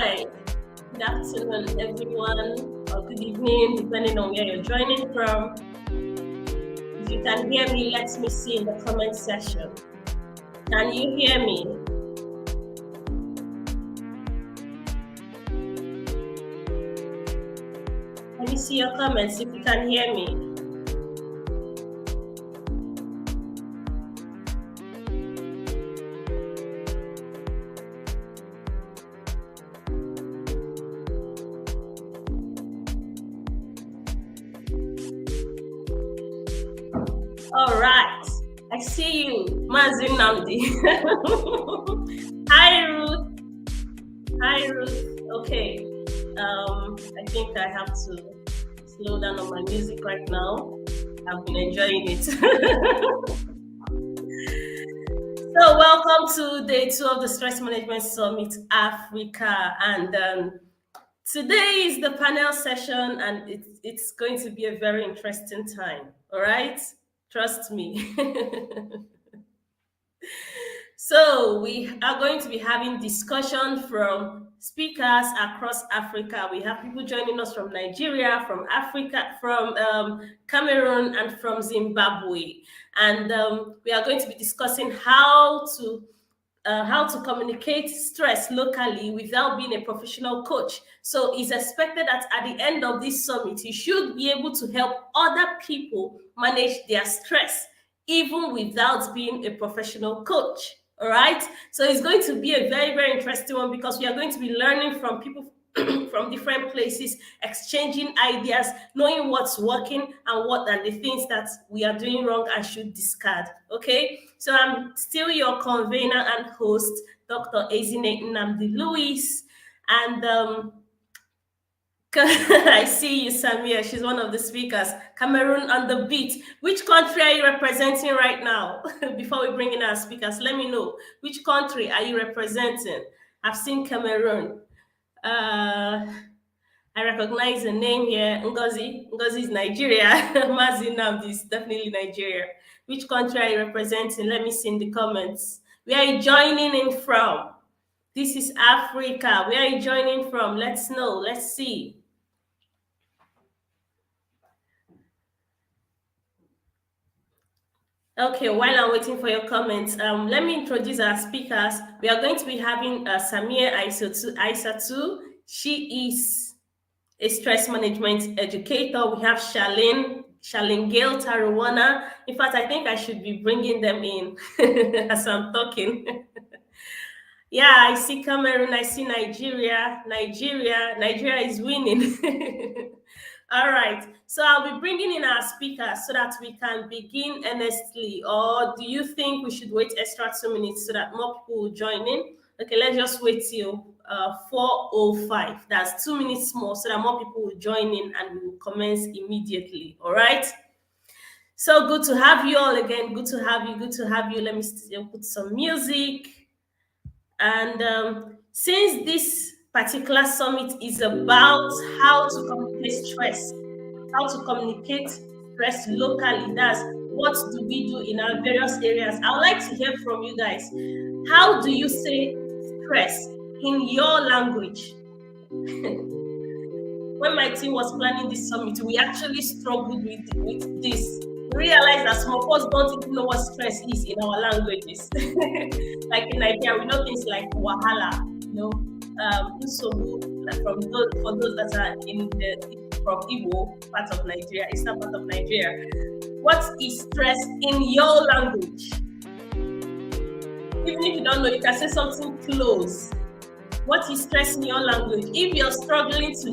Hi, good afternoon, everyone, or good evening, depending on where you're joining from. If you can hear me, let me see in the comment section. Can you hear me? Let me see your comments if you can hear me. All right, I see you, Mazin Namdi. Hi, Ruth. Hi, Ruth. Okay, I think I have to slow down on my music right now. I've been enjoying it. So welcome to day 2 of the Stress Management Summit Africa. And today is the panel session, and it's going to be a very interesting time. All right? Trust me. So we are going to be having discussion from speakers across Africa. We have people joining us from Nigeria, from Africa, from Cameroon, and from Zimbabwe. And we are going to be discussing how to communicate stress locally without being a professional coach. So it's expected that at the end of this summit, you should be able to help other people manage their stress, even without being a professional coach. All right. So it's going to be a very, very interesting one because we are going to be learning from people from different places, exchanging ideas, knowing what's working and what are the things that we are doing wrong and should discard. Okay. So I'm still your convener and host, Dr. Ezine Nnamdi Lewis. And I see you, Samieh. She's one of the speakers. Cameroon on the beat. Which country are you representing right now? Before we bring in our speakers, let me know. Which country are you representing? I've seen Cameroon. I recognize the name here. Ngozi. Ngozi is Nigeria. Mazi Nnamdi is definitely Nigeria. Which country are you representing? Let me see in the comments. Where are you joining in from? This is Africa. Where are you joining from? Let's know. Let's see. Okay, while I'm waiting for your comments, let me introduce our speakers. We are going to be having Samieh Aïssatou. She is a stress management educator. We have Charlene Gail Taruwana. In fact, I think I should be bringing them in as I'm talking. Yeah, I see Cameroon, I see Nigeria. Nigeria is winning. All right, so I'll be bringing in our speakers so that we can begin earnestly. Or do you think we should wait extra 2 minutes so that more people will join in? Okay, let's just wait till 4:05. That's 2 minutes more so that more people will join in and we will commence immediately. All right. So good to have you all again. Good to have you. Good to have you. Let me still put some music. And since this particular summit is about how to communicate stress, locally, that's what do we do in our various areas. I would like to hear from you guys. How do you say stress in your language? When my team was planning this summit, we actually struggled with this. We realized that some of us don't even know what stress is in our languages. Like in Nigeria, we know things like wahala, usobu, like for those that are from Igbo part of Nigeria, eastern part of Nigeria. What is stress in your language? Even if you don't know, you can say something close. What is stress in your language? If you're struggling to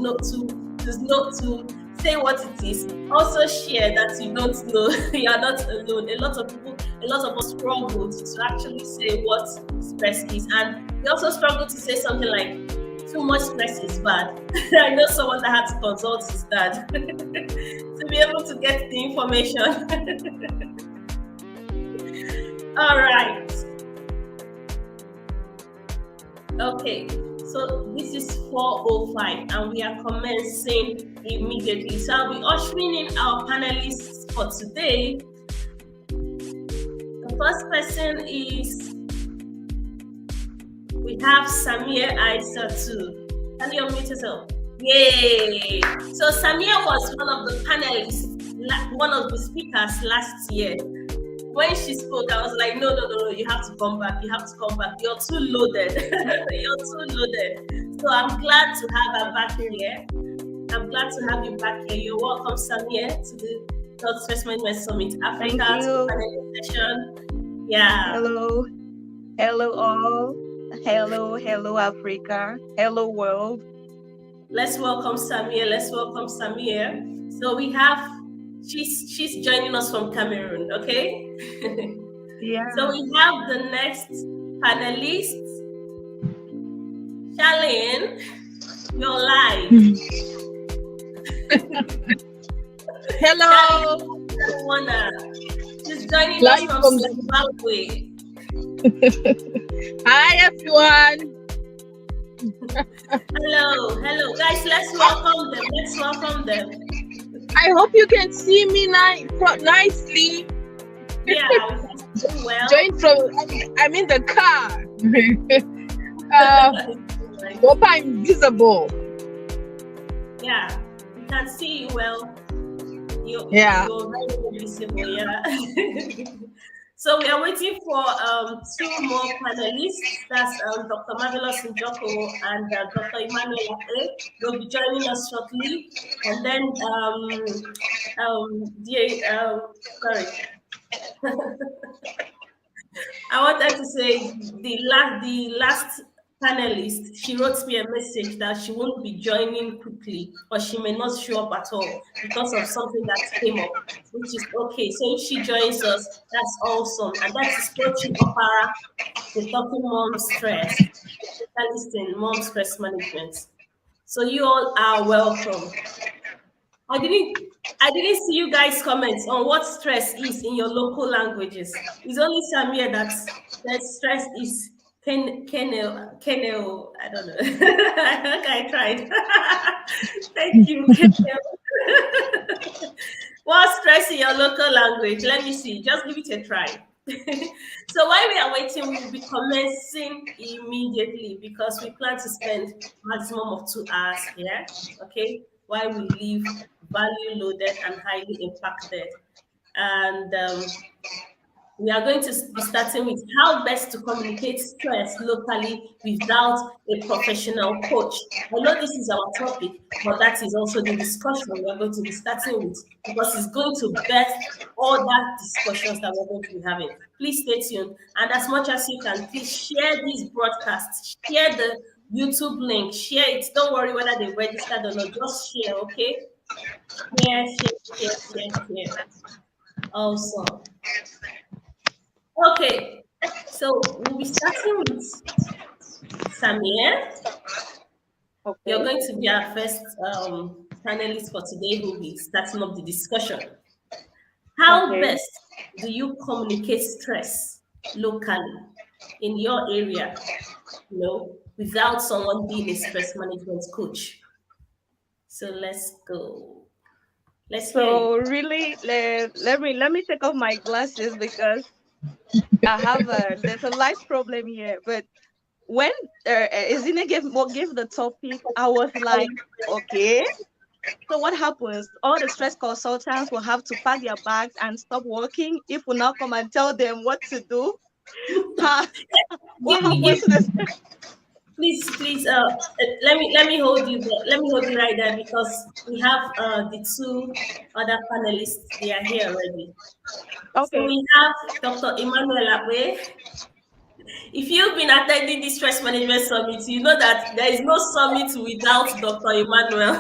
say what it is, also share that you don't know. You are not alone. A lot of us struggle to actually say what stress is, and we also struggle to say something like too much stress is bad. I know someone that had to consult his dad to be able to get the information. All right. Okay. So this is 4:05 and we are commencing immediately. So I'll be ushering in our panelists for today. The first person is, we have Samieh Aïssatou. Can you unmute yourself? Yay! So Samieh was one of the panelists, one of the speakers last year. When she spoke, I was like, no, you have to come back. You have to come back. You're too loaded. You're too loaded. So I'm glad to have her back here. I'm glad to have you back here. You're welcome, Samieh, to the Health Stress Management Summit Africa panel session. Yeah. Hello. Hello all. Hello Africa. Hello world. Let's welcome Samieh. So we have, she's joining us from Cameroon, okay? Yeah. So we have the next panelist, Charlene. You're live. Hello. She's joining us from Zimbabwe. Hi everyone. Hello, guys. Let's welcome them. I hope you can see me nicely. Yeah, well. Join from. I'm in the car. Hope I'm visible. Yeah, we can see you well. You're very visible. Yeah. So we are waiting for two more panelists. That's Dr. Marvellous Njoko and Dr. Emmanuel. They'll be joining us shortly. And then, sorry. I wanted to say the last panelist, she wrote me a message that she won't be joining quickly, or she may not show up at all because of something that came up, which is okay. So if she joins us, that's awesome. And that is Coaching Opera, the Talking Mom Stress, specialist in mom stress management. So you all are welcome. I didn't see you guys comment on what stress is in your local languages. It's only Samieh that stress is Kenel. I don't know. I tried. Thank you, Kenel. What stress in your local language? Let me see. Just give it a try. So while we are waiting, we'll be commencing immediately because we plan to spend maximum of 2 hours here. Okay, while we leave value loaded and highly impacted. And we are going to be starting with how best to communicate stress locally without a professional coach. I know this is our topic, but that is also the discussion we are going to be starting with because it's going to birth all that discussions that we're going to be having. Please stay tuned. And as much as you can, please share these broadcasts, share the YouTube link, share it. Don't worry whether they've registered or not, just share, okay? Share. Awesome. Okay, so we'll be starting with Samieh. Okay. You're going to be our first panelist for today who will be starting up the discussion. How best do you communicate stress locally in your area, without someone being a stress management coach? So let's go. Really, let me take off my glasses because I have there's a light problem here. But when Ezine gave the topic, I was like, okay. So what happens? All the stress consultants will have to pack their bags and stop working if we now come and tell them what to do. What happens to this? Please, let me hold you there. Let me hold you right there because we have the two other panelists. They are here already. Okay. So we have Dr. Emmanuel. If you've been attending this stress management summit, you know that there is no summit without Dr. Emmanuel.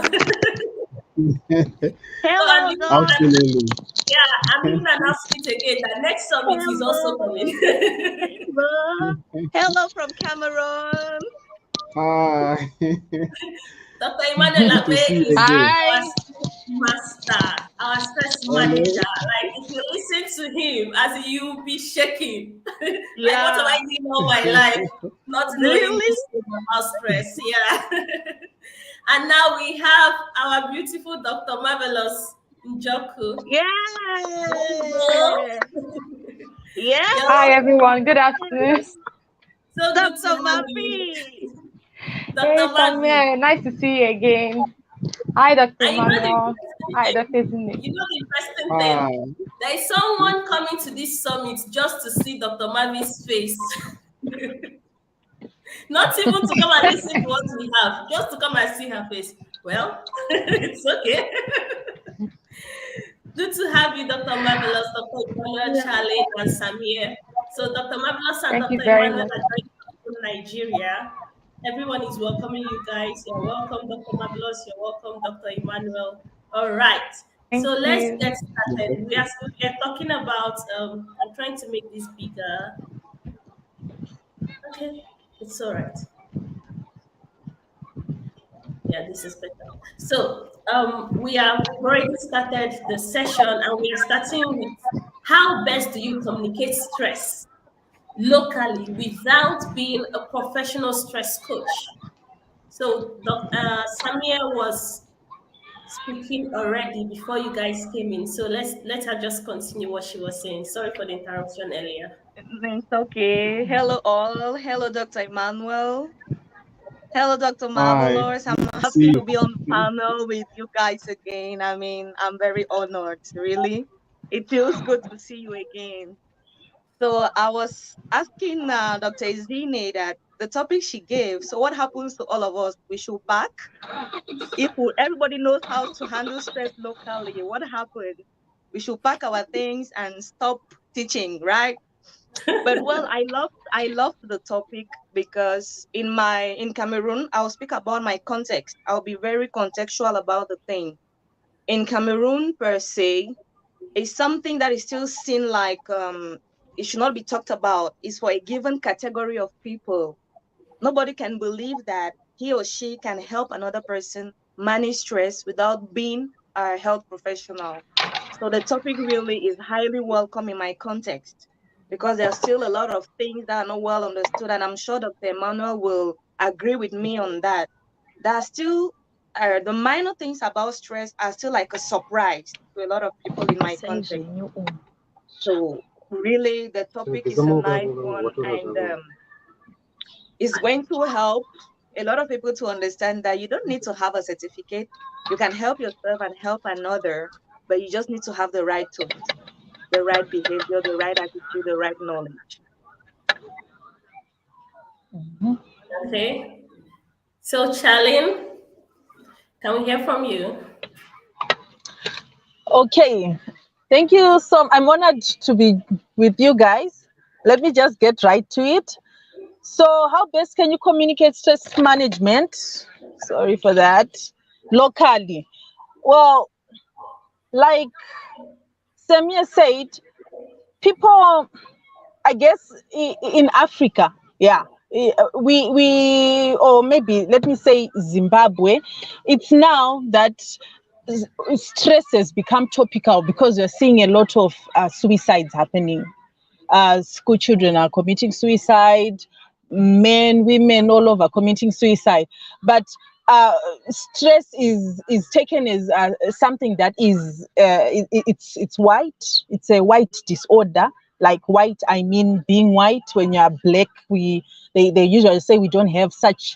Hello, absolutely. Yeah, I'm even announcing it again. The next summit is also coming. Hello from Cameroon. Hi. Dr. Emmanuel is our master, our stress manager. Like if you listen to him, as you'll be shaking. Like what have I done all my life? Not knowing this about stress. Yeah. And now we have our beautiful Dr. Marvellous Njoko. Hi everyone, good afternoon. So Dr. Mavi. Hey, Dr. Marvin. Samieh, nice to see you again. Hi, Dr. And you know the Emmanuel. interesting Hi, thing? Dr. Zine. You know the interesting Hi. thing? There is someone coming to this summit just to see Dr. Marvin's face. Not even to come and listen to what we have, just to come and see her face. Well, it's okay. Good to have you, Dr. Marvellous, Dr. Emmanuel, Charlene, and Samieh. So Dr. Marvellous and Thank you Dr. very Emmanuel much. are joining us from Nigeria. Everyone is welcoming you guys. You're welcome, Dr. Marvellous. You're welcome, Dr. Emmanuel. All right. Thank So let's you. get started. We are talking about, I'm trying to make this bigger. Okay, it's all right. Yeah, this is better. So we have already started the session, and we are starting with how best do you communicate stress locally without being a professional stress coach. So Samieh was speaking already before you guys came in. So let her just continue what she was saying. Sorry for the interruption earlier. It's okay. Hello, all. Hello, Dr. Emmanuel. Hello, Dr. Hi. Marvelous. I'm happy See to be on the panel with you guys again. I mean, I'm very honored, really. It feels good to see you again. So I was asking Dr. Izine that the topic she gave, so what happens to all of us? We should pack. If everybody knows how to handle stress locally, what happened? We should pack our things and stop teaching, right? But well, I love the topic because in Cameroon, I'll speak about my context. I'll be very contextual about the thing. In Cameroon per se, it's something that is still seen like it should not be talked about. It's for a given category of people. Nobody can believe that he or she can help another person manage stress without being a health professional. So the topic really is highly welcome in my context because there are still a lot of things that are not well understood, and I'm sure Dr. Emmanuel will agree with me on that. There are still the minor things about stress are still like a surprise to a lot of people in my context. So really, the topic is a nice one, and it's going to help a lot of people to understand that you don't need to have a certificate. You can help yourself and help another, but you just need to have the right tools, the right behavior, the right attitude, the right knowledge. Okay. So Charlene, can we hear from you? Okay, thank you. So I'm honored to be with you guys. Let me just get right to it. So, how best can you communicate stress management? Sorry for that. Locally. Well, like Samieh said, people, I guess, in Africa, yeah, or maybe let me say Zimbabwe, it's now that stress has become topical because we're seeing a lot of suicides happening. School children are committing suicide, men, women, all over committing suicide. But uh, stress is taken as something that is it's white. It's a white disorder. Like white, I mean being white. When you are black, they usually say we don't have such.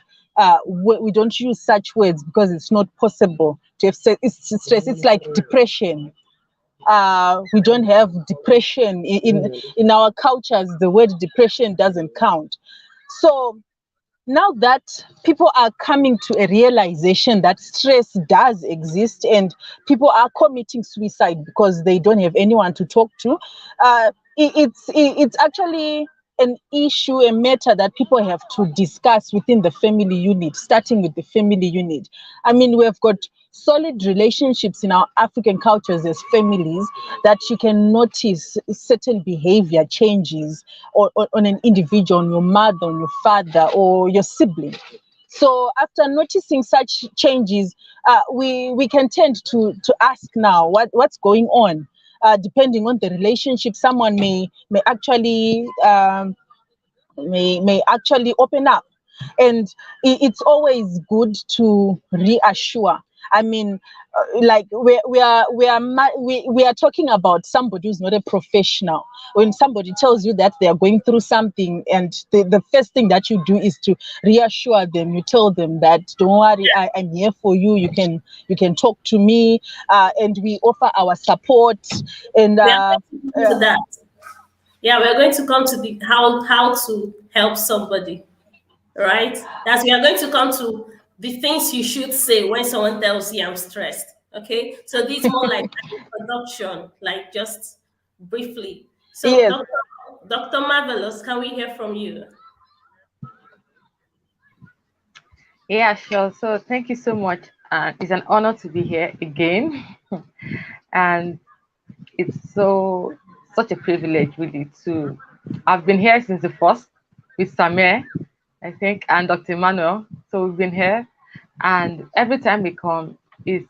We don't use such words because it's not possible to have it's stress. It's like depression. We don't have depression in our cultures. The word depression doesn't count. So now that people are coming to a realization that stress does exist and people are committing suicide because they don't have anyone to talk to, it's actually an issue, a matter that people have to discuss within the family unit, starting with the family unit. I mean, we've got solid relationships in our African cultures as families that you can notice certain behavior changes on an individual, on your mother, on your father, or your sibling. So after noticing such changes, we can tend to ask now what's going on. Depending on the relationship, someone may actually may actually open up, and it's always good to reassure. I mean, like we are talking about somebody who's not a professional. When somebody tells you that they are going through something, and the first thing that you do is to reassure them. You tell them that, don't worry, I'm here for you. You can talk to me, and we offer our support. And We are going to come to that. Yeah, we're going to come to the how to help somebody, right? That's we are going to come to the things you should say when someone tells you I'm stressed. Okay, so this more like an introduction, like just briefly. So, yes, Dr. Marvellous, can we hear from you? Yeah, sure. So thank you so much. It's an honor to be here again. And it's such a privilege really to I've been here since the first with Samieh, I think, and Dr. Emmanuel. So we've been here, and every time we come, it's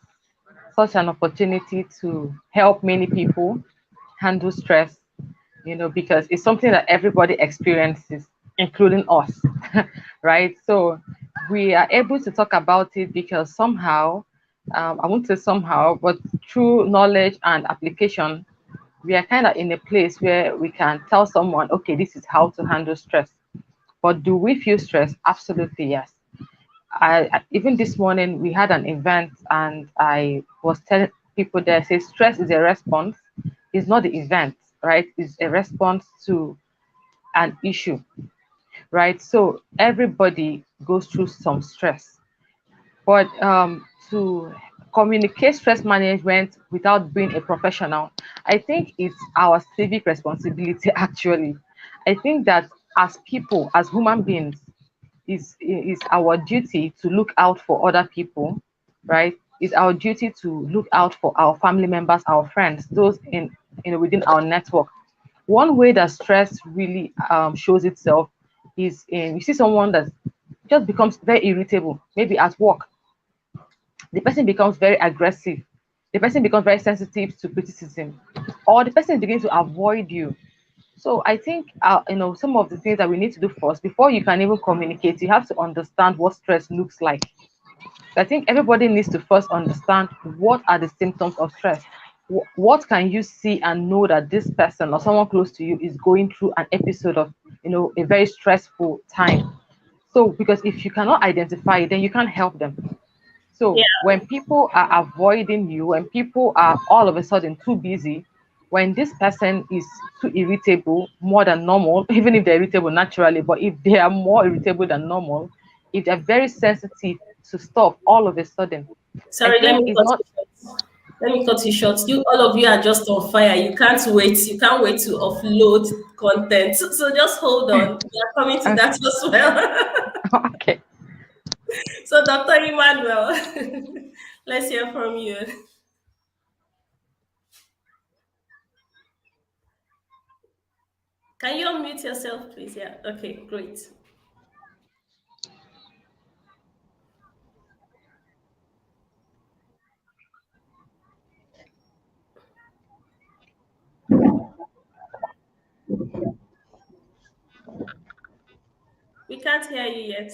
such an opportunity to help many people handle stress, because it's something that everybody experiences, including us, right? So we are able to talk about it because somehow, I won't say somehow, but through knowledge and application, we are kind of in a place where we can tell someone, okay, this is how to handle stress. But do we feel stress? Absolutely, yes. Even this morning we had an event, and I was telling people there, say stress is a response, it's not the event, right? It's a response to an issue, right? So everybody goes through some stress, but to communicate stress management without being a professional, I think it's our civic responsibility actually. I think that as people, as human beings, is our duty to look out for other people, right? It's our duty to look out for our family members, our friends, those in within our network. One way that stress really shows itself is in you see someone that just becomes very irritable, maybe at work. The person becomes very aggressive. The person becomes very sensitive to criticism, or the person begins to avoid you. So I think some of the things that we need to do first before you can even communicate, you have to understand what stress looks like. I think everybody needs to first understand what are the symptoms of stress. What can you see and know that this person or someone close to you is going through an episode of a very stressful time. So because if you cannot identify it, then you can't help them. So Yeah. when people are avoiding you, when people are all of a sudden too busy, when this person is too irritable, more than normal, even if they're irritable naturally, but if they are more irritable than normal, if they're very sensitive to stuff all of a sudden, I Sorry, let think me it's cut not you short. Let me cut you short. You all of you are just on fire. You can't wait. You can't wait to offload content. So just hold on. We are coming to that as well. okay. So Dr. Emmanuel, let's hear from you. Can you unmute yourself, please? Yeah. Okay, great. We can't hear you yet.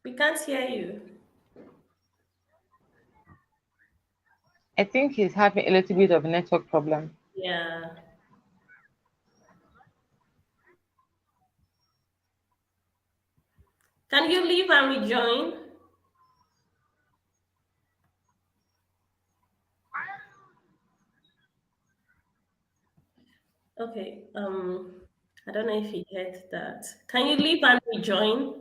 We can't hear you. I think he's having a little bit of a network problem. Yeah. Can you leave and rejoin? Okay. I don't know if you heard that. Can you leave and rejoin?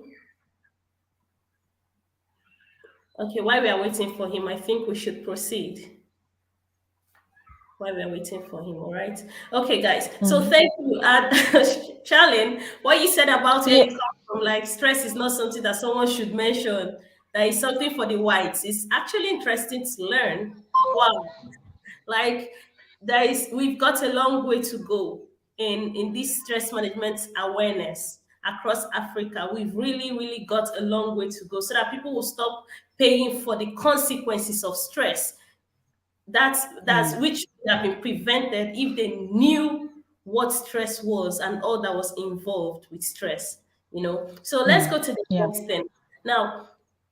Okay, while we are waiting for him, I think we should proceed. While we're waiting for him, all right? Okay, guys. So Mhm. thank you, Charlene. What you said about where Yeah, you come from, like stress is not something that someone should mention. That is something for the whites. It's actually interesting to learn. Wow, like we've got a long way to go in this stress management awareness across Africa. We've really got a long way to go so that people will stop paying for the consequences of stress. That's which would have been prevented if they knew what stress was and all that was involved with stress. So let's go to the Yeah. next thing. Now,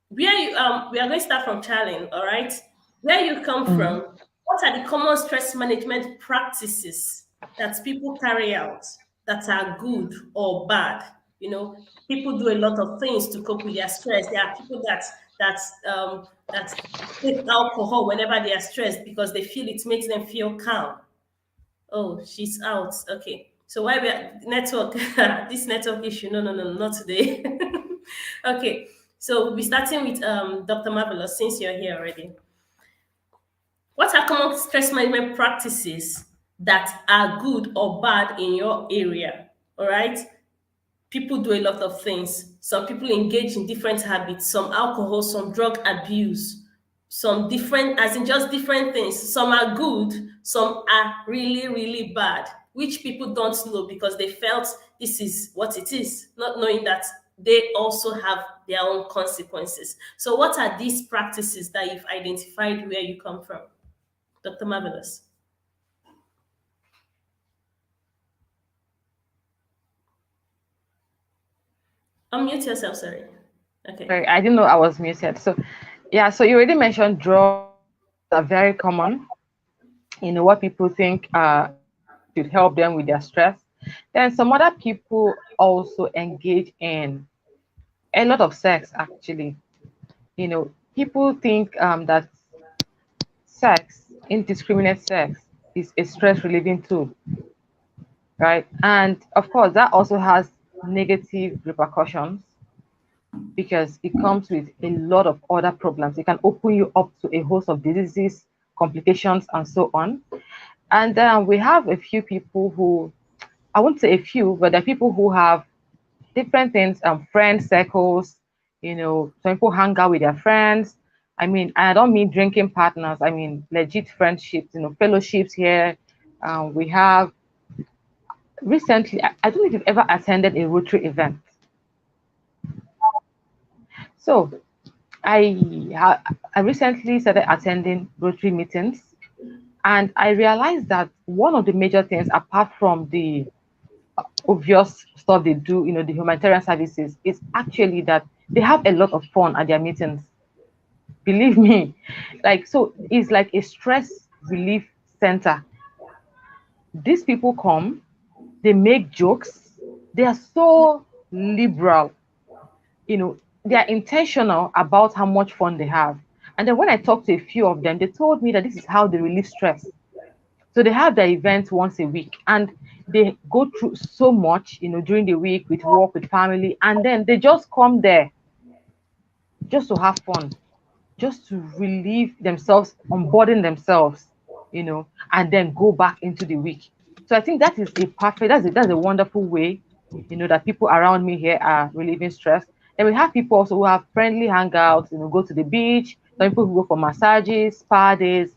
where you we are going to start from Charlene, all right? Where you come from, what are the common stress management practices that people carry out that are good or bad? People do a lot of things to cope with their stress. There are people that take alcohol whenever they are stressed because they feel it makes them feel calm. Oh, she's out. Okay. So why we are network this network issue? No, no, no, not today. Okay. So we'll be starting with Dr. Marvellous since you're here already. What are common stress management practices that are good or bad in your area? All right. People do a lot of things. Some people engage in different habits, some alcohol, some drug abuse, some different, as in just different things. Some are good, some are really, really bad, which people don't know because they felt this is what it is, not knowing that they also have their own consequences. So, what are these practices that you've identified where you come from? Dr. Marvelous. Unmute yourself, sorry. Okay. Sorry, I didn't know I was muted. So, yeah, so you already mentioned drugs are very common. What people think should help them with their stress. Then some other people also engage in a lot of sex, actually. People think that sex, indiscriminate sex, is a stress relieving tool, right? And of course, that also has negative repercussions because it comes with a lot of other problems. It can open you up to a host of diseases, complications, and so on. And then we have a few people who, I won't say a few, but there are people who have different things, friend circles, some people hang out with their friends. I mean, I don't mean drinking partners, I mean legit friendships, fellowships here. We have recently, I don't know if you've ever attended a Rotary event. So I recently started attending Rotary meetings, and I realized that one of the major things, apart from the obvious stuff they do, the humanitarian services, is actually that they have a lot of fun at their meetings. Believe me, so it's like a stress relief center. These people come, they make jokes, they are so liberal, they are intentional about how much fun they have. And then when I talked to a few of them, they told me that this is how they relieve stress. So they have their events once a week and they go through so much, during the week with work, with family, and then they just come there just to have fun, just to relieve themselves, unburden themselves, and then go back into the week. So I think that is that's a wonderful way, that people around me here are relieving stress. And we have people also who have friendly hangouts, go to the beach, some people who go for massages, spa days,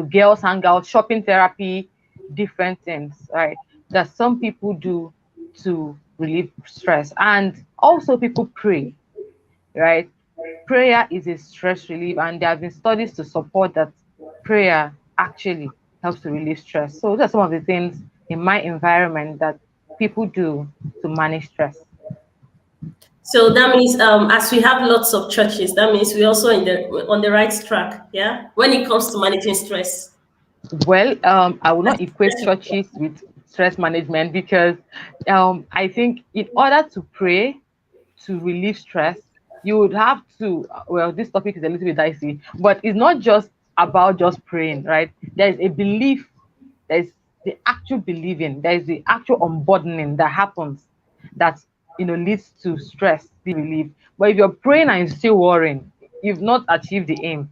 girls hang out, shopping therapy, different things, right? That some people do to relieve stress. And also people pray, right? Prayer is a stress relief, and there have been studies to support that prayer actually helps to relieve stress. So that's some of the things in my environment that people do to manage stress. So that means, as we have lots of churches, that means we also on the right track, yeah. When it comes to managing stress. Well, I will not equate churches with stress management because I think in order to pray to relieve stress, you would have to. Well, this topic is a little bit dicey, but it's not just about just praying, right? There is a belief. There is the actual believing. There is the actual unburdening that happens that leads to stress relief. But if you're praying and you're still worrying, you've not achieved the aim,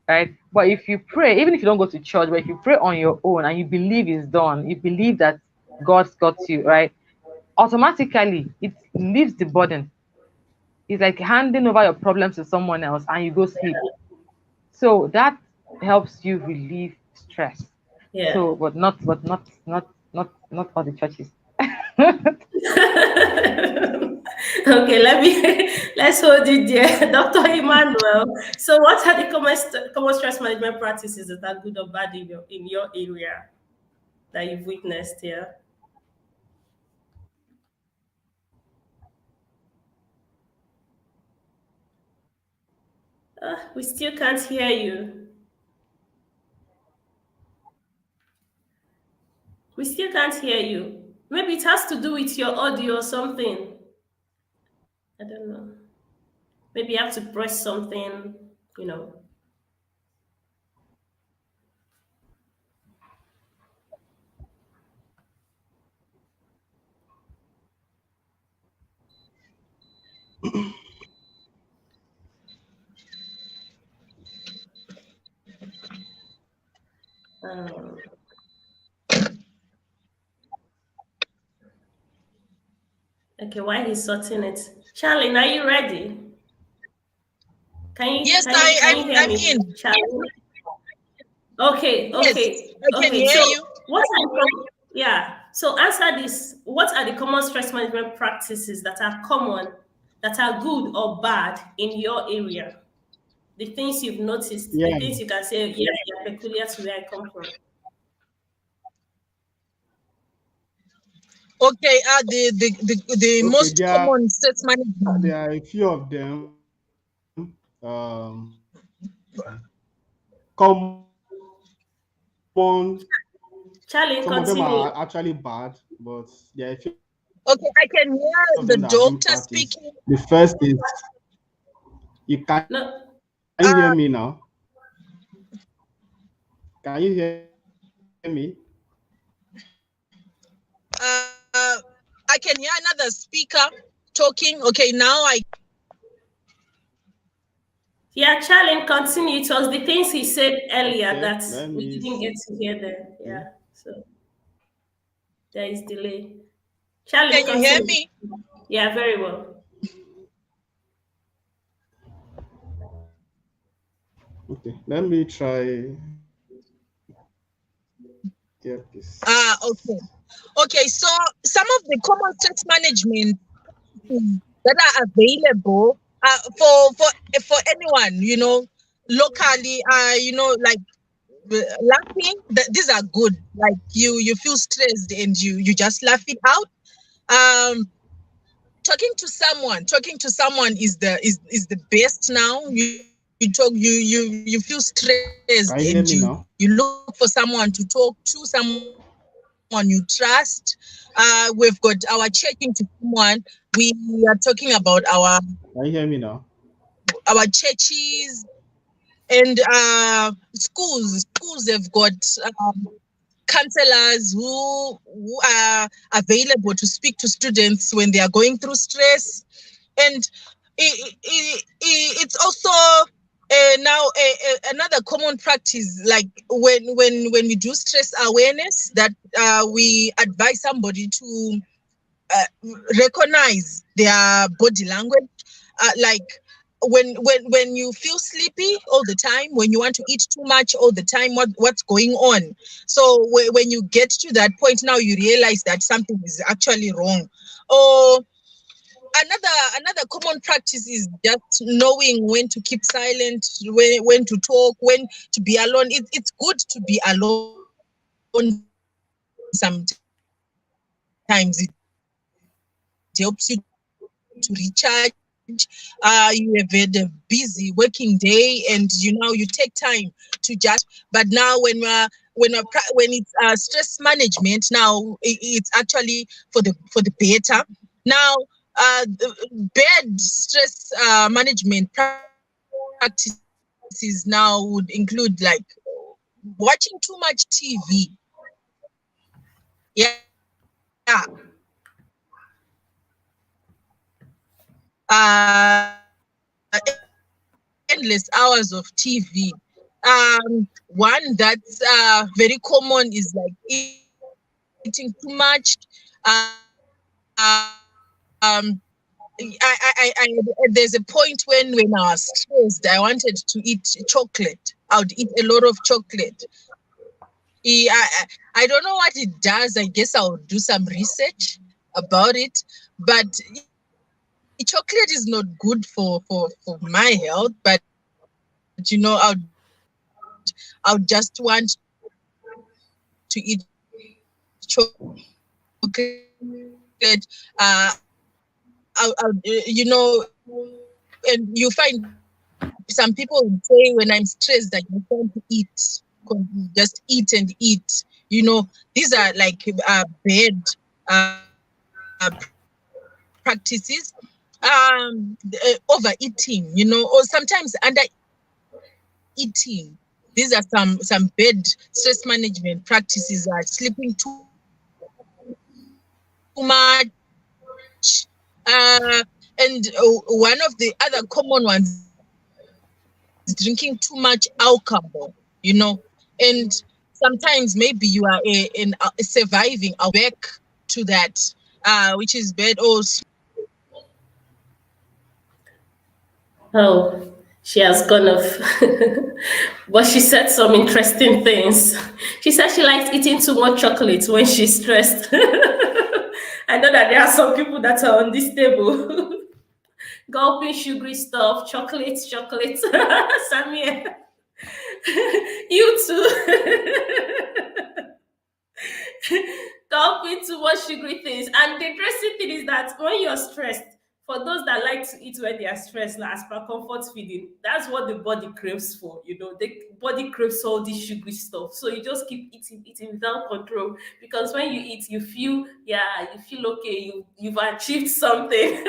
right? But if you pray, even if you don't go to church, but if you pray on your own and you believe it's done, you believe that God's got you, right? Automatically, it leaves the burden. It's like handing over your problems to someone else and you go sleep. So that helps you relieve stress. Yeah. So, but not all the churches. Okay, let's hold it there. Dr. Emmanuel. So what are the common stress management practices that are good or bad in your area that you've witnessed here? We still can't hear you. We still can't hear you. Maybe it has to do with your audio or something. I don't know. Maybe you have to press something, you know. Um, okay, while he's sorting it. Charlene, are you ready? Yes, Can you hear I'm me, in. Charlene? Okay, Yes, okay, I can okay. hear So you. yeah. So answer this. What are the common stress management practices that are common, that are good or bad in your area? The things you've noticed, the Yeah. things you can say, yeah, they're peculiar to where I come from. Okay, the Okay. most common stress management. There are a few of them. Common. Charlene, Some of them continue. are actually bad, but there are a few Okay, I can hear of the them that are being doctor practiced. speaking. The first is No, can you hear Uh, me now? Can you hear me? I can hear another speaker talking. Okay, now I. yeah, Charlene, continue. It was the things he said earlier Okay, that let we me didn't get to hear them. see. Yeah, so there is delay. Charlene, Can you hear continue. me? Yeah, very well. Okay, let me try. Yeah, this. Okay. Okay, so some of the common stress management that are available for anyone, locally, like laughing. These are good. Like you feel stressed and you just laugh it out. Um, talking to someone is the best now. You talk, you feel stressed Can you hear and me now? you look for someone to talk to, someone you trust. We've got our checking to someone. We are talking about Can you hear me now? our churches and schools. Schools have got counselors who are available to speak to students when they are going through stress. And it's also now another common practice, like when we do stress awareness, that we advise somebody to uh, recognize their body language, like when you feel sleepy all the time, when you want to eat too much all the time, what's going on. So when you get to that point, now you realize that something is actually wrong. Or another common practice is just knowing when to keep silent, when to talk, when to be alone. It's good to be alone sometimes. It helps you to recharge. You have had a busy working day, and you take time to just. But now when it's stress management, now it's actually for the better. Now, the bad stress management practices now would include like watching too much TV. Yeah. Uh, endless hours of TV. One that's very common is like eating too much. Um, there's a point when I was stressed, I wanted to eat chocolate. I would eat a lot of chocolate. I don't know what it does. I guess I'll do some research about it. But chocolate is not good for my health, but you know, I would just want to eat chocolate. You know, and you find some people would say when I'm stressed that you can't eat, just eat and eat. You know, these are like bad practices. Overeating, you know, or sometimes under eating. These are some bad stress management practices. Are sleeping too much, and one of the other common ones is drinking too much alcohol. You know, and sometimes maybe you are surviving back to that, which is bad. Or Oh, she has gone off. But she said some interesting things. She said she likes eating too much chocolate when she's stressed. I know that there are some people that are on this table. Gulping sugary stuff, chocolates, chocolates. Samieh, you too. Gulping too much sugary things. And the interesting thing is that when you're stressed, for those that like to eat when they are stressed, like as per comfort feeding, that's what the body craves for. You know, the body craves all this sugary stuff. So you just keep eating, eating without control. Because when you eat, you feel, yeah, you feel okay. You've achieved something.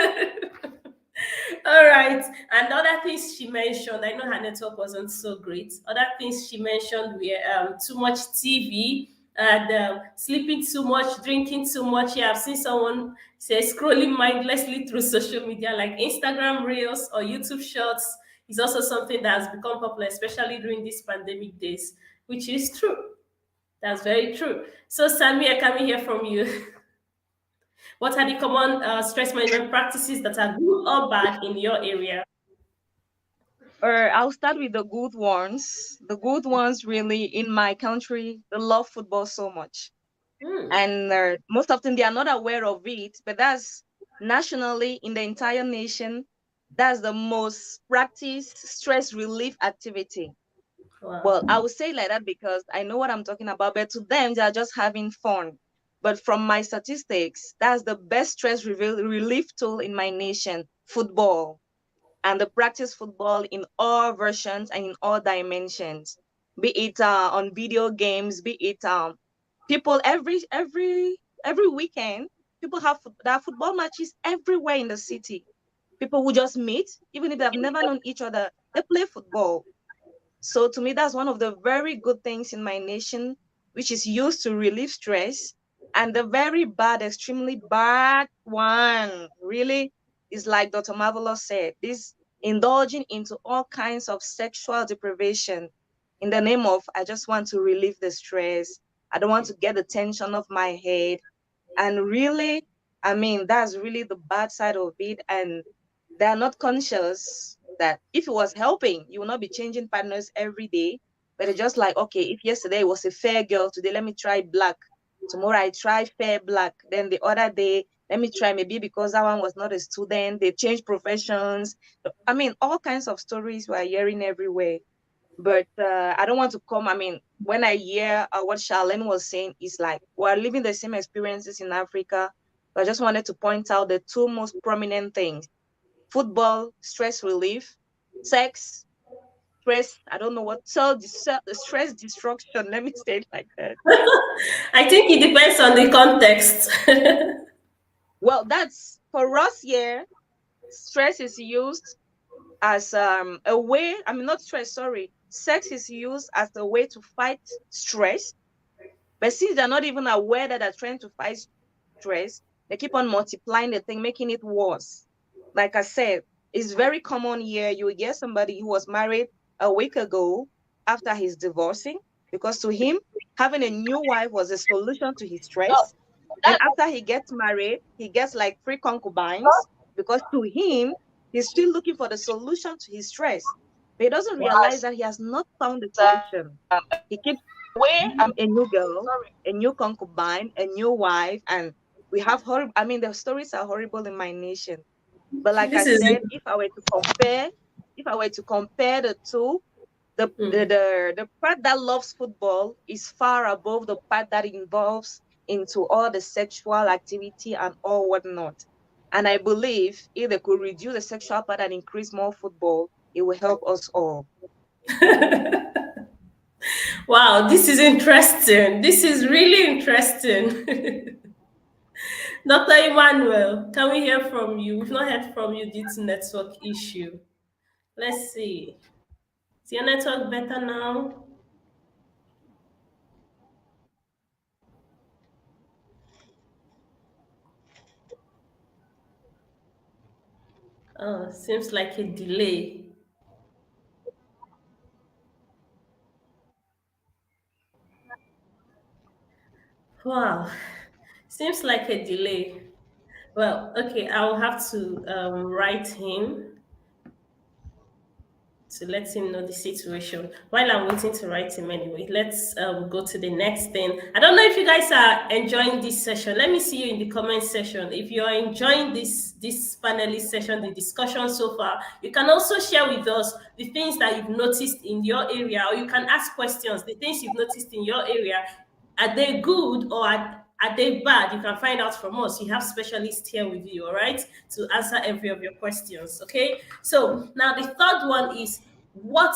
All right. And other things she mentioned, I know her network wasn't so great. Other things she mentioned were too much TV and sleeping too much, drinking too much. Yeah, I've seen someone say scrolling mindlessly through social media like Instagram Reels or YouTube Shorts is also something that has become popular, especially during these pandemic days, which is true. That's very true. So, Samieh, can we hear from you? What are the common stress management practices that are good or bad in your area? Or I'll start with the good ones. The good ones, really, in my country, they love football so much. Hmm. And most often they are not aware of it, but that's nationally in the entire nation, that's the most practiced stress relief activity. Well, I Wow. would say like that because I know what I'm talking about, but to them, they are just having fun. But from my statistics, that's the best stress relief tool in my nation, football. And the practice football in all versions and in all dimensions, be it on video games, be it people every weekend, people have there are football matches everywhere in the city. People who just meet, even if they've never known each other, they play football. So to me, that's one of the very good things in my nation, which is used to relieve stress. And the very bad, extremely bad one, really, is like Dr. Marvellous said, this indulging into all kinds of sexual deprivation in the name of, I just want to relieve the stress. I don't want to get the tension off my head. And really, I mean, that's really the bad side of it. And they're not conscious that if it was helping, you will not be changing partners every day. But it's just like, okay, if yesterday was a fair girl, today let me try black. Tomorrow I try fair black. Then the other day, let me try maybe because that one was not a student, they changed professions. I mean, all kinds of stories we're hearing everywhere. But I don't want to come. I mean, when I hear what Charlene was saying, is like we're living the same experiences in Africa. So I just wanted to point out the two most prominent things: football, stress relief; sex, stress. I don't know what the stress destruction. Let me say it like that. I think it depends on the context. Well, that's for us here. Stress is used as a way. I mean, not stress. Sorry, sex is used as a way to fight stress. But since they're not even aware that they're trying to fight stress, they keep on multiplying the thing, making it worse. Like I said, it's very common here. You will get somebody who was married a week ago after he's divorcing, because to him, having a new wife was a solution to his stress. Then after he gets married, he gets like three concubines because to him, he's still looking for the solution to his stress. But he doesn't realize that he has not found the solution. He keeps a new girl, a new concubine, a new wife, and we have horrible. I mean, the stories are horrible in my nation. But like This I is said, if I were to compare the two, the part that loves football is far above the part that involves into all the sexual activity and all whatnot. And I believe if they could reduce the sexual part and increase more football, it will help us all. wow, this is interesting. This is really interesting. Dr. Emmanuel, can we hear from you? We've not heard from you due to network issue. Let's see. Is your network better now? Oh, seems like a delay. Wow, seems like a delay. Well, okay, I'll have to write him to let him know the situation. While I'm waiting to write him anyway, let's go to the next thing. I don't know if you guys are enjoying this session. Let me see you in the comment section. If you are enjoying this panelist session, the discussion so far, you can also share with us the things that you've noticed in your area, or you can ask questions, the things you've noticed in your area. Are they good or are they bad? You can find out from us. You have specialists here with you, all right, to answer every of your questions. Okay. So now the third one is what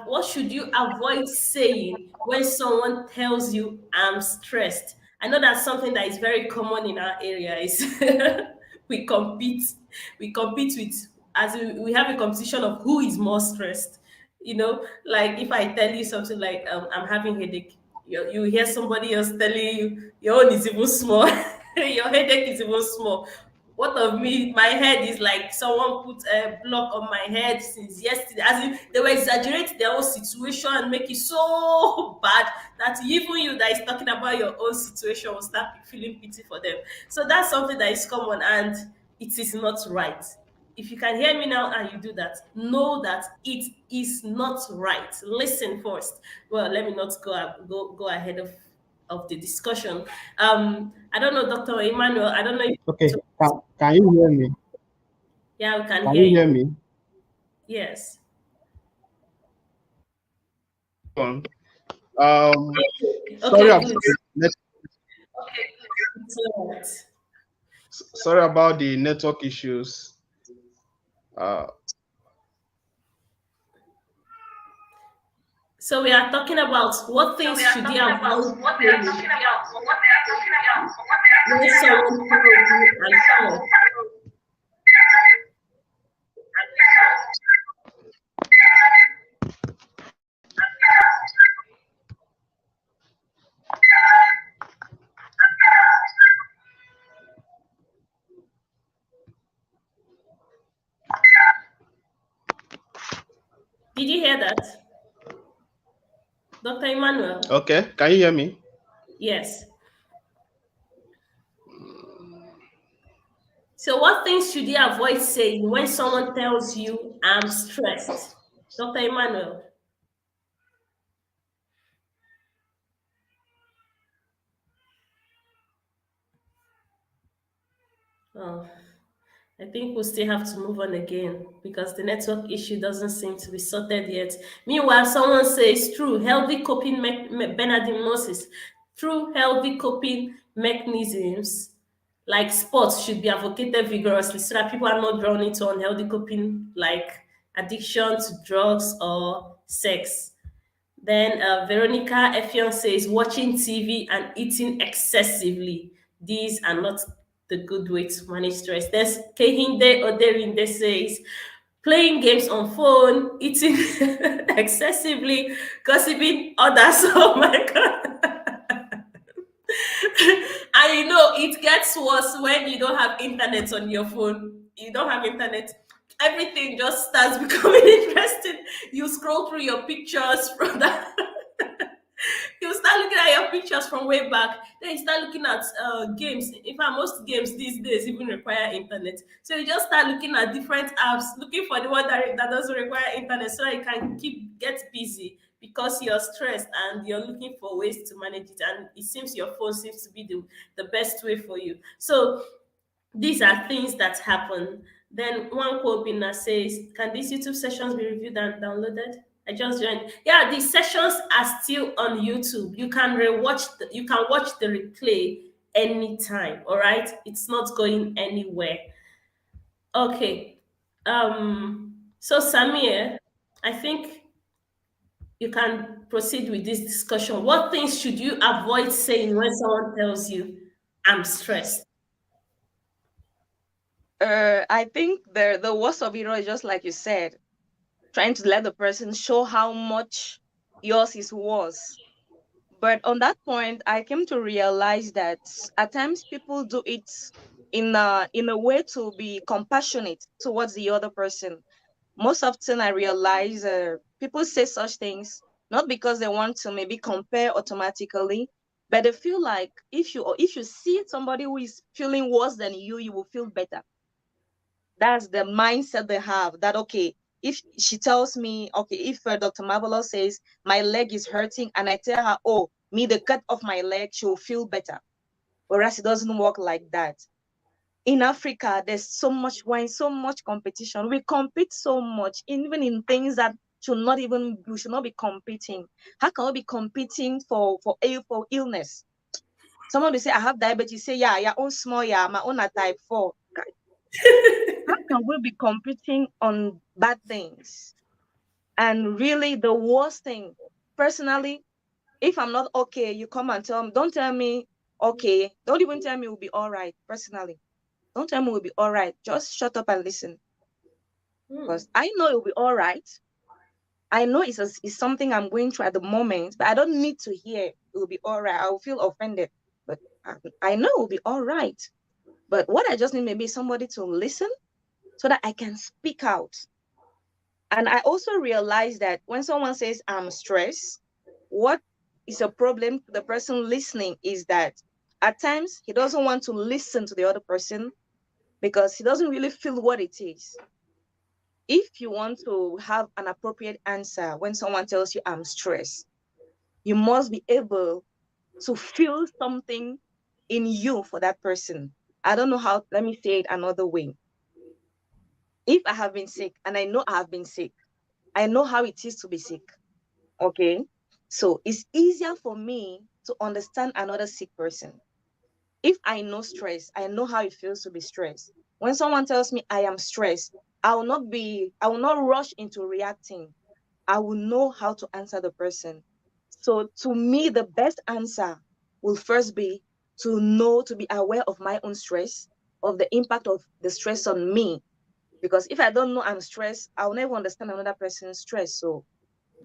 what should you avoid saying when someone tells you I'm stressed? I know that's something that is very common in our area. Is we compete, with we have a competition of who is more stressed. Like if I tell you something like I'm having headache, you hear somebody else telling you your own is even small, your headache is even small. What of me? My head is like someone put a block on my head since yesterday. As if they were exaggerating their own situation and make it so bad that even you that is talking about your own situation will start feeling pity for them. So that's something that is common and it is not right. If you can hear me now and you do that, know that it is not right. Listen first. Well, let me not go ahead of the discussion. I don't know, Dr. Emmanuel. I don't know if Okay, can you hear me? yeah, we can Can hear you hear you. me? Yes. Um, sorry Okay, about good. the Excellent. sorry about the network issues. Uh, So we are talking about what things should you avoid saying when someone tells you I'm stressed. Did you hear that, Dr. Emmanuel? okay, can you hear me? Yes. So what things should you avoid saying when someone tells you I'm stressed? Dr. Emmanuel. Oh, I think we'll still have to move on again because the network issue doesn't seem to be sorted yet. Meanwhile, someone says, true, healthy coping Bernardine Moses, true healthy coping mechanisms like sports should be advocated vigorously so that people are not drawn into unhealthy coping like addiction to drugs or sex. Then Veronica Effion says watching TV and eating excessively. These are not the good way to manage stress. There's Kehinde Oderinde says playing games on phone, eating excessively, gossiping others. Oh my god. And it gets worse when you don't have internet on your phone. You don't have internet. Everything just starts becoming interesting. You scroll through your pictures from that. You start looking at your pictures from way back. Then you start looking at games. In fact, most games these days even require internet. So you just start looking at different apps, looking for the one that doesn't require internet, so that you can get busy because you're stressed and you're looking for ways to manage it. And it seems your phone seems to be the best way for you. So these are things that happen. Then one co-winner says, "Can these YouTube sessions be reviewed and downloaded?" I just joined. Yeah, the sessions are still on YouTube. You can you can watch the replay anytime. All right, it's not going anywhere. Okay. So Samieh, I think you can proceed with this discussion. What things should you avoid saying when someone tells you, "I'm stressed"? I think the worst of it all is just like you said, trying to let the person show how much yours is worse. But on that point, I came to realize that at times people do it in a way to be compassionate towards the other person. Most often, I realize people say such things not because they want to maybe compare automatically, but they feel like if you see somebody who is feeling worse than you will feel better. That's the mindset they have. That okay, if she tells me, okay, if Dr. Marvellous says my leg is hurting, and I tell her, oh, me the cut off my leg, she will feel better. Whereas it doesn't work like that. In Africa, there's so much wine, so much competition. We compete so much, even in things that we should not be competing. How can we be competing for illness? Someone will say, I have diabetes. Say, yeah, your own small, yeah, my own are type 4. How can we be competing on bad things? And really, the worst thing, personally, if I'm not okay, you come and tell me, don't tell me, okay, don't even tell me we'll be all right, personally. Don't tell me we'll be all right. Just shut up and listen. Because I know it'll be all right. I know it's something I'm going through at the moment, but I don't need to hear it will be all right. I will feel offended. But I know it will be all right. But what I just need maybe is somebody to listen so that I can speak out. And I also realize that when someone says I'm stressed, what is a problem to the person listening is that at times he doesn't want to listen to the other person because he doesn't really feel what it is. If you want to have an appropriate answer when someone tells you I'm stressed, you must be able to feel something in you for that person. I don't know how, let me say it another way. If I have been sick and I know I have been sick, I know how it is to be sick. Okay. So it's easier for me to understand another sick person. If I know stress, I know how it feels to be stressed. When someone tells me I am stressed, I will not rush into reacting. I will know how to answer the person. So to me, the best answer will first be to be aware of my own stress, of the impact of the stress on me. Because if I don't know I'm stressed, I'll never understand another person's stress. So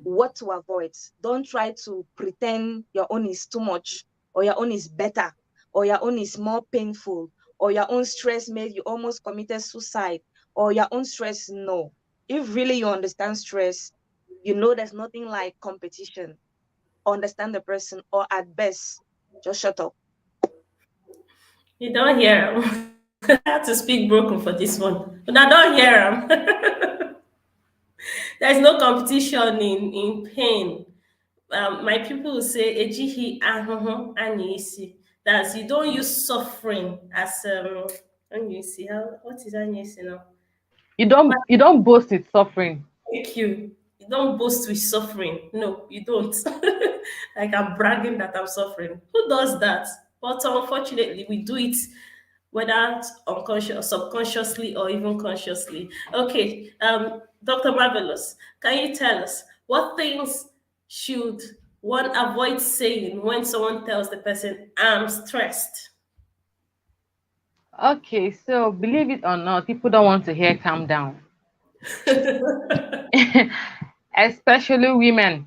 what to avoid? Don't try to pretend your own is too much, or your own is better, or your own is more painful, or your own stress made you almost committed suicide, or your own stress. No. If really you understand stress, you know there's nothing like competition. Understand the person, or at best, just shut up. You don't hear him. I had to speak broken for this one. But I don't hear him. There's no competition in pain. My people will say, "Ejihi ahụhụ anyisi." That's you don't use suffering as anyisi. What is anyisi now? You don't boast with suffering. Thank you. You don't boast with suffering. No, you don't. Like I'm bragging that I'm suffering. Who does that? But unfortunately, we do it whether unconscious, subconsciously, or even consciously. Okay, Dr. Marvelous, can you tell us what things should one avoid saying when someone tells the person, "I'm stressed"? Okay, so believe it or not, people don't want to hear calm down. Especially women.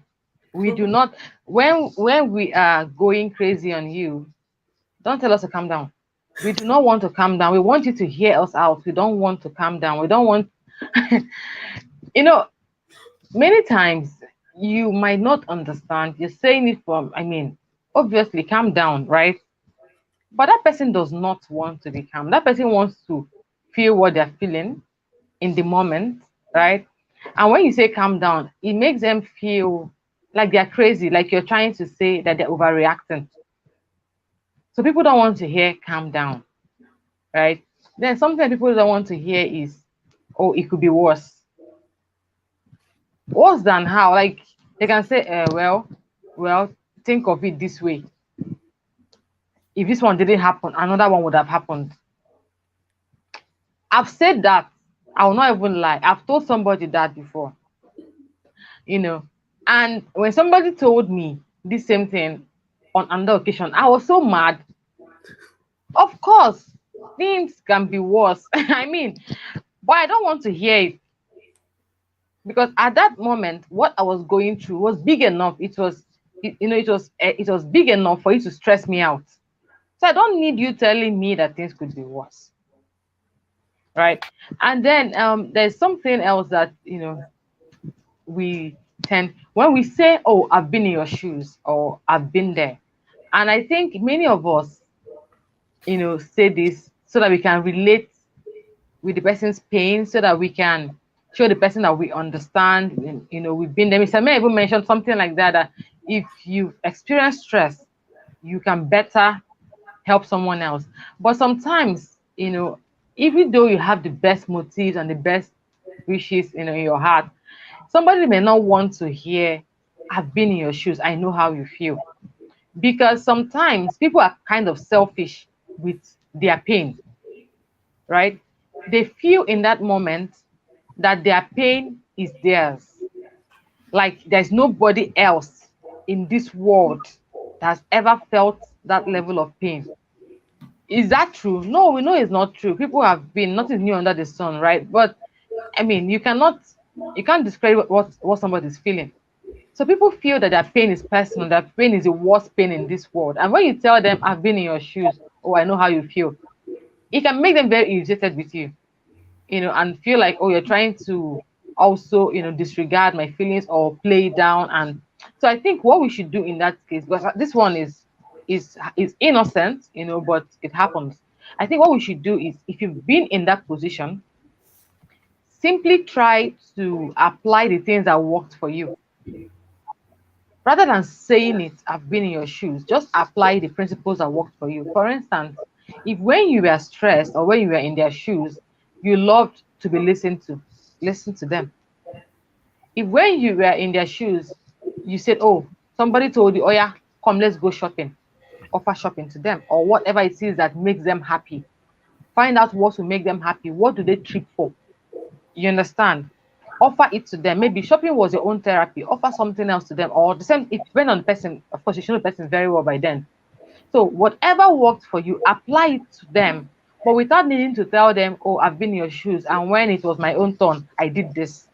We do not, when we are going crazy on you, don't tell us to calm down. We do not want to calm down. We want you to hear us out. We don't want to calm down. We don't want you know, many times you might not understand. You're saying it from, obviously calm down, right? But that person does not want to be calm. That person wants to feel what they're feeling in the moment, right? And when you say calm down, it makes them feel like they're crazy, like you're trying to say that they're overreacting. So people don't want to hear calm down, right? Then something people don't want to hear is, oh, it could be worse. Worse than how? Like they can say, well, think of it this way. If this one didn't happen, another one would have happened. I've said that. I will not even lie. I've told somebody that before. And when somebody told me this same thing on another occasion, I was so mad. Of course, things can be worse. I mean, but I don't want to hear it. Because at that moment, what I was going through was big enough. It was big enough for you to stress me out. So I don't need you telling me that things could be worse. Right. And then there's something else that we tend, when we say, oh, I've been in your shoes, or I've been there. And I think many of us, say this so that we can relate with the person's pain, so that we can show the person that we understand. We've been there. Mr. Samieh even mentioned something like that if you've experienced stress, you can better help someone else. But sometimes, even though you have the best motives and the best wishes, in your heart, somebody may not want to hear, I've been in your shoes, I know how you feel. Because sometimes people are kind of selfish with their pain, right? They feel in that moment that their pain is theirs. Like there's nobody else in this world that has ever felt that level of pain. Is that true? No, we know it's not true. People have been, nothing new under the sun, right? But I mean, you can't describe what somebody's feeling. So people feel that their pain is personal, that pain is the worst pain in this world. And when you tell them, I've been in your shoes, oh, I know how you feel, it can make them very irritated with you, and feel like, oh, you're trying to also, disregard my feelings or play down. And so I think what we should do in that case, because this one is innocent, but it happens. I think what we should do is, if you've been in that position, simply try to apply the things that worked for you. Rather than saying it, I've been in your shoes, just apply the principles that worked for you. For instance, if when you were stressed or when you were in their shoes, you loved to be listened to, listen to them. If when you were in their shoes, you said, oh, somebody told you, oh yeah, come, let's go shopping, offer shopping to them, or whatever it is that makes them happy. Find out what will make them happy. What do they trip for? You understand? Offer it to them. Maybe shopping was your own therapy. Offer something else to them, or the same. It depends on the person. Of course, you should know the person very well by then. So whatever worked for you, apply it to them, but without needing to tell them, oh, I've been in your shoes, and when it was my own turn, I did this.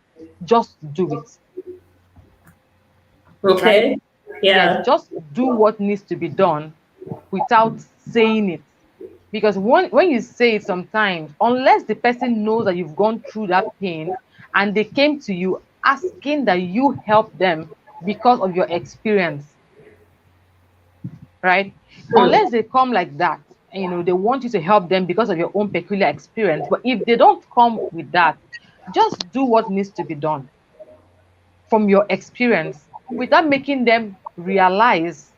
Just do it. Okay. Right? Yeah. Yes, just do what needs to be done without saying it. Because when you say it sometimes, unless the person knows that you've gone through that pain and they came to you asking that you help them because of your experience, right? Unless they come like that, they want you to help them because of your own peculiar experience. But if they don't come with that, just do what needs to be done from your experience without making them realize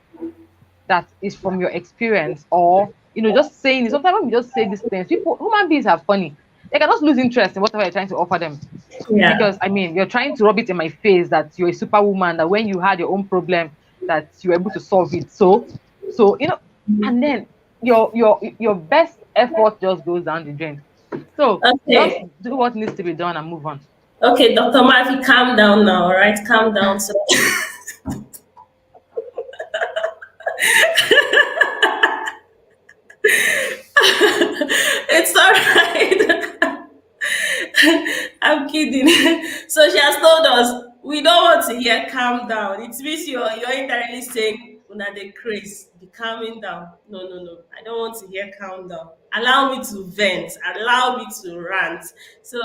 that it's from your experience, or just saying it. Sometimes when we just say these things, human beings are funny. They can just lose interest in whatever you're trying to offer them. Yeah. Because you're trying to rub it in my face that you're a superwoman, that when you had your own problem, that you were able to solve it. So and then your best effort just goes down the drain. So just do what needs to be done and move on. Okay, Dr. Murphy, calm down now, all right? Calm down. So it's all right. I'm kidding. So she has told us we don't want to hear calm down. It means you're indirectly saying una dey craze, be calming down. No. I don't want to hear calm down. Allow me to vent. Allow me to rant. So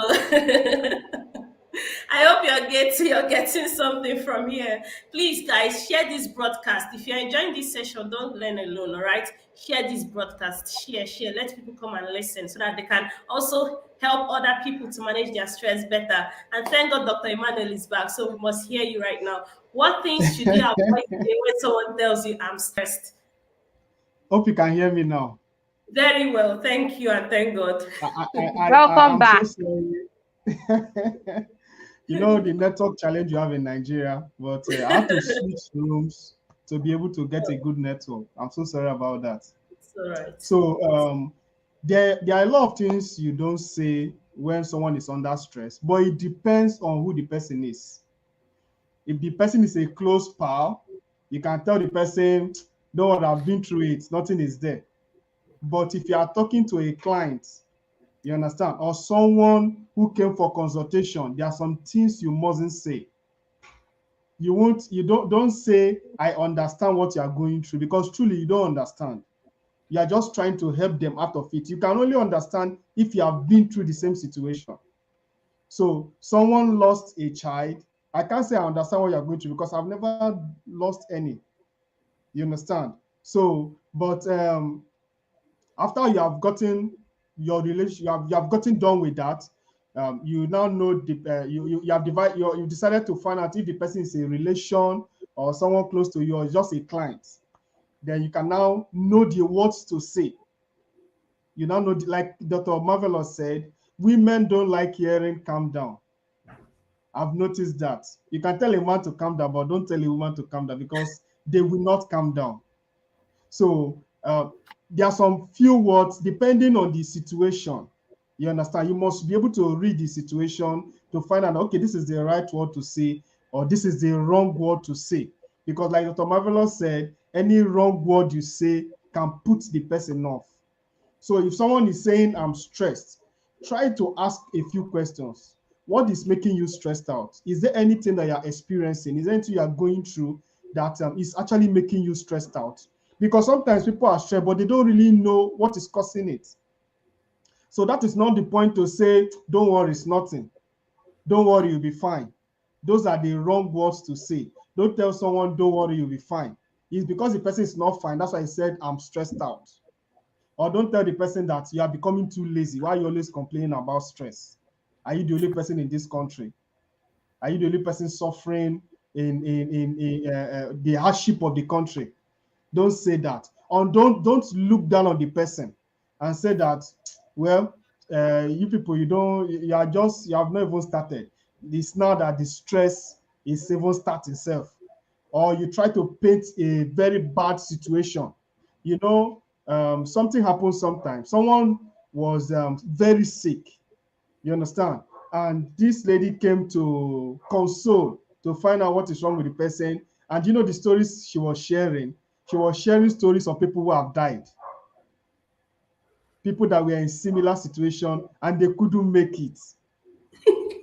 I hope you're getting something from here. Please, guys, share this broadcast. If you're enjoying this session, don't learn alone, all right? Share this broadcast. Share. Let people come and listen so that they can also help other people to manage their stress better. And thank God Dr. Emmanuel is back, so we must hear you right now. What things should you avoid when someone tells you I'm stressed? Hope you can hear me now. Very well, thank you and thank God. Welcome I'm so back. sorry. You know the network challenge you have in Nigeria, but I had to switch rooms to be able to get a good network. I'm so sorry about that. It's all right. So there are a lot of things you don't say when someone is under stress, but it depends on who the person is. If the person is a close pal, you can tell the person, "No, what I've been through it, nothing is there." But if you are talking to a client, you understand, or someone who came for consultation, there are some things you mustn't say. You don't say, "I understand what you are going through," because truly you don't understand. You are just trying to help them out of it. You can only understand if you have been through the same situation. So someone lost a child. I can't say I understand what you're going through because I've never lost any. You understand? So, but after you have gotten your relation, you have gotten done with that. You now know you have divided. You decided to find out if the person is a relation or someone close to you or just a client. Then you can now know the words to say. You now know, like Dr. Marvellous said, women don't like hearing "calm down." I've noticed that. You can tell a man to calm down, but don't tell a woman to calm down because they will not calm down. So there are some few words depending on the situation. You understand? You must be able to read the situation to find out, okay, this is the right word to say, or this is the wrong word to say. Because, like Dr. Marvelous said, any wrong word you say can put the person off. So if someone is saying, "I'm stressed," try to ask a few questions. What is making you stressed out? Is there anything that you're experiencing? Is there anything you are going through that is actually making you stressed out? Because sometimes people are stressed, but they don't really know what is causing it. So that is not the point to say, "Don't worry, it's nothing. Don't worry, you'll be fine." Those are the wrong words to say. Don't tell someone, "Don't worry, you'll be fine." It's because the person is not fine. That's why I said, "I'm stressed out." Or don't tell the person that you are becoming too lazy. Why are you always complaining about stress? Are you the only person in this country? Are you the only person suffering in the hardship of the country? Don't say that. Or don't look down on the person and say that, "Well, you people, you are just, you have not even started. It's now that the stress is even starting itself." Or you try to paint a very bad situation. You know, something happens sometimes. Someone was very sick, you understand? And this lady came to console, to find out what is wrong with the person. And you know the stories she was sharing? She was sharing stories of people who have died, people that were in similar situation and they couldn't make it.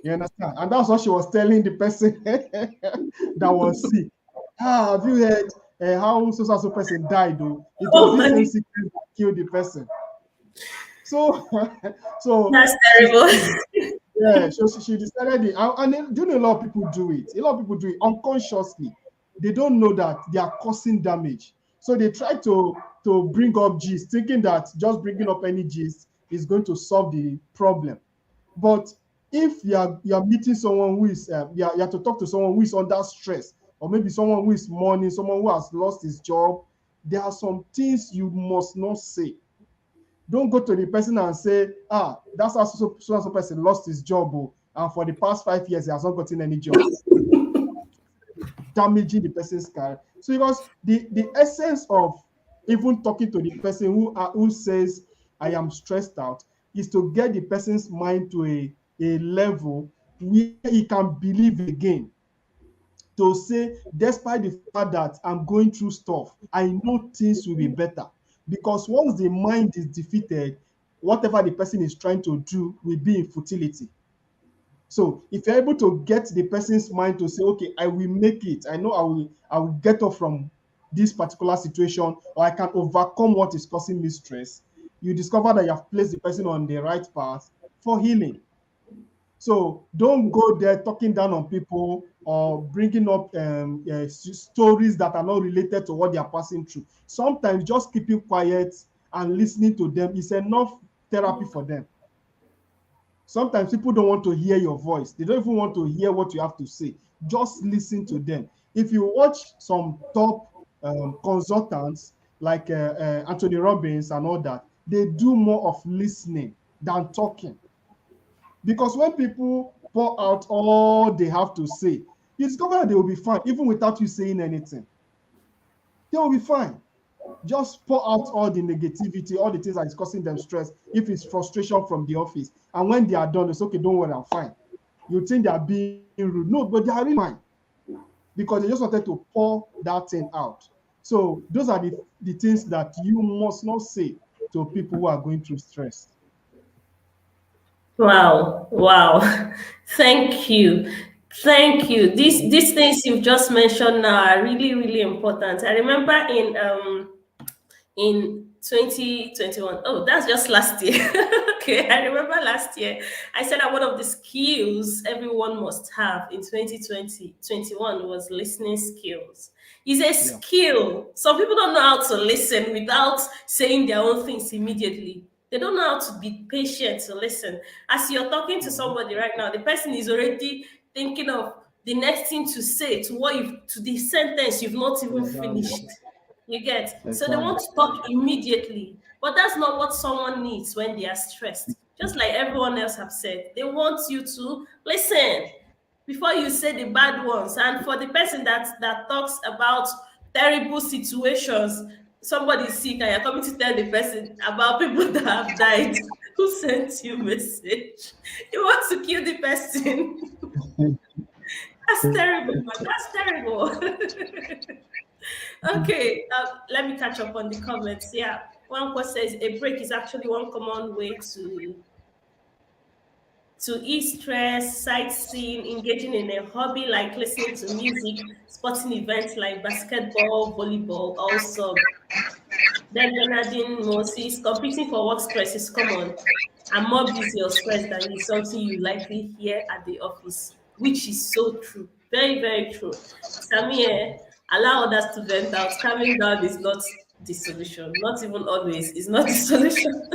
You understand? And that's what she was telling the person that was sick. "Ah, have you heard how so person died? Though it was Oh this same my, sickness that killed the person." So, so that's terrible. yeah, so she decided it, and then, do you know, a lot of people do it. A lot of people do it unconsciously. They don't know that they are causing damage. So they try to bring up gist, thinking that just bringing up any gist is going to solve the problem. But if you are meeting someone who is you have to talk to someone who is under stress, or maybe someone who is mourning, someone who has lost his job, there are some things you must not say. Don't go to the person and say, "Ah, that's how so person lost his job, oh, and for the past 5 years he has not gotten any job," damaging the person's career. So because the essence of even talking to the person who says, "I am stressed out," is to get the person's mind to a level where he can believe again, to say, despite the fact that I'm going through stuff, I know things will be better. Because once the mind is defeated, whatever the person is trying to do will be in futility. So if you're able to get the person's mind to say, "Okay, I will make it. I know I will get off from this particular situation, or I can overcome what is causing me stress," you discover that you have placed the person on the right path for healing. So don't go there talking down on people or bringing up stories that are not related to what they are passing through. Sometimes just keeping quiet and listening to them is enough therapy for them. Sometimes people don't want to hear your voice. They don't even want to hear what you have to say. Just listen to them. If you watch some top consultants like Anthony Robbins and all that, they do more of listening than talking. Because when people pour out all they have to say, you discover that they will be fine, even without you saying anything. They will be fine. Just pour out all the negativity, all the things that is causing them stress, if it's frustration from the office. And when they are done, it's okay, don't worry, I'm fine. You think they are being rude. No, but they are really fine. Because they just wanted to pour that thing out. So those are the things that you must not say to people who are going through stress. Wow, wow. Thank you. Thank you. These things you've just mentioned now are really, really important. I remember in 2021. Oh, that's just last year. Okay, I remember last year I said that one of the skills everyone must have in 2021 was listening skills. It's a Yeah. skill. Some people don't know how to listen without saying their own things immediately. They don't know how to be patient to listen. As you're talking to somebody right now, the person is already thinking of the next thing to say to what you to the sentence you've not even Exactly. finished. You get? So they Exactly. want to talk immediately. But that's not what someone needs when they are stressed. Just like everyone else have said, they want you to listen before you say the bad ones. And for the person that talks about terrible situations, somebody is sick and you're coming to tell the person about people that have died who sent you message. You want to kill the person. That's terrible, man. That's terrible. Okay, let me catch up on the comments. Yeah, one quote says a break is actually one common way to ease stress, sightseeing, engaging in a hobby like listening to music, sporting events like basketball, volleyball, also. Then Bernardine Moses, competing for work stress is common and more busy or stressed than is something you likely hear at the office, which is so true. Very, very true. Samieh, allow others to vent out. Calming down is not the solution. Not even always is not the solution.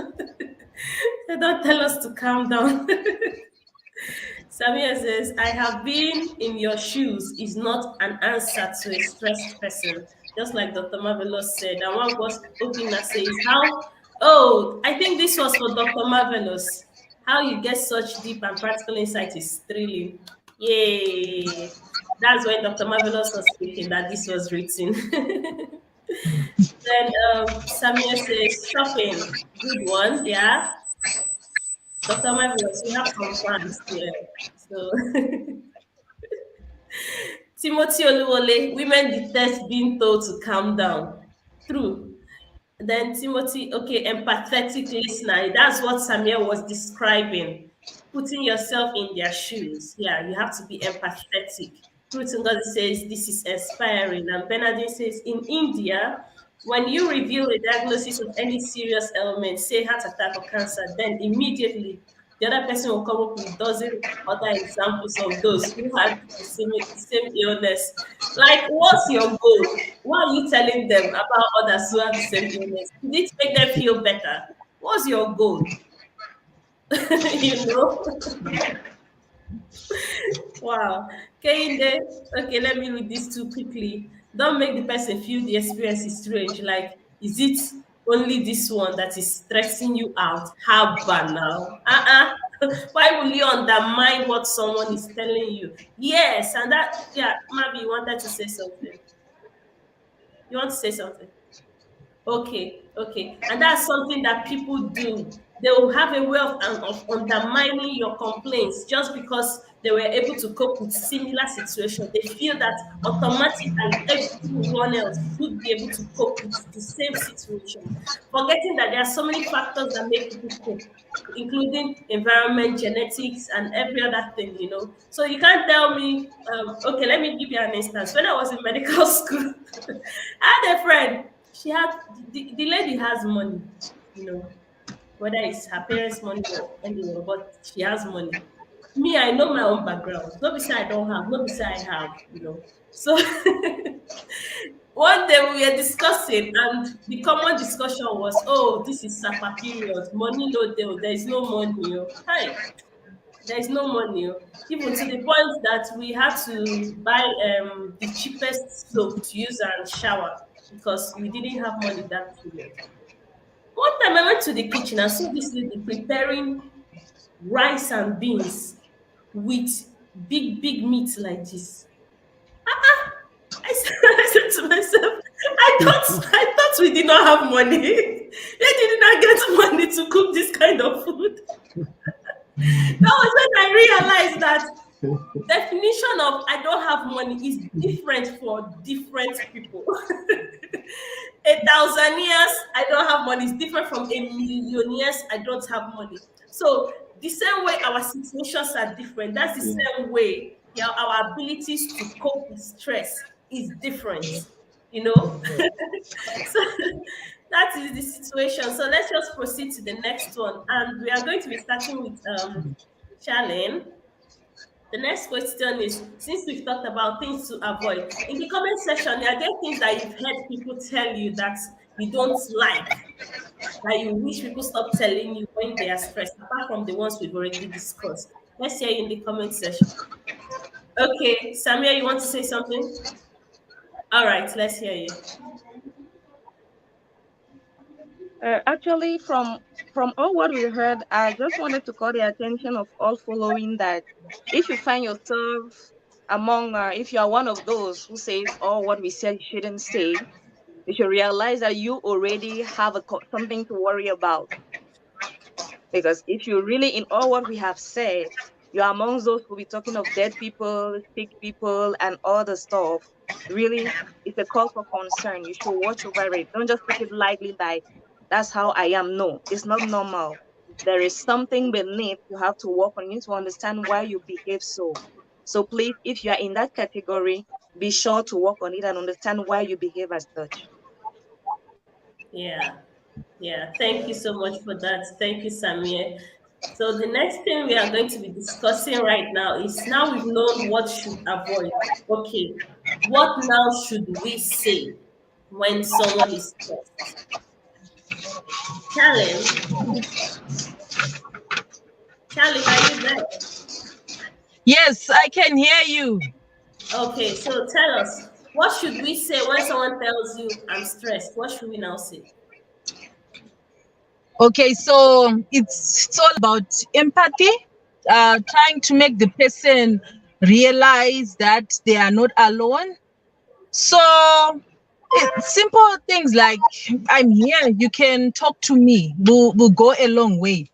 They don't tell us to calm down. Samia says, I have been in your shoes is not an answer to a stressed person. Just like Dr. Marvellous said. And one was Obina says, how? Oh, I think this was for Dr. Marvellous. How you get such deep and practical insight is thrilling. Yay. That's when Dr. Marvellous was speaking that this was written. Then Samia says, shopping. Good one. Yeah. Dr. Marvelous, we have some fans here. So Timothy Oluwole, women detest being told to calm down. True. Then Timothy, okay, empathetic listener. That's what Samieh was describing. Putting yourself in their shoes. Yeah, you have to be empathetic. Ruth Ngozi says this is inspiring. And Bernardine says in India, when you reveal a diagnosis of any serious ailment, say heart attack or cancer, then immediately the other person will come up with dozen other examples of those who had the same illness. Like, what's your goal? Why are you telling them about others who have the same illness? Did it make them feel better? What's your goal? you know? Wow. Okay, let me read this too quickly. Don't make the person feel the experience is strange. Like, is it only this one that is stressing you out? How banal. Why will you undermine what someone is telling you? Yes, and that, yeah, maybe you wanted to say something. You want to say something? Okay, okay. And that's something that people do. They will have a way of undermining your complaints just because they were able to cope with similar situations. They feel that automatically everyone else should be able to cope with the same situation, forgetting that there are so many factors that make people cope, including environment, genetics, and every other thing. So you can't tell me, okay, let me give you an instance. When I was in medical school, I had a friend. She had the lady has money, you know, whether it's her parents' money or anywhere, but she has money. Me, I know my own background. Not be say I don't have, not be say I have. So one day we were discussing, and the common discussion was, oh, this is Sapa period. Money no deal. There is no money. Hi, there is no money. Even to the point that we had to buy the cheapest soap to use and shower because we didn't have money that period. One time I went to the kitchen and saw this lady preparing rice and beans with big meat like this. I said to myself, I thought we did not have money. They did not get money to cook this kind of food. That was when I realized that definition of I don't have money is different for different people. A thousandaires, I don't have money, is different from a millionaires, I don't have money. So the same way our situations are different, that's the same way our abilities to cope with stress is different, you know. So that is the situation. So let's just proceed to the next one, and we are going to be starting with Charlene. The next question is, since we've talked about things to avoid, in the comment section, are there things that you've heard people tell you that you don't like, that you wish people stop telling you when they are stressed, apart from the ones we've already discussed? Let's hear you in the comment section. Okay, Samieh, you want to say something? All right, let's hear you. Actually, from all what we heard, I just wanted to call the attention of all following that if you find yourself among, if you are one of those who says all what we said you shouldn't say, you should realize that you already have something to worry about. Because if you really, in all what we have said, you're amongst those who will be talking of dead people, sick people, and all the stuff, really, it's a call for concern. You should watch over it. Don't just take it lightly like, that's how I am. No, it's not normal. There is something beneath you have to work on. You need to understand why you behave so. So please, if you are in that category, be sure to work on it and understand why you behave as such. Yeah, thank you so much for that. Thank you, Samieh. So the next thing we are going to be discussing right now is, now we've known what should avoid. Okay, what now should we say when someone is stressed? Charlene, are you there? Yes, I can hear you. Okay, so tell us, what should we say when someone tells you I'm stressed? What should we now say? Okay, so it's all about empathy, trying to make the person realize that they are not alone. So simple things like, I'm here, you can talk to me, will go a long way.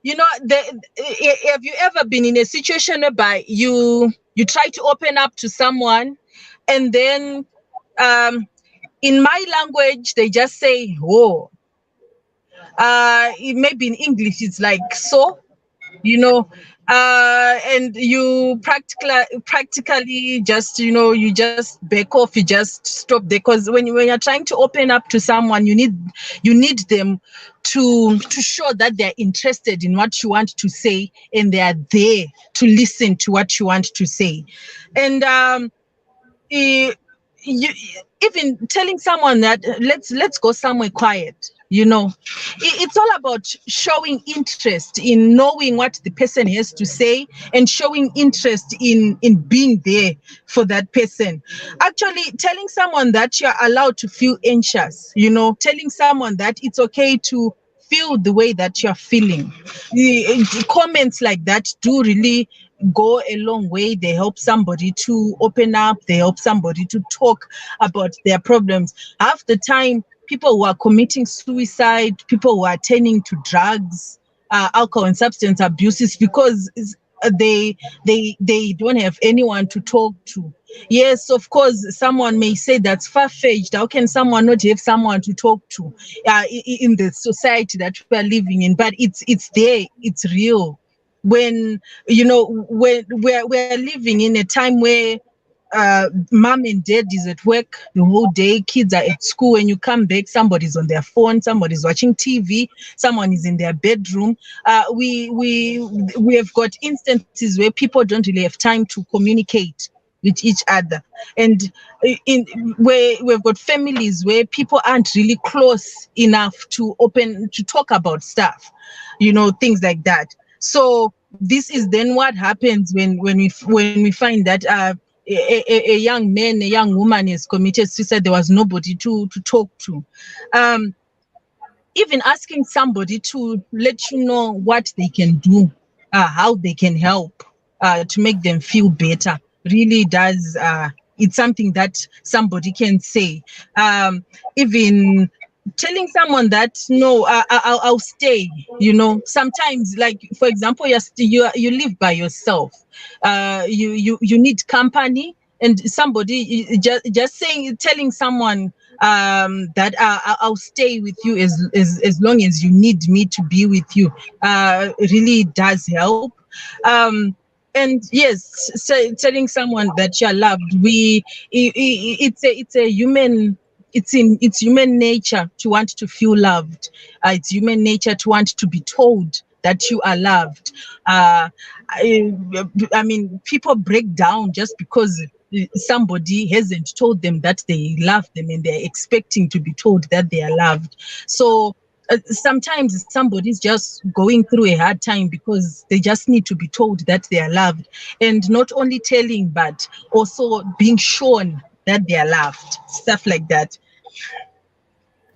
You know, have you ever been in a situation whereby you try to open up to someone, and then in my language they just say, oh, it may be in English, it's like, so, you know, and you practically just, you know, you just back off, you just stop there, because when you're trying to open up to someone, you need them to show that they're interested in what you want to say, and they are there to listen to what you want to say. And you even telling someone that let's go somewhere quiet, you know, it's all about showing interest in knowing what the person has to say, and showing interest in being there for that person. Actually, telling someone that you're allowed to feel anxious, you know, telling someone that it's okay to feel the way that you're feeling. The comments like that do really go a long way. They help somebody to open up, they help somebody to talk about their problems. Half the time, people who are committing suicide, people who are turning to drugs, alcohol and substance abuses, because they don't have anyone to talk to. Yes, of course, someone may say that's far-fetched. How can someone not have someone to talk to in the society that we are living in? But it's there, it's real. When, you know, when we're living in a time where mom and dad is at work the whole day, kids are at school, and you come back, somebody's on their phone, somebody's watching TV, someone is in their bedroom. We have got instances where people don't really have time to communicate with each other, and where we've got families where people aren't really close enough to talk about stuff, you know, things like that. So this is then what happens when we find that a young man, a young woman has committed suicide. There was nobody to talk to. even asking somebody to let you know what they can do, how they can help to make them feel better, really does. It's something that somebody can say. Even telling someone that no, I'll stay. You know, sometimes, like for example, you live by yourself. You need company, and somebody just saying, telling someone that I'll stay with you as long as you need me to be with you, really does help. And yes, telling someone that you're loved, it's a human, it's human nature to want to feel loved. It's human nature to want to be told that you are loved. I, I mean, people break down just because somebody hasn't told them that they love them, and they're expecting to be told that they are loved. So sometimes somebody's just going through a hard time because they just need to be told that they are loved, and not only telling but also being shown that they are loved, stuff like that.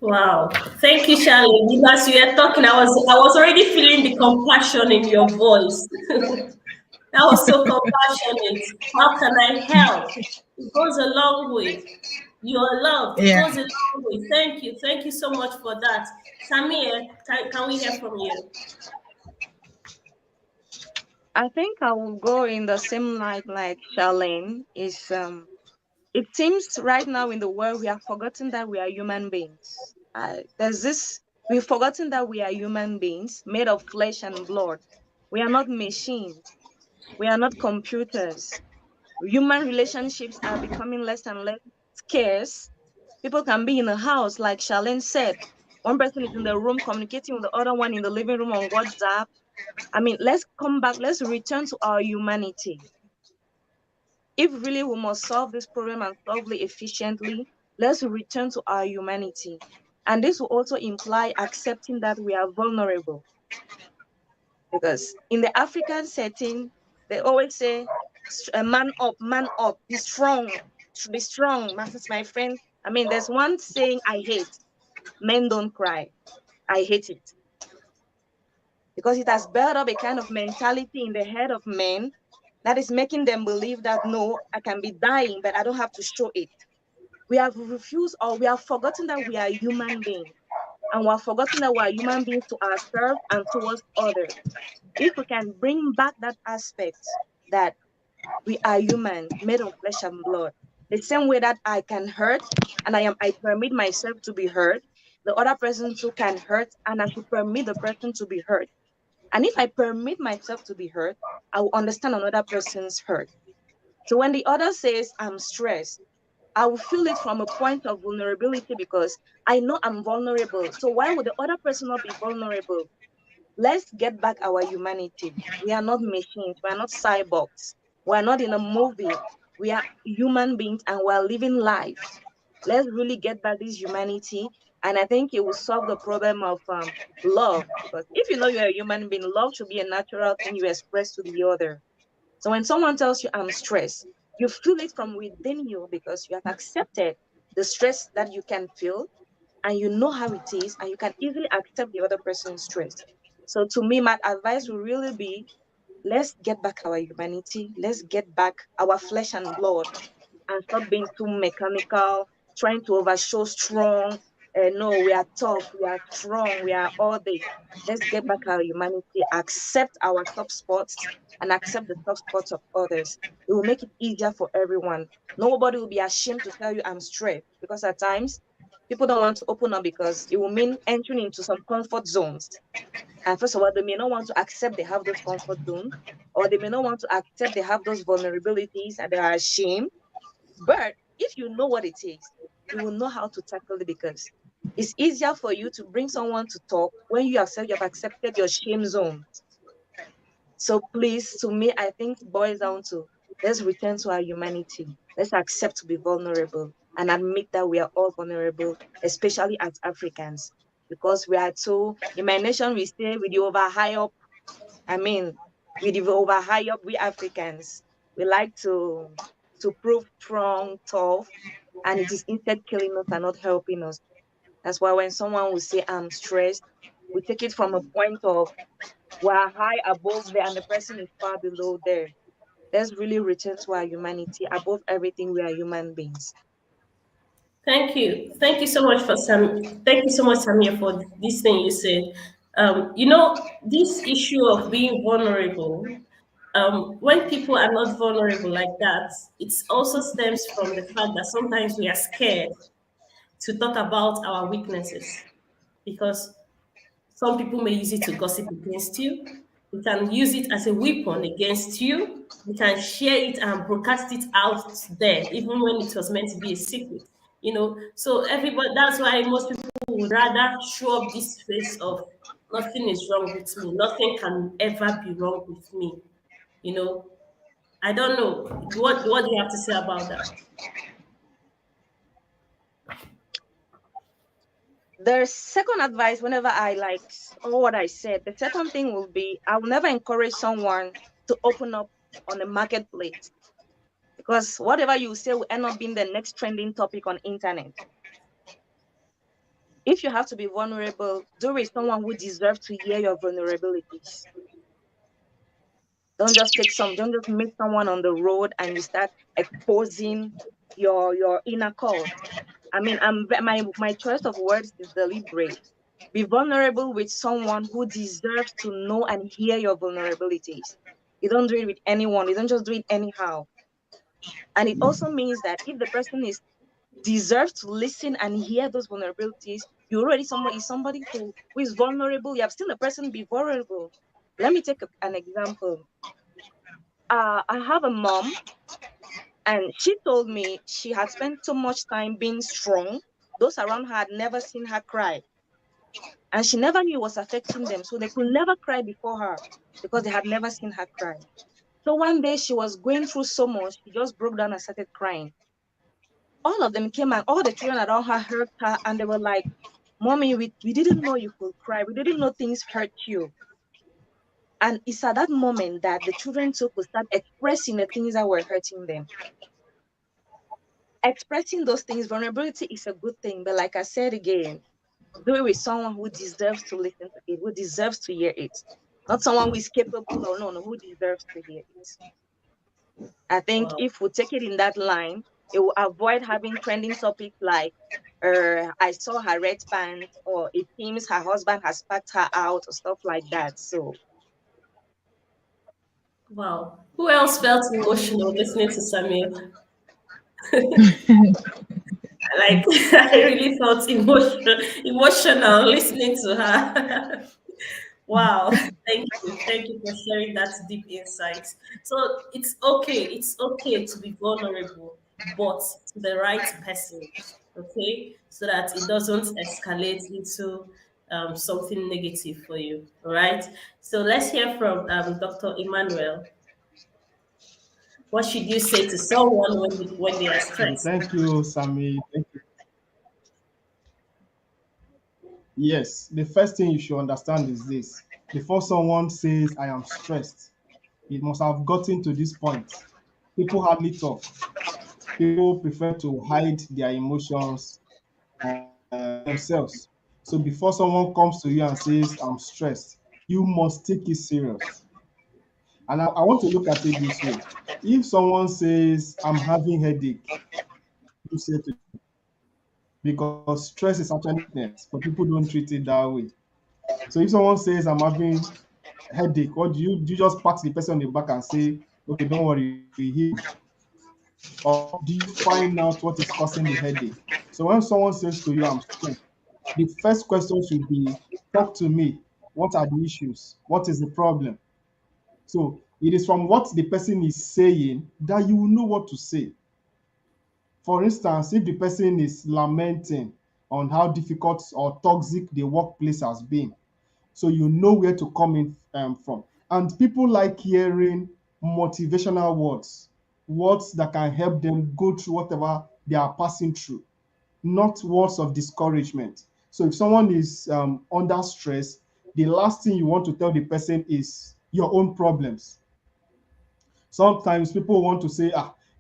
Wow. Thank you, Charlene. As you were talking, I was already feeling the compassion in your voice. That was so compassionate. How can I help? It goes a long way. You're loved. It Yeah. goes a long way. Thank you. Thank you so much for that. Samieh, can we hear from you? I think I will go in the same light like Charlene. It seems right now in the world we have forgotten that we are human beings. We've forgotten that we are human beings made of flesh and blood. We are not machines. We are not computers. Human relationships are becoming less and less scarce. People can be in a house, like Charlene said. One person is in the room communicating with the other one in the living room on WhatsApp. I mean, let's come back, let's return to our humanity. If really we must solve this problem and solve it efficiently, let's return to our humanity. And this will also imply accepting that we are vulnerable. Because in the African setting, they always say, man up, be strong, be strong. That's my friend. I mean, there's one saying I hate: men don't cry. I hate it. Because it has built up a kind of mentality in the head of men that is making them believe that no, I can be dying, but I don't have to show it. We have refused, or we have forgotten that we are human beings. And we have forgotten that we are human beings to ourselves and towards others. If we can bring back that aspect that we are human, made of flesh and blood, the same way that I can hurt and I permit myself to be hurt, the other person too can hurt and I should permit the person to be hurt. And if I permit myself to be hurt, I will understand another person's hurt. So when the other says I'm stressed, I will feel it from a point of vulnerability because I know I'm vulnerable. So why would the other person not be vulnerable? Let's get back our humanity. We are not machines. We are not cyborgs. We are not in a movie. We are human beings and we are living life. Let's really get back this humanity. And I think it will solve the problem of love. Because if you know you're a human being, love should be a natural thing you express to the other. So when someone tells you I'm stressed, you feel it from within you because you have accepted the stress that you can feel and you know how it is and you can easily accept the other person's stress. So to me, my advice will really be, let's get back our humanity. Let's get back our flesh and blood and stop being too mechanical, trying to overshow strong. No, we are tough, we are strong, we are all this. Let's get back our humanity, accept our soft spots, and accept the soft spots of others. It will make it easier for everyone. Nobody will be ashamed to tell you I'm stressed because at times people don't want to open up because it will mean entering into some comfort zones. And first of all, they may not want to accept they have those comfort zones, or they may not want to accept they have those vulnerabilities and they are ashamed. But if you know what it is, you will know how to tackle it because it's easier for you to bring someone to talk when you have accepted your shame zone. So please, to me, I think it boils down to let's return to our humanity. Let's accept to be vulnerable and admit that we are all vulnerable, especially as Africans, because we are too, in my nation, we stay with the over high up. I mean, with the over high up, we Africans, we like to prove strong, tough, and it is instead killing us and not helping us. That's why when someone will say, I'm stressed, we take it from a point of we're high above there and the person is far below there. Let's really return to our humanity. Above everything, we are human beings. Thank you. Thank you so much for Sam. Thank you so much, Samia, for this thing you said. This issue of being vulnerable. When people are not vulnerable like that, it also stems from the fact that sometimes we are scared to talk about our weaknesses because some people may use it to gossip against you. We can use it as a weapon against you. We can share it and broadcast it out there, even when it was meant to be a secret. So everybody, that's why most people would rather show up this face of nothing is wrong with me, nothing can ever be wrong with me. You know, I don't know. What do you have to say about that? The second advice, whenever I like all what I said, the second thing will be I will never encourage someone to open up on the marketplace because whatever you say will end up being the next trending topic on internet. If you have to be vulnerable, do it with someone who deserves to hear your vulnerabilities. Don't just meet someone on the road and you start exposing your inner core. I mean, my choice of words is deliberate. Be vulnerable with someone who deserves to know and hear your vulnerabilities. You don't do it with anyone. You don't just do it anyhow. And it also means that if the person is deserves to listen and hear those vulnerabilities, you already somebody who is vulnerable. You have seen a person be vulnerable. Let me take an example. I have a mom, and she told me she had spent so much time being strong. Those around her had never seen her cry. And she never knew it was affecting them. So they could never cry before her because they had never seen her cry. So one day she was going through so much, she just broke down and started crying. All of them came and all the children around her heard her and they were like, Mommy, we didn't know you could cry. We didn't know things hurt you. And it's at that moment that the children too could start expressing the things that were hurting them. Expressing those things, vulnerability is a good thing. But like I said again, do it with someone who deserves to listen to it, who deserves to hear it. Not someone who is capable or no, who deserves to hear it. I think Wow. if we take it in that line, it will avoid having trending topics like I saw her red pants or it seems her husband has packed her out or stuff like that. So Wow. Who else felt emotional listening to Samuel? Like I really felt emotional listening to her. Wow, thank you for sharing that deep insight. So it's okay to be vulnerable, but to the right person, okay, so that it doesn't escalate into something negative for you. All right. So let's hear from Dr. Emmanuel. What should you say to someone when they are Okay, stressed? thank you, Sammy. Thank you. Yes, the first thing you should understand is this. Before someone says, I am stressed, it must have gotten to this point. People hardly talk. People prefer to hide their emotions themselves. So before someone comes to you and says, I'm stressed, you must take it serious. And I want to look at it this way. If someone says, I'm having headache, you say to them, because stress is actually weakness, but people don't treat it that way. So if someone says, I'm having headache, what do you just pat the person on the back and say, okay, don't worry, we heal? Or do you find out what is causing the headache? So when someone says to you, I'm stressed, the first question should be, talk to me. What are the issues? What is the problem? So it is from what the person is saying that you will know what to say. For instance, if the person is lamenting on how difficult or toxic the workplace has been, so you know where to come in from. And people like hearing motivational words, words that can help them go through whatever they are passing through, not words of discouragement. So if someone is under stress, the last thing you want to tell the person is your own problems. Sometimes people want to say,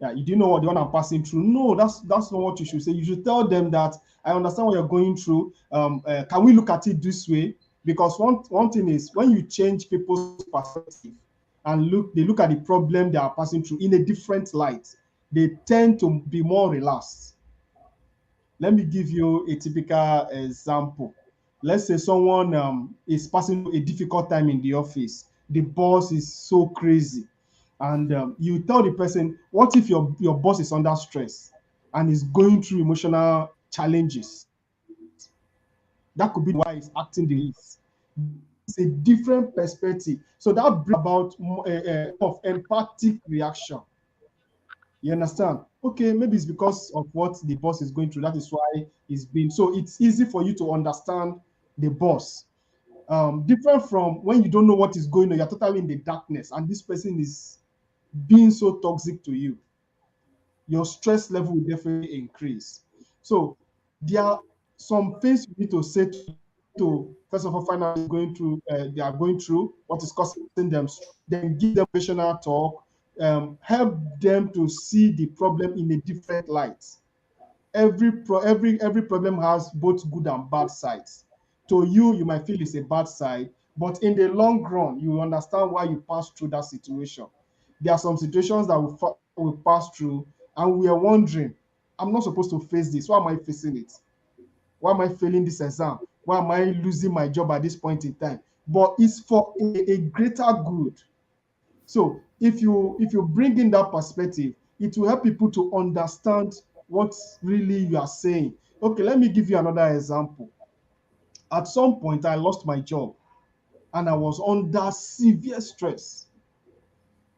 Yeah, you do know what the one I'm passing through. No, that's not what you should say. You should tell them that I understand what you're going through. Can we look at it this way? Because one thing is when you change people's perspective and they look at the problem they are passing through in a different light, they tend to be more relaxed. Let me give you a typical example. Let's say someone is passing through a difficult time in the office. The boss is so crazy, and you tell the person, "What if your boss is under stress and is going through emotional challenges?" That could be why he's acting the way he is. It's a different perspective. So that brings about of empathic reaction. You understand? Okay, maybe it's because of what the boss is going through. That is why it's been. So it's easy for you to understand the boss. Different from when you don't know what is going on, you're totally in the darkness, and this person is being so toxic to you. Your stress level will definitely increase. So there are some things you need to say to first of all find out going through they are going through, what is causing them, then give them professional talk, help them to see the problem in a different light. Every problem has both good and bad sides. To you, you might feel it's a bad side, but in the long run, you understand why you passed through that situation. There are some situations that we pass through, and we are wondering, I'm not supposed to face this. Why am I facing it? Why am I failing this exam? Why am I losing my job at this point in time? But it's for a greater good. So if you bring in that perspective, it will help people to understand what really you are saying. Okay, let me give you another example. At some point, I lost my job and I was under severe stress.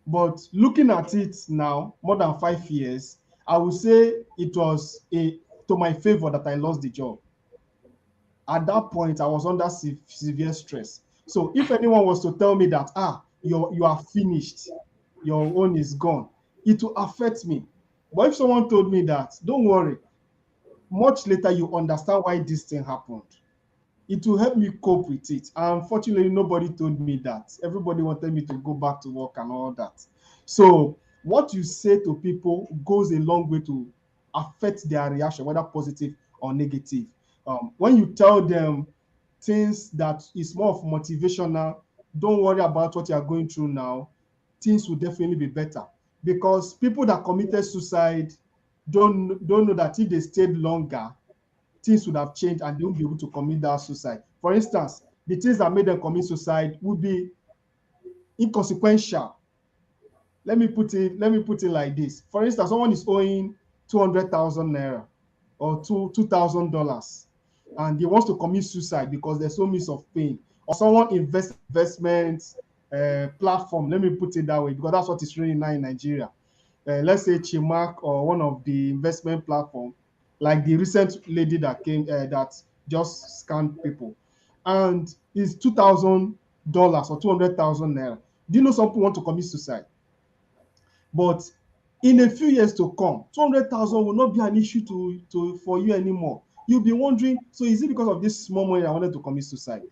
But looking at it now, more than 5 years, I would say it was to my favor that I lost the job. At that point, I was under severe stress. So if anyone was to tell me that, you are finished, your own is gone, it will affect me. But if someone told me that, don't worry, much later you understand why this thing happened, it will help me cope with it. And unfortunately, nobody told me that. Everybody wanted me to go back to work and all that. So what you say to people goes a long way to affect their reaction, whether positive or negative. When you tell them things that is more of motivational, don't worry about what you are going through now, things will definitely be better. Because people that committed suicide don't know that if they stayed longer, things would have changed and they won't be able to commit that suicide. For instance, the things that made them commit suicide would be inconsequential. Let me put it like this. For instance, someone is owing 200,000 naira or $2,000 and he wants to commit suicide because there's so much of pain. Or someone investment platform, let me put it that way, because that's what is really now in Nigeria. Let's say Chimak or one of the investment platform, like the recent lady that came that just scammed people, and it's $2,000 or 200,000 naira. Do you know some people want to commit suicide? But in a few years to come, 200,000 will not be an issue for you anymore. You'll be wondering, so is it because of this small money I wanted to commit suicide?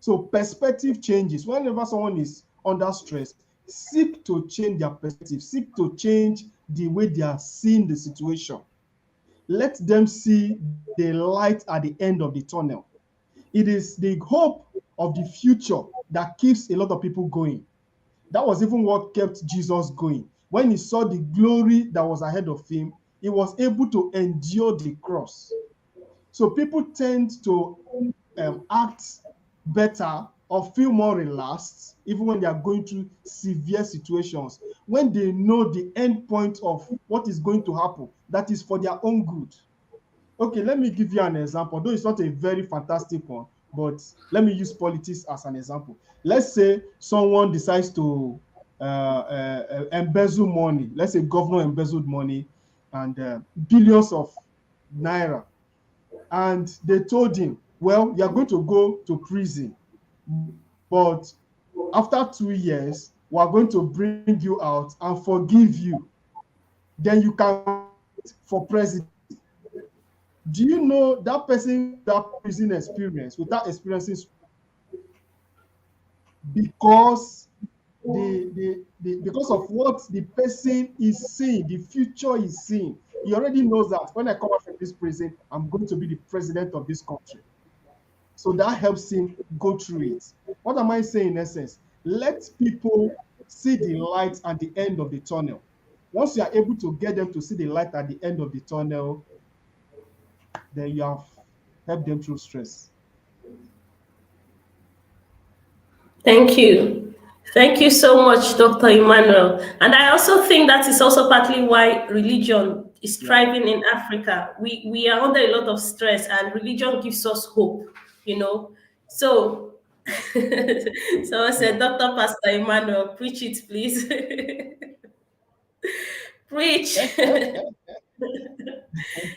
So perspective changes. Whenever someone is under stress, seek to change their perspective, seek to change the way they are seeing the situation. Let them see the light at the end of the tunnel. It is the hope of the future that keeps a lot of people going. That was even what kept Jesus going. When he saw the glory that was ahead of him, he was able to endure the cross. So people tend to act better or feel more relaxed, even when they are going through severe situations, when they know the end point of what is going to happen, that is for their own good. Okay, let me give you an example, though it's not a very fantastic one, but let me use politics as an example. Let's say someone decides to embezzle money. Let's say governor embezzled money and billions of naira. And they told him, well, you're going to go to prison, but after 2 years, we're going to bring you out and forgive you. Then you can for president. Do you know that person that prison experience without experiencing, because because of what the person is seeing, the future is seeing. He already knows that when I come out from this prison, I'm going to be the president of this country. So that helps him go through it. What am I saying in essence? Let people see the light at the end of the tunnel. Once you are able to get them to see the light at the end of the tunnel, then you have helped them through stress. Thank you. Thank you so much, Dr. Emmanuel. And I also think that is also partly why religion is thriving in Africa. We are under a lot of stress, and religion gives us hope, you know. So, so I said, Dr. Pastor Emmanuel, preach it, please. Preach.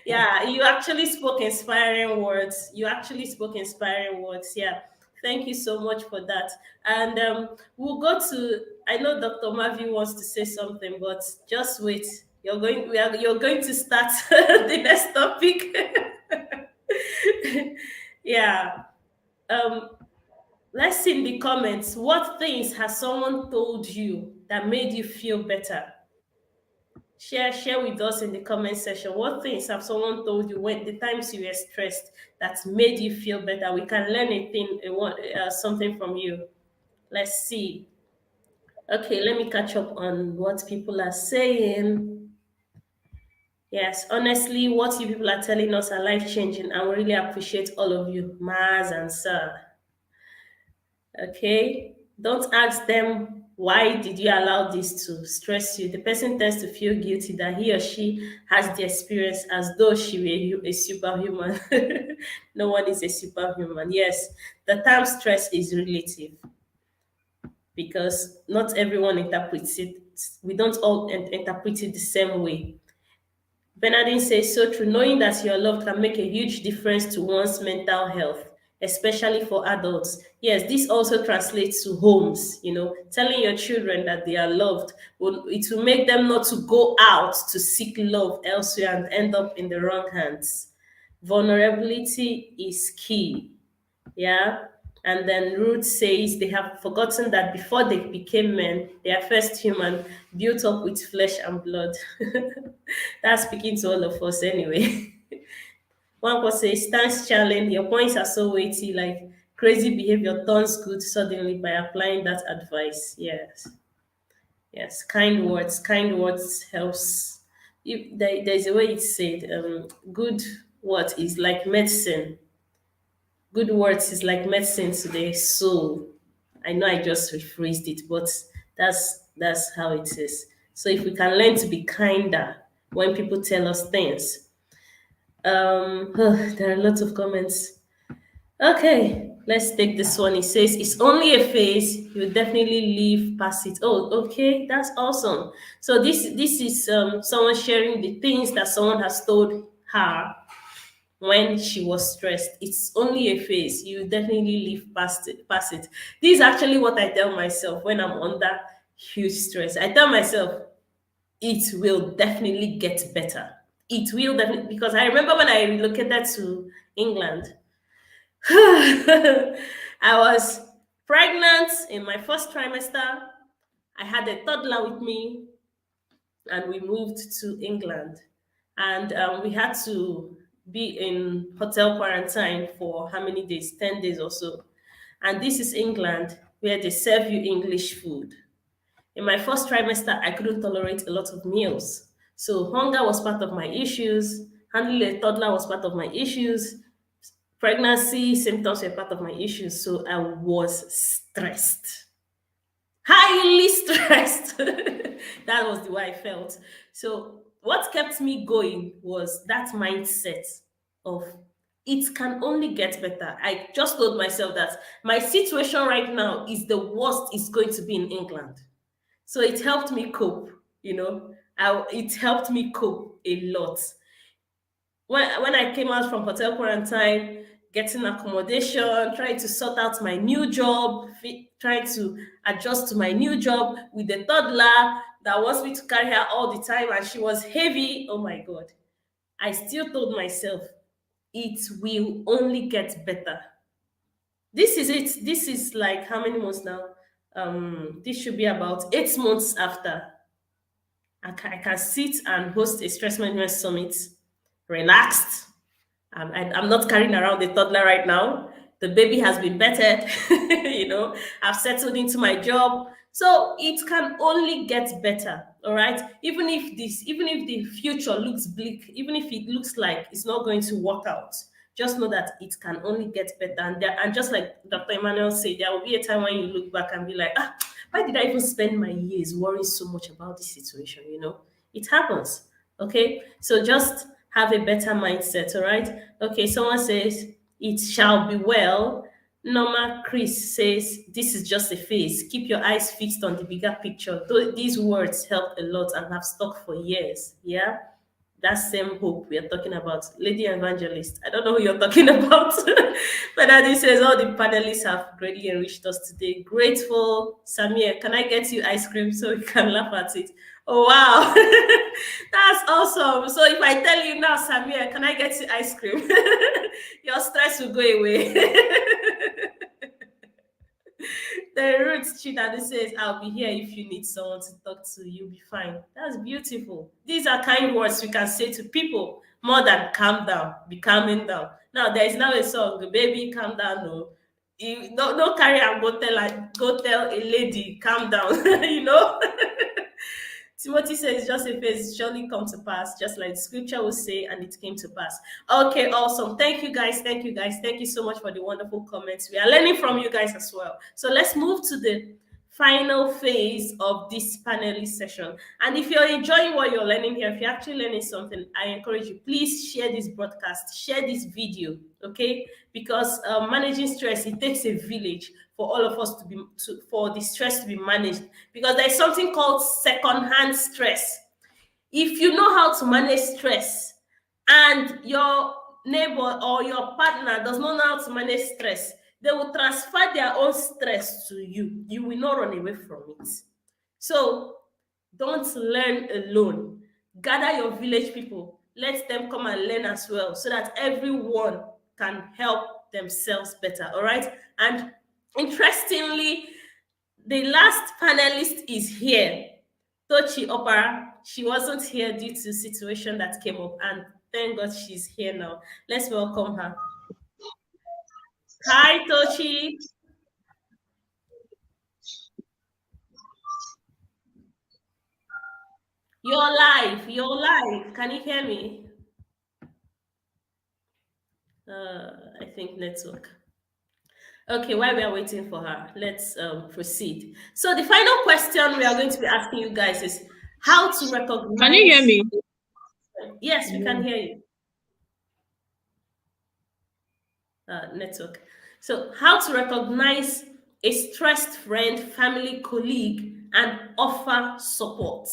Yeah, you actually spoke inspiring words. You actually spoke inspiring words. Yeah. Thank you so much for that. And we'll go to, I know Dr. Mavi wants to say something, but just wait. You're going to start the next topic. Yeah. Um, let's see in the comments. What things has someone told you that made you feel better? Share with us in the comment section. What things have someone told you when the times you were stressed that made you feel better? We can learn something from you. Let's see. Okay, let me catch up on what people are saying. Yes, honestly, what you people are telling us are life changing, and we really appreciate all of you, Maz and Sir. Okay, don't ask them why did you allow this to stress you. The person tends to feel guilty that he or she has the experience as though she were a superhuman. No one is a superhuman. Yes, the term stress is relative because not everyone interprets it. We don't all interpret it the same way. Bernardine says, so true. Knowing that you're loved can make a huge difference to one's mental health, especially for adults. Yes, this also translates to homes. Telling your children that they are loved, it will make them not to go out to seek love elsewhere and end up in the wrong hands. Vulnerability is key. Yeah. And then Ruth says they have forgotten that before they became men, they are first human, built up with flesh and blood. That's speaking to all of us anyway. One person says, thanks, Charlene. Your points are so weighty, like crazy behavior turns good suddenly by applying that advice. Yes. Yes. Kind words. Kind words helps. There's a way it's said, good what is like medicine. Good words is like medicine to the soul. I know I just rephrased it, but that's how it is. So if we can learn to be kinder when people tell us things. There are lots of comments. Okay, let's take this one. It says it's only a phase. You definitely leave past it. Oh, okay, that's awesome. So this is someone sharing the things that someone has told her when she was stressed. It's only a phase. You definitely live past it. This is actually what I tell myself when I'm under huge stress. I tell myself it will definitely get better. It will definitely, because I remember when I relocated to England, I was pregnant in my first trimester. I had a toddler with me, and we moved to England. And we had to be in hotel quarantine for how many days? 10 days or so. And this is England, where they serve you English food. In my first trimester, I couldn't tolerate a lot of meals. So hunger was part of my issues. Handling a toddler was part of my issues. Pregnancy symptoms were part of my issues. So I was stressed, highly stressed. That was the way I felt. So what kept me going was that mindset of it can only get better. I just told myself that my situation right now is the worst it's going to be in England. So it helped me cope, it helped me cope a lot. When I came out from hotel quarantine, getting accommodation, trying to sort out my new job, trying to adjust to my new job with the toddler that wants me to carry her all the time, and she was heavy. Oh my God. I still told myself, it will only get better. This is it. This is like how many months now? This should be about 8 months after. I can sit and host a stress management summit, relaxed. I'm not carrying around a toddler right now. The baby has been bettered. I've settled into my job. So it can only get better. All right. Even if the future looks bleak, even if it looks like it's not going to work out, just know that it can only get better. And just like Dr. Emmanuel said, there will be a time when you look back and be like, why did I even spend my years worrying so much about this situation? It happens. Okay. So just have a better mindset. All right. Okay. Someone says, it shall be well. Norma Chris says, this is just a phase. Keep your eyes fixed on the bigger picture. These words help a lot and have stuck for years. Yeah. That same hope we are talking about. Lady Evangelist, I don't know who you're talking about. But this says all the panelists have greatly enriched us today. Grateful. Samieh, can I get you ice cream so we can laugh at it? Oh, wow. That's awesome. So if I tell you now, Samieh, can I get you ice cream? Your stress will go away. The roots Chida says, I'll be here if you need someone to talk to. You'll be fine. That's beautiful. These are kind words we can say to people more than calm down, be calming down. Now there is now a song, baby, calm down. No, no carry and go tell a lady, calm down. Timothy says, just a phase, surely come to pass, just like the scripture will say, and it came to pass. Okay, awesome. Thank you, guys. Thank you, guys. Thank you so much for the wonderful comments. We are learning from you guys as well. So let's move to the final phase of this panelist session. And if you're enjoying what you're learning here, if you're actually learning something, I encourage you, please share this broadcast, share this video, okay? Because managing stress, it takes a village for all of us for the stress to be managed, because there's something called secondhand stress. If you know how to manage stress and your neighbor or your partner does not know how to manage stress, they will transfer their own stress to you. You will not run away from it. So don't learn alone. Gather your village people. Let them come and learn as well, so that everyone can help themselves better. All right. And interestingly, the last panelist is here, Tochi Opara. She wasn't here due to situation that came up, and thank God she's here now. Let's welcome her. Hi, Tochi. You're live. You're live. Can you hear me? I think network. Okay, while we are waiting for her, let's proceed. So the final question we are going to be asking you guys is how to recognize. Can you hear me? Yes, we can hear you. Network. So how to recognize a stressed friend, family, colleague, and offer support.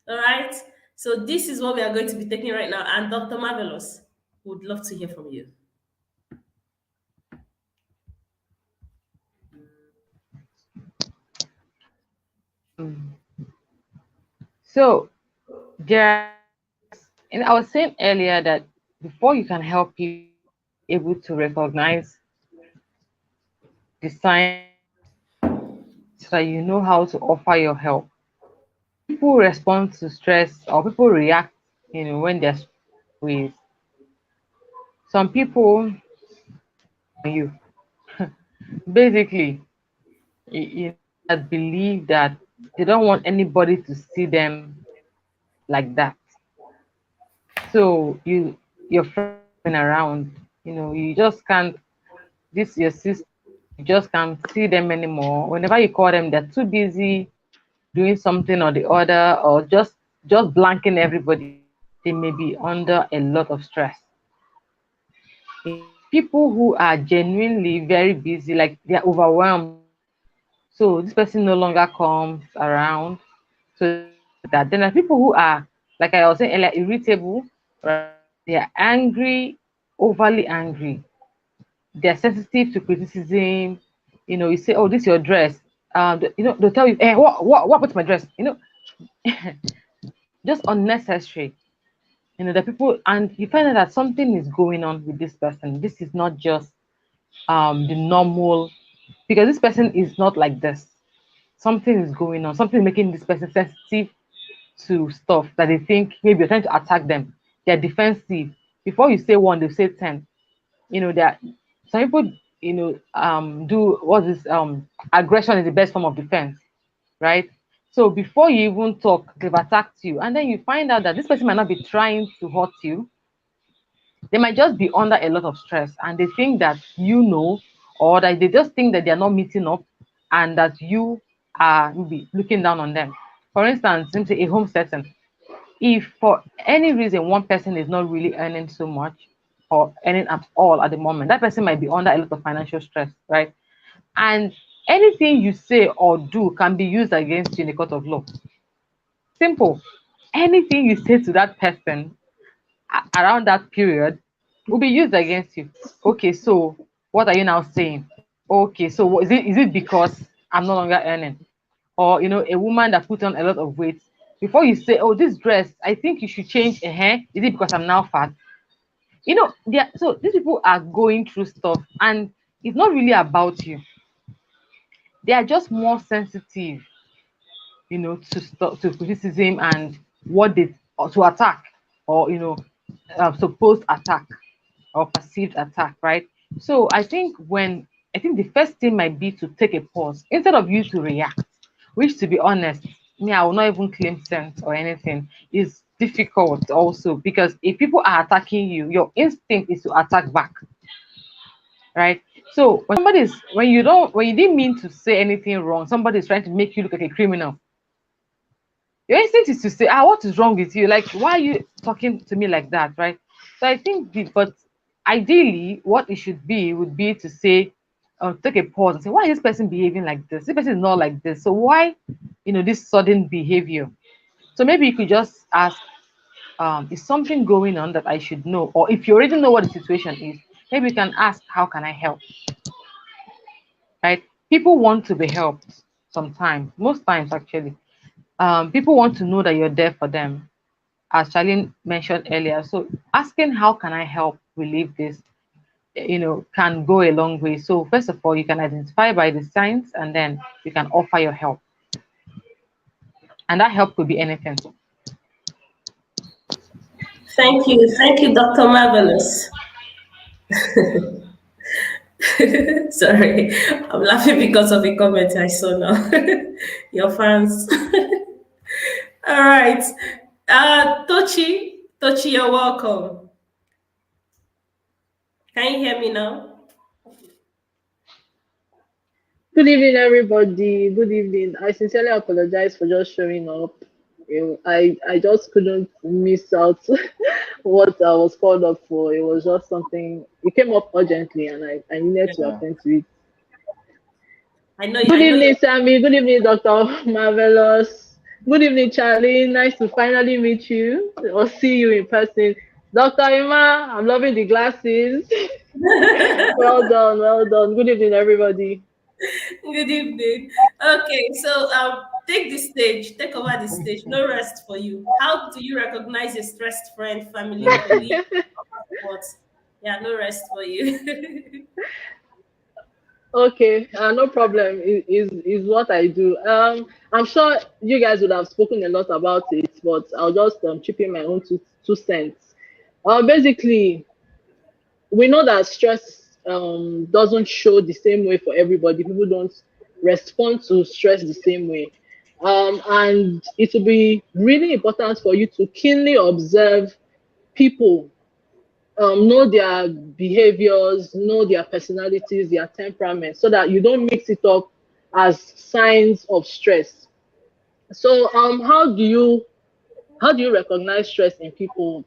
All right. So this is what we are going to be taking right now. And Dr. Marvellous would love to hear from you. So, and I was saying earlier that before you can help people able to recognize the signs, so that you know how to offer your help. People respond to stress, or people react, when they're with some people. You basically, believe that they don't want anybody to see them like that. So your friend around, you just can't. This your sister, you just can't see them anymore. Whenever you call them, they're too busy doing something or the other, or just blanking everybody. They may be under a lot of stress. People who are genuinely very busy, like they're overwhelmed, so this person no longer comes around. So that then there are people who are, like I was saying earlier, irritable, right? They are angry, overly angry. They're sensitive to criticism. You say, "Oh, this is your dress." They'll tell you, "Hey, what happened to my dress?" Just unnecessary. The people, and you find out that something is going on with this person. This is not just the normal because this person is not like this. Something is going on. Something is making this person sensitive to stuff that they think maybe you're trying to attack them. They're defensive. Before you say one, they say 10. You know, that some people, do what is aggression is the best form of defense, right? So before you even talk, they've attacked you, and then you find out that this person might not be trying to hurt you. They might just be under a lot of stress, and they think that or that they just think that they are not meeting up, and that you are maybe looking down on them. For instance, into a home setting, if for any reason one person is not really earning so much or earning at all at the moment, that person might be under a lot of financial stress, right? And anything you say or do can be used against you in a court of law. Simple. Anything you say to that person around that period will be used against you. Okay, so what are you now saying? Okay, so is it because I'm no longer earning? Or a woman that put on a lot of weight, before you say, oh, this dress, I think you should change a hair. Is it because I'm now fat? So these people are going through stuff, and it's not really about you. They are just more sensitive, to criticism and what they or to attack, or supposed attack or perceived attack, right? So I think the first thing might be to take a pause instead of you to react, which, to be honest, me, I will not even claim sense or anything. Is difficult also, because if people are attacking you, your instinct is to attack back, right? So when you didn't mean to say anything wrong, somebody is trying to make you look like a criminal. Your instinct is to say, what is wrong with you? Like, why are you talking to me like that, right? So I think, but ideally, what it should be would be to say, take a pause and say, why is this person behaving like this? This person is not like this. So why, this sudden behavior? So maybe you could just ask, is something going on that I should know? Or if you already know what the situation is, maybe you can ask, how can I help? Right? People want to be helped sometimes, most times actually. People want to know that you're there for them, as Charlene mentioned earlier. So asking how can I help relieve this, can go a long way. So first of all, you can identify by the signs, and then you can offer your help. And that help could be anything. Thank you, Dr. Marvellous. Sorry, I'm laughing because of a comment I saw now. Your fans. All right. Tochi, you're welcome. Can you hear me now? Good evening, everybody. Good evening. I sincerely apologize for just showing up. I just couldn't miss out what I was called up for. It was just something, it came up urgently, and I needed to attend to it. Good evening, Sammy. Good evening, Dr. Marvellous. Good evening, Charlene. Nice to finally meet you or see you in person. Dr. Ima, I'm loving the glasses. Well done, well done. Good evening, everybody. Good evening. Okay, so take the stage, take over the stage. No rest for you. How do you recognize a stressed friend, family, colleague? What? Yeah, no rest for you. Okay, no problem. Is what I do. I'm sure you guys would have spoken a lot about it, but I'll just chip in my own two cents. Basically, we know that stress doesn't show the same way for everybody. People don't respond to stress the same way. And it will be really important for you to keenly observe people, know their behaviors, know their personalities, their temperament, so that you don't mix it up as signs of stress. So how do you recognize stress in people?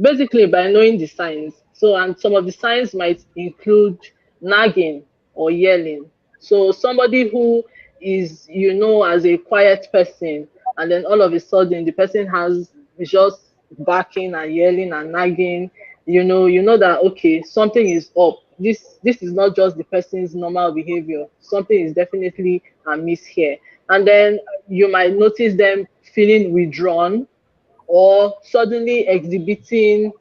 Basically by knowing the signs. So, and some of the signs might include nagging or yelling. So somebody who is, as a quiet person, and then all of a sudden the person is just barking and yelling and nagging, you know that, okay, something is up. This is not just the person's normal behavior. Something is definitely amiss here. And then you might notice them feeling withdrawn, or suddenly exhibiting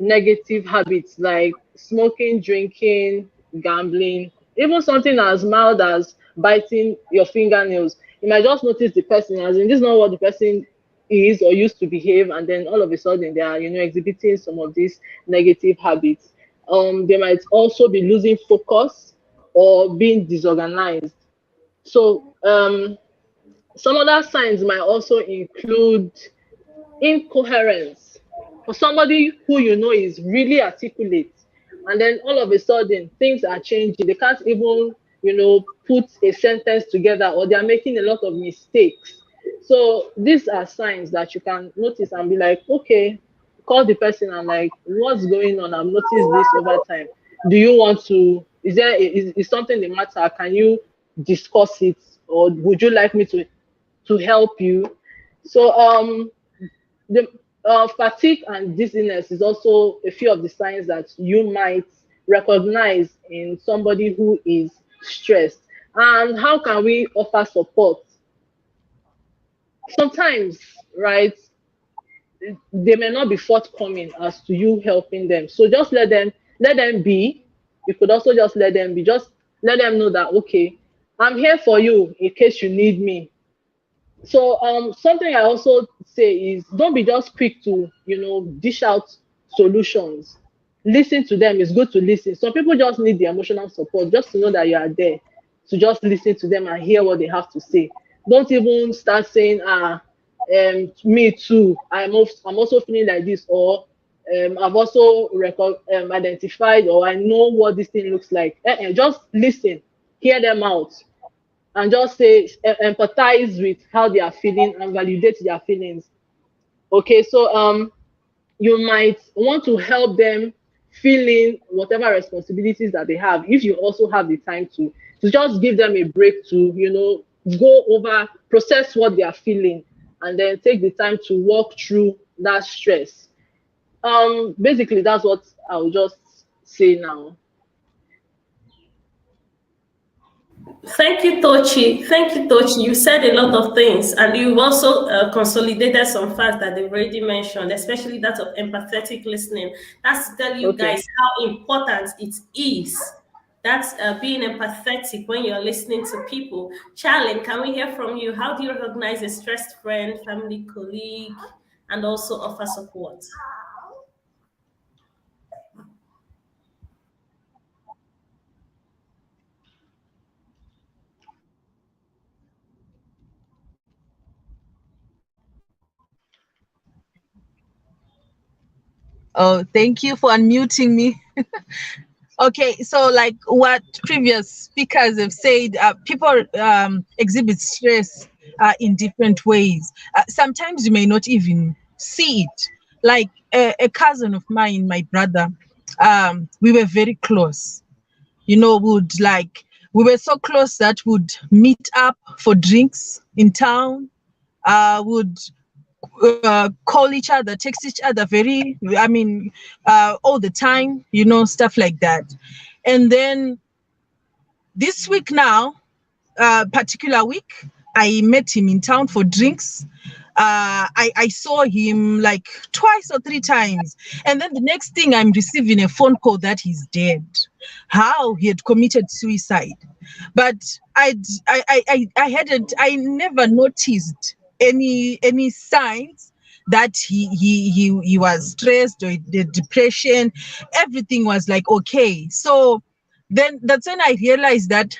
negative habits like smoking, drinking, gambling, even something as mild as biting your fingernails. You might just notice the person, as in this is not what the person is or used to behave, and then all of a sudden they are, exhibiting some of these negative habits. They might also be losing focus or being disorganized. So some other signs might also include incoherence. For somebody who is really articulate, and then all of a sudden things are changing, they can't even put a sentence together, or they are making a lot of mistakes. So these are signs that you can notice and be like, okay, call the person and like, what's going on? I've noticed this over time. Do you want to, is something the matter? Can you discuss it, or would you like me to help you? So the fatigue and dizziness is also a few of the signs that you might recognize in somebody who is stressed. And how can we offer support? Sometimes, right, they may not be forthcoming as to you helping them. So just let them be. You could also just let them be. Just let them know that, okay, I'm here for you in case you need me. So something I also say is, don't be just quick to dish out solutions. Listen to them. It's good to listen. Some people just need the emotional support, just to know that you are there, to just listen to them and hear what they have to say. Don't even start saying, me too, I'm also feeling like this, or I've also identified, or I know what this thing looks like. Just listen, hear them out, and just say, empathize with how they are feeling and validate their feelings. Okay, so you might want to help them fill in whatever responsibilities that they have, if you also have the time to just give them a break to go over, process what they are feeling, and then take the time to walk through that stress. Basically that's what I'll just say now. Thank you, Tochi. Thank you, Tochi. You said a lot of things, and you've also consolidated some facts that they've already mentioned, especially that of empathetic listening. That's to tell you Okay. guys how important it is. That's being empathetic when you're listening to people. Charlene, can we hear from you? How do you recognize a stressed friend, family, colleague, and also offer support? Oh, thank you for unmuting me. Okay, so like what previous speakers have said, people exhibit stress in different ways. Sometimes you may not even see it. Like a cousin of mine, my brother, we were very close. We were so close that would meet up for drinks in town, would call each other, text each other all the time, stuff like that. And then this week now, particular week, I met him in town for drinks. I saw him like twice or three times. And then the next thing, I'm receiving a phone call that he's dead. How he had committed suicide. But I never noticed any signs that he was stressed or the depression. Everything was like okay. So then that's when I realized that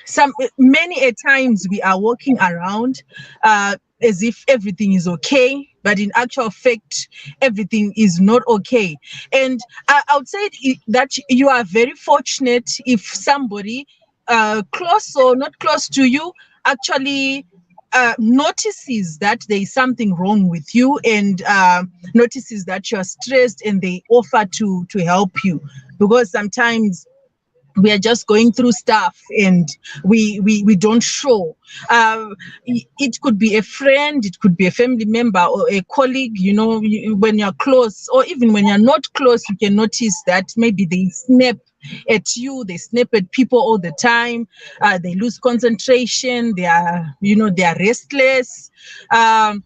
many a times we are walking around as if everything is okay, but in actual fact, everything is not okay. And I would say that you are very fortunate if somebody close or not close to you actually notices that there is something wrong with you, and notices that you are stressed, and they offer to help you, because sometimes we are just going through stuff and we don't show. It could be a friend, it could be a family member or a colleague. When you're close, or even when you're not close, you can notice that maybe they snap at you, they snap at people all the time. They lose concentration, they are restless. And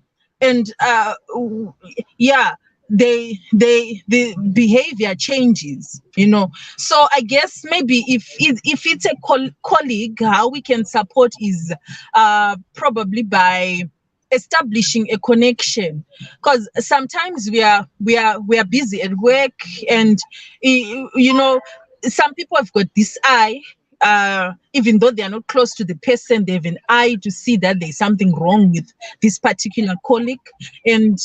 yeah, the behavior changes, you know. So I guess maybe if it's a colleague, how we can support is probably by establishing a connection, because sometimes we are busy at work, and you know, some people have got this eye, even though they are not close to the person, they have an eye to see that there's something wrong with this particular colleague, and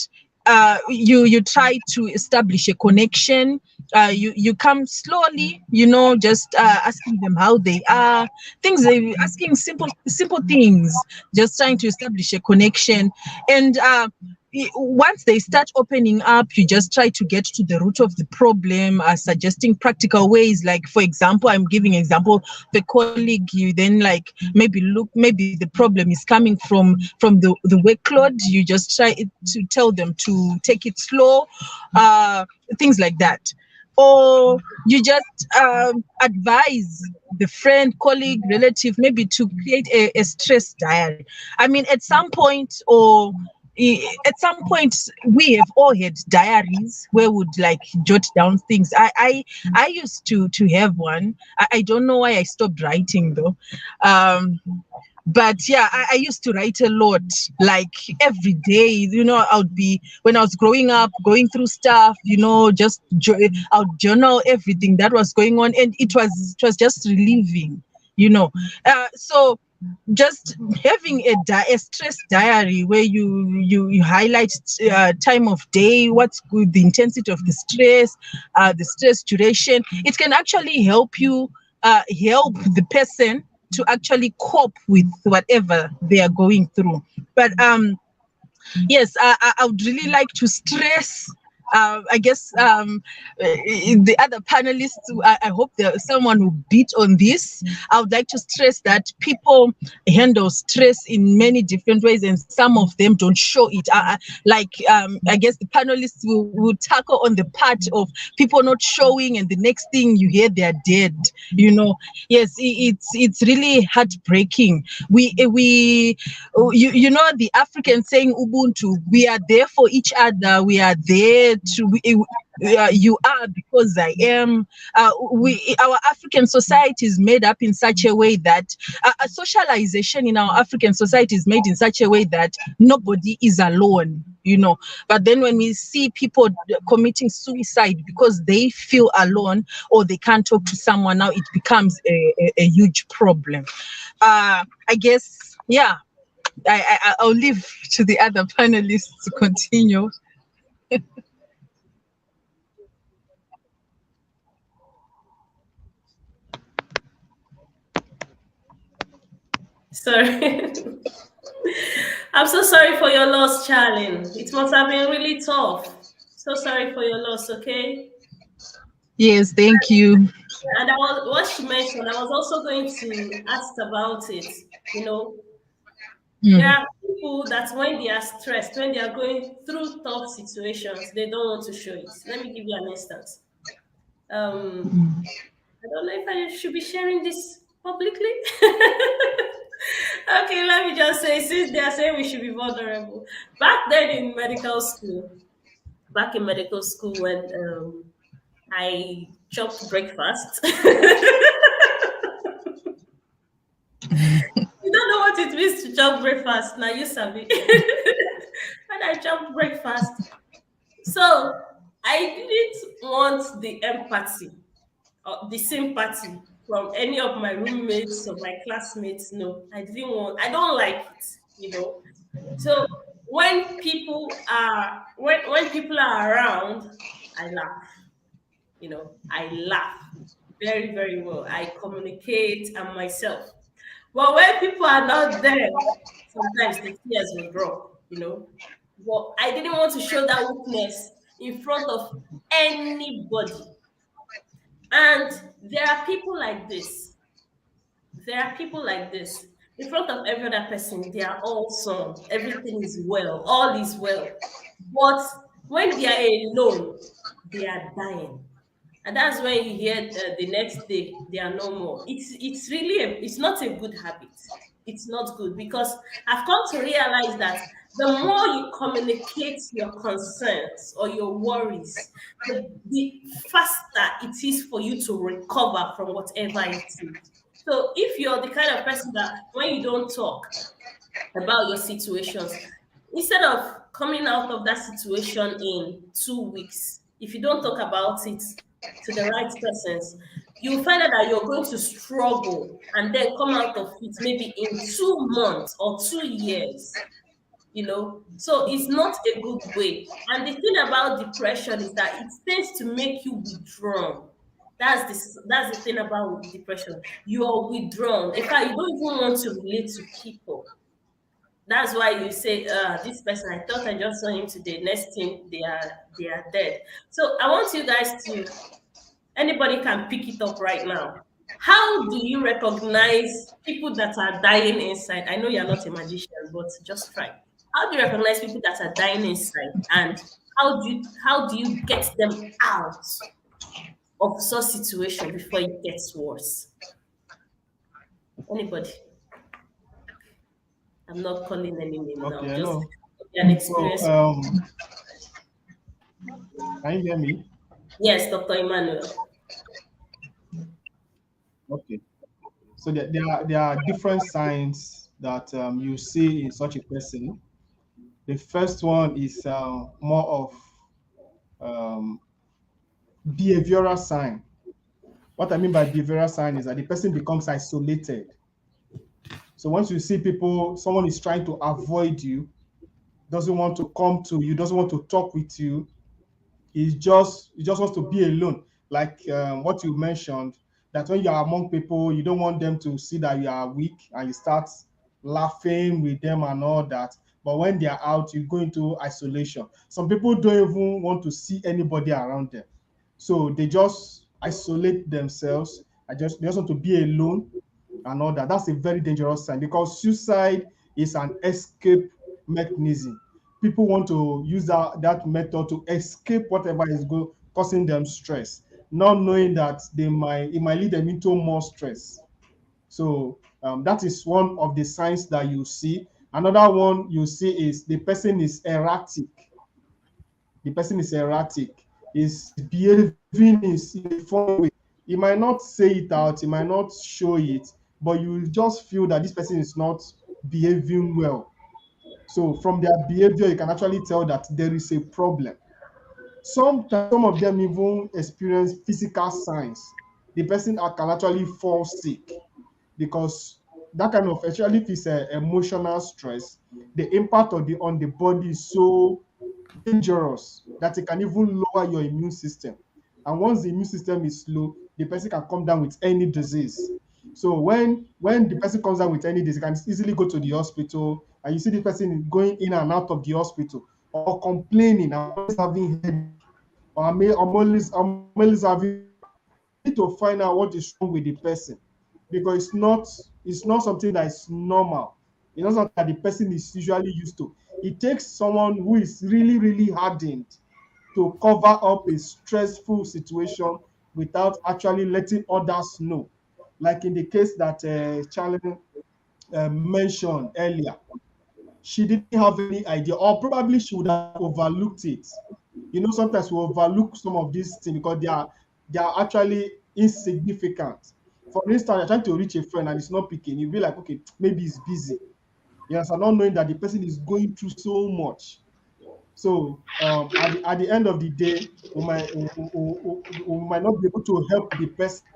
you try to establish a connection. You come slowly, you know, just asking them how they are, things, asking simple things, just trying to establish a connection. And once they start opening up, you just try to get to the root of the problem, suggesting practical ways. Like, for example, I'm giving example, the colleague, you then like maybe the problem is coming from the workload. You just try to tell them to take it slow, things like that. Or you just advise the friend, colleague, relative, maybe to create a stress diary. I mean, at some point, we have all had diaries where would like jot down things. I used to have one. I don't know why I stopped writing though. But yeah, I used to write a lot, like every day. You know, when I was growing up, going through stuff, you know, just I'll journal everything that was going on, and it was just relieving, you know. So just having a stress diary where you highlight time of day, what's good, the intensity of the stress duration, it can actually help you help the person to actually cope with whatever they are going through. But yes, I would really like to stress, I guess, the other panelists, I hope that someone will beat on this. I would like to stress that people handle stress in many different ways, and some of them don't show it. I guess the panelists will tackle on the part of people not showing, and the next thing you hear, they're dead. You know, yes, it's really heartbreaking. You know, the African saying Ubuntu, we are there for each other, we are there to you are because I am. Our African society is made up in such a way that socialization in our African society is made in such a way that nobody is alone, you know. But then when we see people committing suicide because they feel alone or they can't talk to someone, now it becomes a huge problem. I guess, yeah, I'll leave to the other panelists to continue. Sorry. I'm so sorry for your loss, Charlene. It must have been really tough. So sorry for your loss, okay? Yes, thank you. And what she mentioned, I was also going to ask about it. You know, there are people that when they are stressed, when they are going through tough situations, they don't want to show it. Let me give you an instance. I don't know if I should be sharing this publicly. Okay, let me just say, since they are saying we should be vulnerable. Back then in medical school, when I chopped breakfast. You don't know what it means to chop breakfast. Now you sabi. When I chopped breakfast. So I didn't want the empathy or the sympathy from any of my roommates or my classmates. No, I don't like it, you know. So when people are around, I laugh. You know, I laugh very, very well. I communicate and myself. But when people are not there, sometimes the tears will drop, you know. But I didn't want to show that weakness in front of anybody. And there are people like this. In front of every other person, they are awesome. Everything is well. All is well. But when they are alone, they are dying. And that's when you hear the next day they are no more. It's really it's not a good habit. it's not good, because I've come to realize that the more you communicate your concerns or your worries, the faster it is for you to recover from whatever it is. So if you're the kind of person that when you don't talk about your situations, instead of coming out of that situation in 2 weeks, if you don't talk about it to the right persons, you'll find out that you're going to struggle and then come out of it maybe in 2 months or 2 years. So it's not a good way. And the thing about depression is that it tends to make you withdrawn. That's the thing about depression. You are withdrawn. In fact, you don't even want to relate to people. That's why you say, this person, I thought I just saw him today. Next thing, they are dead. So I want you guys to, anybody can pick it up right now. How do you recognize people that are dying inside? I know you're not a magician, but just try. How do you recognize people that are dying inside, and how do you get them out of such situation before it gets worse? Anybody? I'm not calling any name now. Okay, Just hello. an So, experience. can you hear me? Yes, Dr. Emmanuel. Okay. So there are different signs that you see in such a person. The first one is more of um, behavioral sign. What I mean by behavioral sign is that the person becomes isolated. So once you see people, someone is trying to avoid you, doesn't want to come to you, doesn't want to talk with you, he just wants to be alone. Like what you mentioned, that when you are among people, you don't want them to see that you are weak and you start laughing with them and all that. But when they are out, you go into isolation. Some people don't even want to see anybody around them. So they just isolate themselves. They just want to be alone and all that. That's a very dangerous sign, because suicide is an escape mechanism. People want to use that method to escape whatever is causing them stress, not knowing that it might lead them into more stress. So that is one of the signs that you see. Another one you see is the person is erratic. The person is erratic, is behaving in a funny way. He might not say it out, he might not show it, but you just feel that this person is not behaving well. So from their behavior, you can actually tell that there is a problem. Sometimes some of them even experience physical signs. The person can actually fall sick, because that kind of, especially if it's emotional stress, the impact on the body is so dangerous that it can even lower your immune system. And once the immune system is low, the person can come down with any disease. So when the person comes down with any disease, you can easily go to the hospital, and you see the person going in and out of the hospital, or complaining, I'm always having headache, or I'm always having. You need to find out what is wrong with the person, because it's not something that is normal. It's not something that the person is usually used to. It takes someone who is really, really hardened to cover up a stressful situation without actually letting others know. Like in the case that Charlene mentioned earlier, she didn't have any idea, or probably she would have overlooked it. Sometimes we overlook some of these things because they are actually insignificant. For instance, you're trying to reach a friend and it's not picking, you'll be like, okay, maybe he's busy. Yes, and not knowing that the person is going through so much. So at the end of the day, we might not be able to help the person.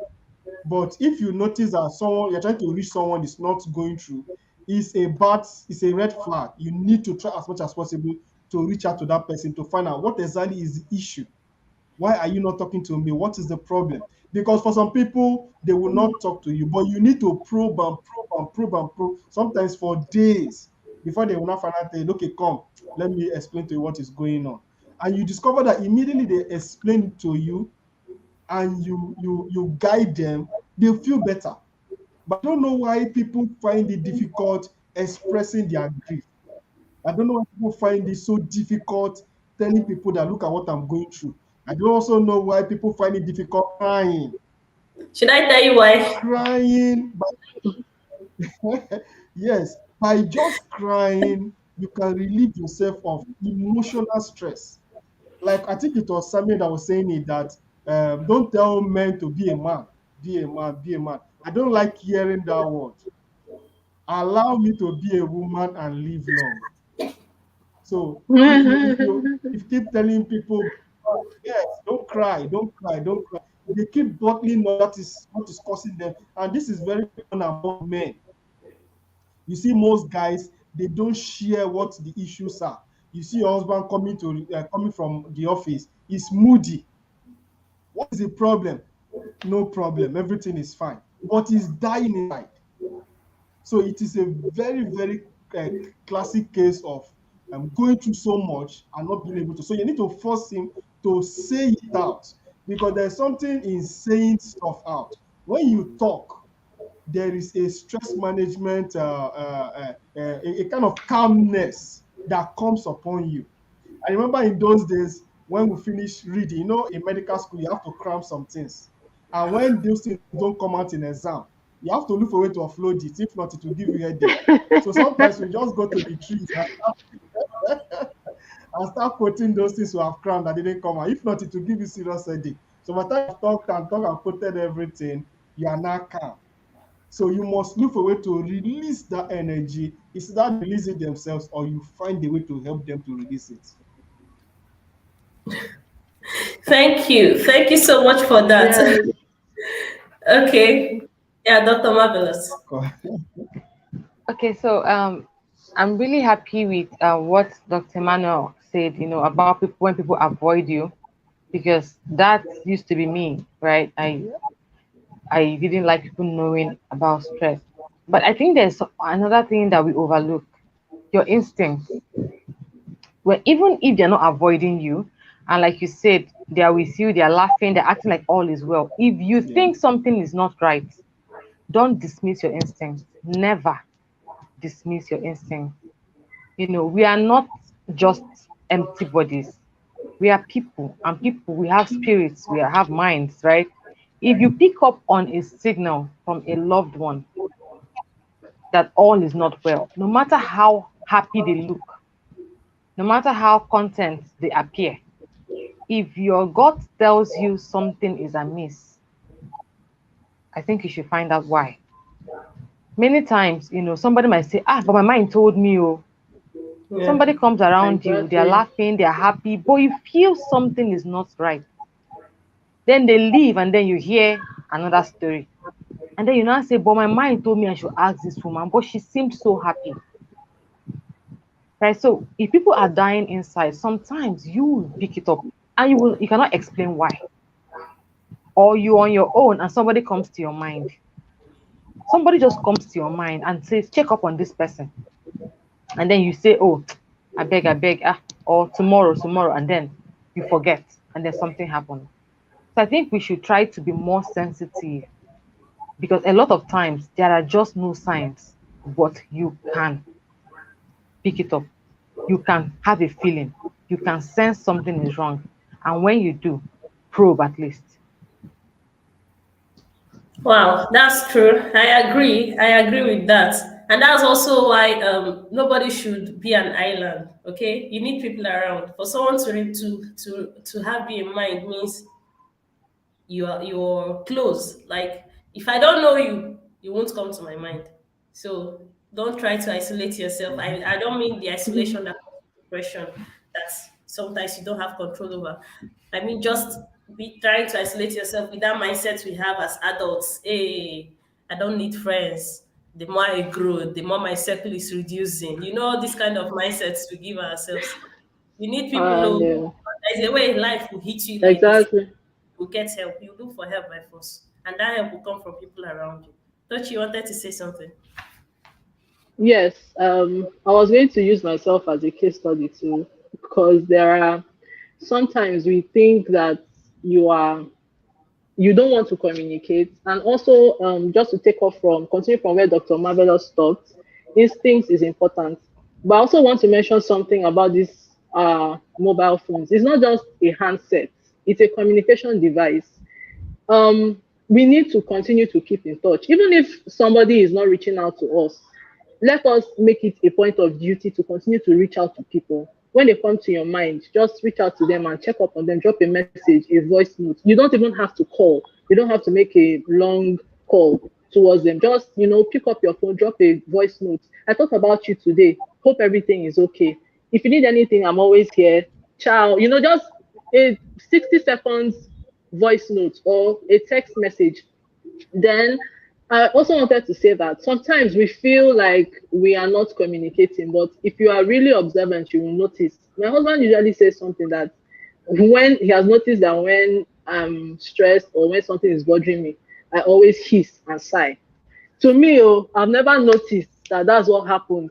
But if you notice that you're trying to reach someone is not going through, it's a red flag. You need to try as much as possible to reach out to that person to find out what exactly is the issue. Why are you not talking to me? What is the problem? Because for some people, they will not talk to you, but you need to probe and probe and probe and probe, sometimes for days, before they will not find out, okay, come, let me explain to you what is going on. And you discover that immediately they explain it to you, and you guide them, they feel better. But I don't know why people find it difficult expressing their grief. I don't know why people find it so difficult telling people that look at what I'm going through. I don't also know why people find it difficult crying. Should I tell you why? Crying, but Yes, by just crying, you can relieve yourself of emotional stress. Like I think it was Samieh that was saying it that don't tell men to be a man, be a man, be a man. I don't like hearing that word. Allow me to be a woman and live long. So if you keep telling people, yes, don't cry, don't cry, don't cry, they keep bottling up, that is what is causing them. And this is very common among men. You see, most guys, they don't share what the issues are. You see your husband coming from the office, he's moody. What is the problem? No problem, everything is fine. But he's dying inside. So it is a very, very uh, classic case of going through so much and not being able to. So you need to force him to say it out, because there's something in saying stuff out. When you talk, there is a stress management, a kind of calmness that comes upon you. I remember in those days when we finish reading, in medical school, you have to cram some things. And when those things don't come out in exam, you have to look for a way to offload it. If not, it will give you a headache. So sometimes we just go to the trees and start quoting those things we have crammed that didn't come out. If not, it will give you serious headache. So by the time you've talked and quoted everything, you are now calm. So you must look for a way to release that energy. It's that releasing themselves, or you find a way to help them to release it. Thank you. Thank you so much for that. Yes. Okay. Yeah, Dr. Marvellous. Okay, so I'm really happy with what Dr. Emmanuel said, about people when people avoid you, because that used to be me, right? I didn't like people knowing about stress. But I think there's another thing that we overlook, your instincts. Well, even if they're not avoiding you, and like you said, they are with you, they are laughing, they're acting like all is well. If you Yeah. think something is not right, don't dismiss your instincts. Never dismiss your instincts. We are not just empty bodies. We are people, and people, we have spirits, we have minds, right? If you pick up on a signal from a loved one that all is not well, no matter how happy they look, no matter how content they appear, if your gut tells you something is amiss, I think you should find out why. Many times, somebody might say, but my mind told me, oh. Yeah. Somebody comes around you, they're Exactly. laughing, they're happy, but you feel something is not right. Then they leave, and then you hear another story. And then you now say, but my mind told me I should ask this woman, but she seemed so happy. Right? So if people are dying inside, sometimes you will pick it up and you cannot explain why. Or you on your own and somebody comes to your mind. Somebody just comes to your mind and says, check up on this person. And then you say, oh, I beg, or tomorrow, and then you forget, and then something happens. So I think we should try to be more sensitive, because a lot of times there are just no signs, but you can pick it up. You can have a feeling. You can sense something is wrong. And when you do, probe at least. Wow, that's true. I agree. I agree with that. And that's also why nobody should be an island. Okay, you need people around. For someone to have you in mind means you're close. Like if I don't know you, you won't come to my mind. So don't try to isolate yourself. I don't mean the isolation that causes depression that sometimes you don't have control over. I mean just be trying to isolate yourself with that mindset we have as adults. Hey, I don't need friends. The more I grow, the more my circle is reducing. This kind of mindsets we give ourselves. We need people who Yeah. there's a way life will hit you like this. Exactly. You get help. You look for help by force, and that help will come from people around you. Thought you wanted to say something. Yes. I was going to use myself as a case study too, because there are sometimes we think that you are you don't want to communicate. And also, just to continue from where Dr. Marvellous stopped, instincts is important. But I also want to mention something about these mobile phones. It's not just a handset, it's a communication device. We need to continue to keep in touch, even if somebody is not reaching out to us. let us make it a point of duty to continue to reach out to people. When they come to your mind, just reach out to them and check up on them, drop a message, a voice note. You don't even have to call. You don't have to make a long call towards them. Just, pick up your phone, drop a voice note. I thought about you today. Hope everything is okay. If you need anything, I'm always here. Ciao. Just a 60 seconds voice note or a text message. Then I also wanted to say that sometimes we feel like we are not communicating, but if you are really observant, you will notice. My husband usually says something that when he has noticed that when I'm stressed or when something is bothering me, I always hiss and sigh. To me, I've never noticed that that's what happens.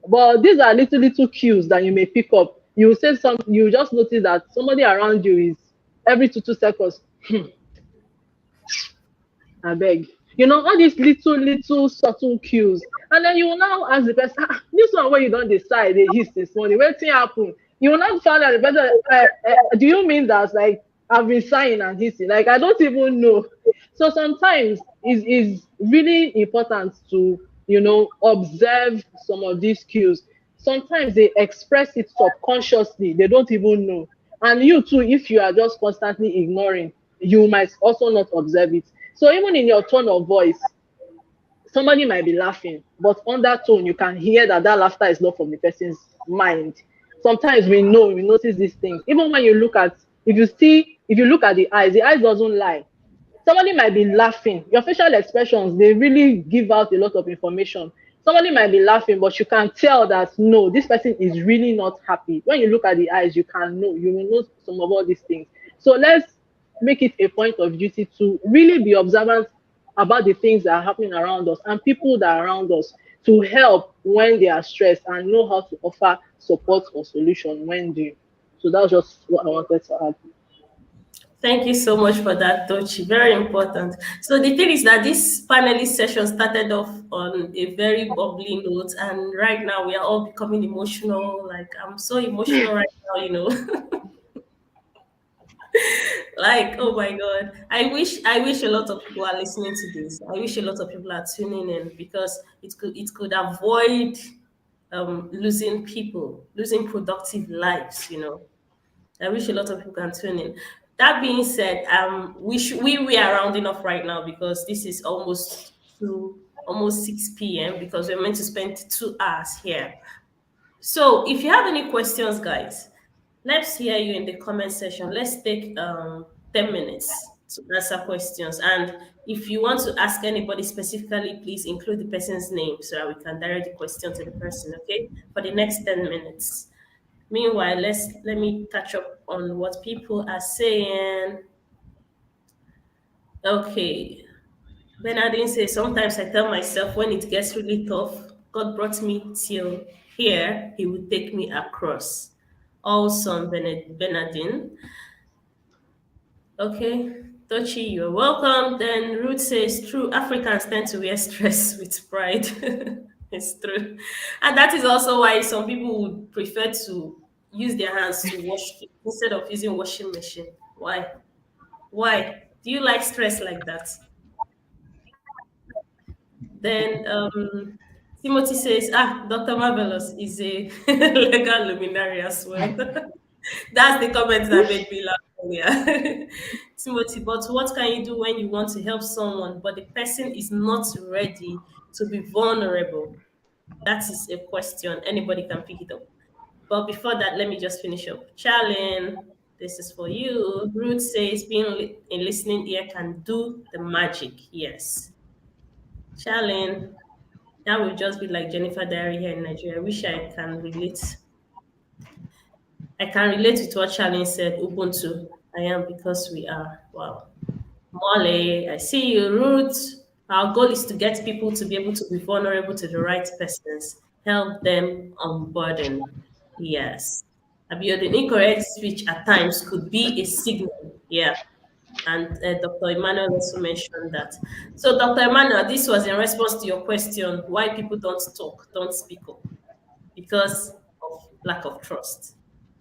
But these are little cues that you may pick up. You say something, you just notice that somebody around you is every 2 seconds. I beg. All these little subtle cues. And then you will now ask the person, this one where you don't decide they hiss this morning. What thing happen? You will not find out the person, do you mean that like I've been sighing and hissing? Like I don't even know. So sometimes it's really important to, observe some of these cues. Sometimes they express it subconsciously. They don't even know. And you too, if you are just constantly ignoring, you might also not observe it. So even in your tone of voice, somebody might be laughing, but on that tone, you can hear that laughter is not from the person's mind. Sometimes we notice these things. Even when you look at, if you look at the eyes doesn't lie. Somebody might be laughing. Your facial expressions, they really give out a lot of information. Somebody might be laughing, but you can tell that, no, this person is really not happy. When you look at the eyes, you will know some of all these things. So let's make it a point of duty to really be observant about the things that are happening around us and people that are around us to help when they are stressed and know how to offer support or solution when due. So that was just what I wanted to add. Thank you so much for that, Dochi. Very important. So the thing is that this panelist session started off on a very bubbly note, and right now we are all becoming emotional. Like I'm so emotional right now, Like, oh my God. I wish a lot of people are listening to this. I wish a lot of people are tuning in because it could avoid losing people, losing productive lives. I wish a lot of people can tune in. That being said, we are rounding off right now because this is almost 6 p.m. because we're meant to spend 2 hours here. So if you have any questions, guys, let's hear you in the comment section. Let's take 10 minutes to answer questions. And if you want to ask anybody specifically, please include the person's name so that we can direct the question to the person, okay? For the next 10 minutes. Meanwhile, let me catch up on what people are saying. Okay. Bernardine says, sometimes I tell myself when it gets really tough, God brought me till here, he will take me across. Awesome, Bernardine. Okay. Tochi, you're welcome. Then Ruth says, true, Africans tend to wear stress with pride. It's true. And that is also why some people would prefer to use their hands to wash instead of using washing machine. Why? Why? Do you like stress like that? Then Timothy says, Dr. Marvellous is a legal luminary as well. That's the comment that made me laugh earlier. Timothy, but what can you do when you want to help someone, but the person is not ready to be vulnerable? That is a question. Anybody can pick it up. But before that, let me just finish up. Charlene, this is for you. Ruth says being in listening ear can do the magic. Yes. Charlene, that will just be like Jennifer Diary here in Nigeria. I wish I can relate. I can relate with what Charlene said. Ubuntu, I am because we are. Wow. Molly, I see you. Ruth, our goal is to get people to be able to be vulnerable to the right persons, help them unburden. Yes. Abiodun, incorrect speech at times could be a signal. Yeah. And Dr. Emmanuel also mentioned that. So, Dr. Emmanuel, this was in response to your question why people don't talk, don't speak up, because of lack of trust,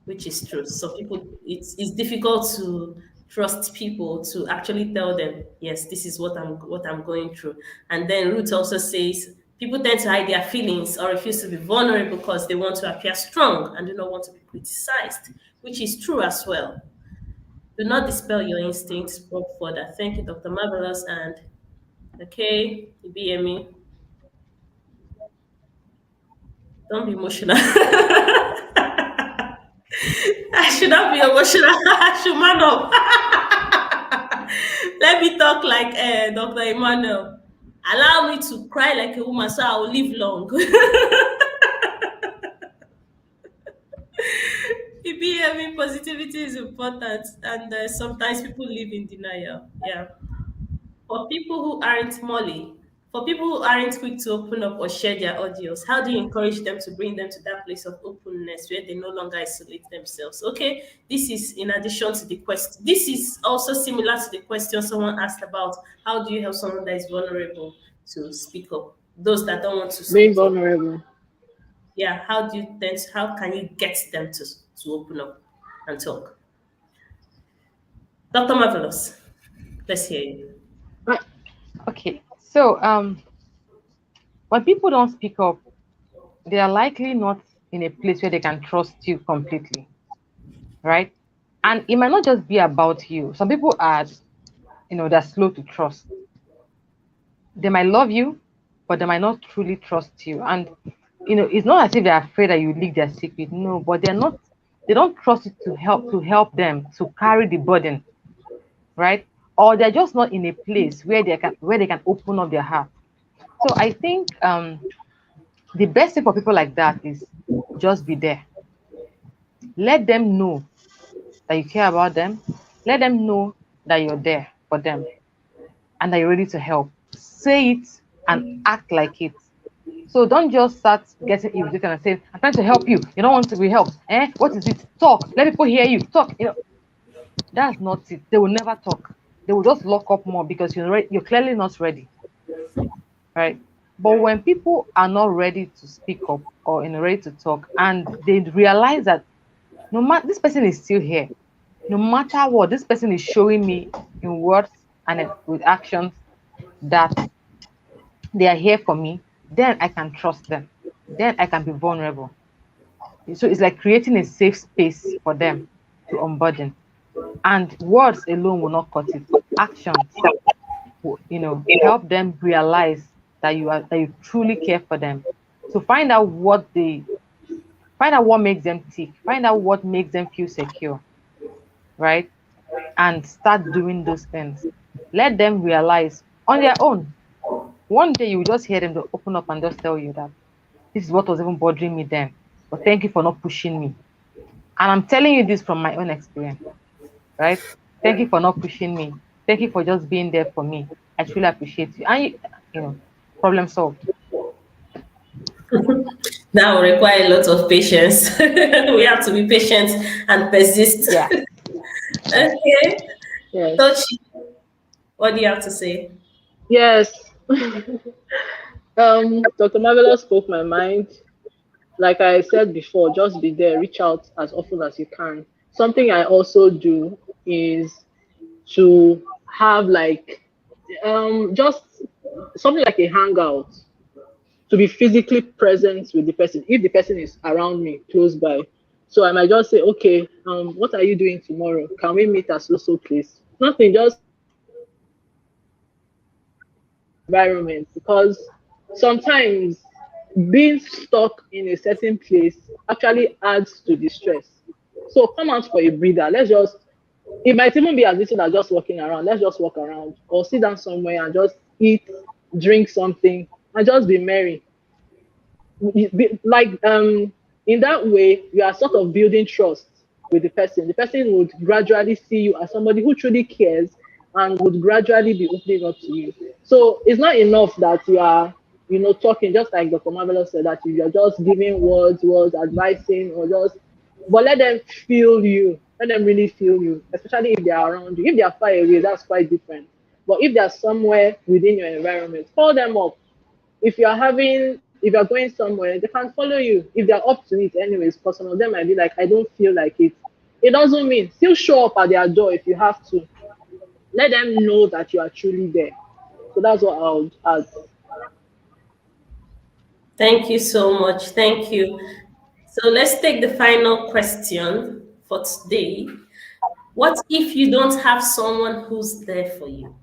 which is true. So people, it's difficult to trust people to actually tell them, yes, this is what I'm going through. And then Ruth also says People tend to hide their feelings or refuse to be vulnerable because they want to appear strong and do not want to be criticized, which is true as well. Do not dispel your instincts. Go further. Thank you, Dr. Marvelous. And okay, BME. Don't be emotional. I should not be emotional. I should man up. Let me talk like Dr. Emmanuel. Allow me to cry like a woman so I will live long. BME positivity is important, and sometimes people live in denial. Yeah. For people who aren't Molly, for people who aren't quick to open up or share their audios, how do you encourage them to bring them to that place of openness where they no longer isolate themselves? Okay, this is in addition to the question. This is also similar to the question someone asked about how do you help someone that is vulnerable to speak up? Those that don't want to Being speak up. vulnerable. Yeah, how do you then? How can you get them to open up and talk? Dr. Marvelous, let's hear you. Okay, so when people don't speak up, they are likely not in a place where they can trust you completely, right? And it might not just be about you. Some people are, they're slow to trust. They might love you, but they might not truly trust you. And it's not as if they're afraid that you leak their secret. No, but they don't trust you to help them to carry the burden, right? Or they're just not in a place where they can open up their heart. So I think the best thing for people like that is just be there. Let them know that you care about them. Let them know that you're there for them and that you're ready to help. Say it and act like it. So don't just start getting irritated and say, I'm trying to help you. You don't want to be helped. What is it? Talk. Let people hear you. Talk. That's not it. They will never talk. They will just lock up more because you're clearly not ready. Right? But when people are not ready to speak up or ready to talk, and they realize that no matter this person is still here, no matter what, this person is showing me in words and with actions that they are here for me, then I can trust them. Then I can be vulnerable. So it's like creating a safe space for them to unburden. And words alone will not cut it. Actions, help them realize that you truly care for them. So find out what makes them tick, find out what makes them feel secure, right? And start doing those things. Let them realize on their own. One day you will just hear them to open up and just tell you that this is what was even bothering me then. But thank you for not pushing me. And I'm telling you this from my own experience, right? Thank you for not pushing me. Thank you for just being there for me. I truly appreciate you. And problem solved. That will require a lot of patience. We have to be patient and persist. Yeah. Okay. Yes. Tochi, what do you have to say? Yes. Dr. Marvelous spoke my mind. Like I said before, just be there, reach out as often as you can. Something I also do is to have just something like a hangout, to be physically present with the person if the person is around me close by. So I might just say, okay, what are you doing tomorrow? Can we meet at so place? Nothing, just environment, because sometimes being stuck in a certain place actually adds to the stress. So come out for a breather. It might even be as little as just walking around. Let's just walk around or sit down somewhere and just eat, drink something, and just be merry. Like in that way, you are sort of building trust with the person. The person would gradually see you as somebody who truly cares and would gradually be opening up to you. So it's not enough that you are, talking, just like Dr. Marvelous said, that you are just giving words, advising, but let them feel you. Let them really feel you, especially if they are around you. If they are far away, that's quite different. But if they are somewhere within your environment, call them up. If you're going somewhere, they can follow you if they're up to it anyways, because some of them might be like, I don't feel like it. It doesn't mean still show up at their door if you have to. Let them know that you are truly there. So that's what I would add. Thank you so much. Thank you. So let's take the final question for today. What if you don't have someone who's there for you?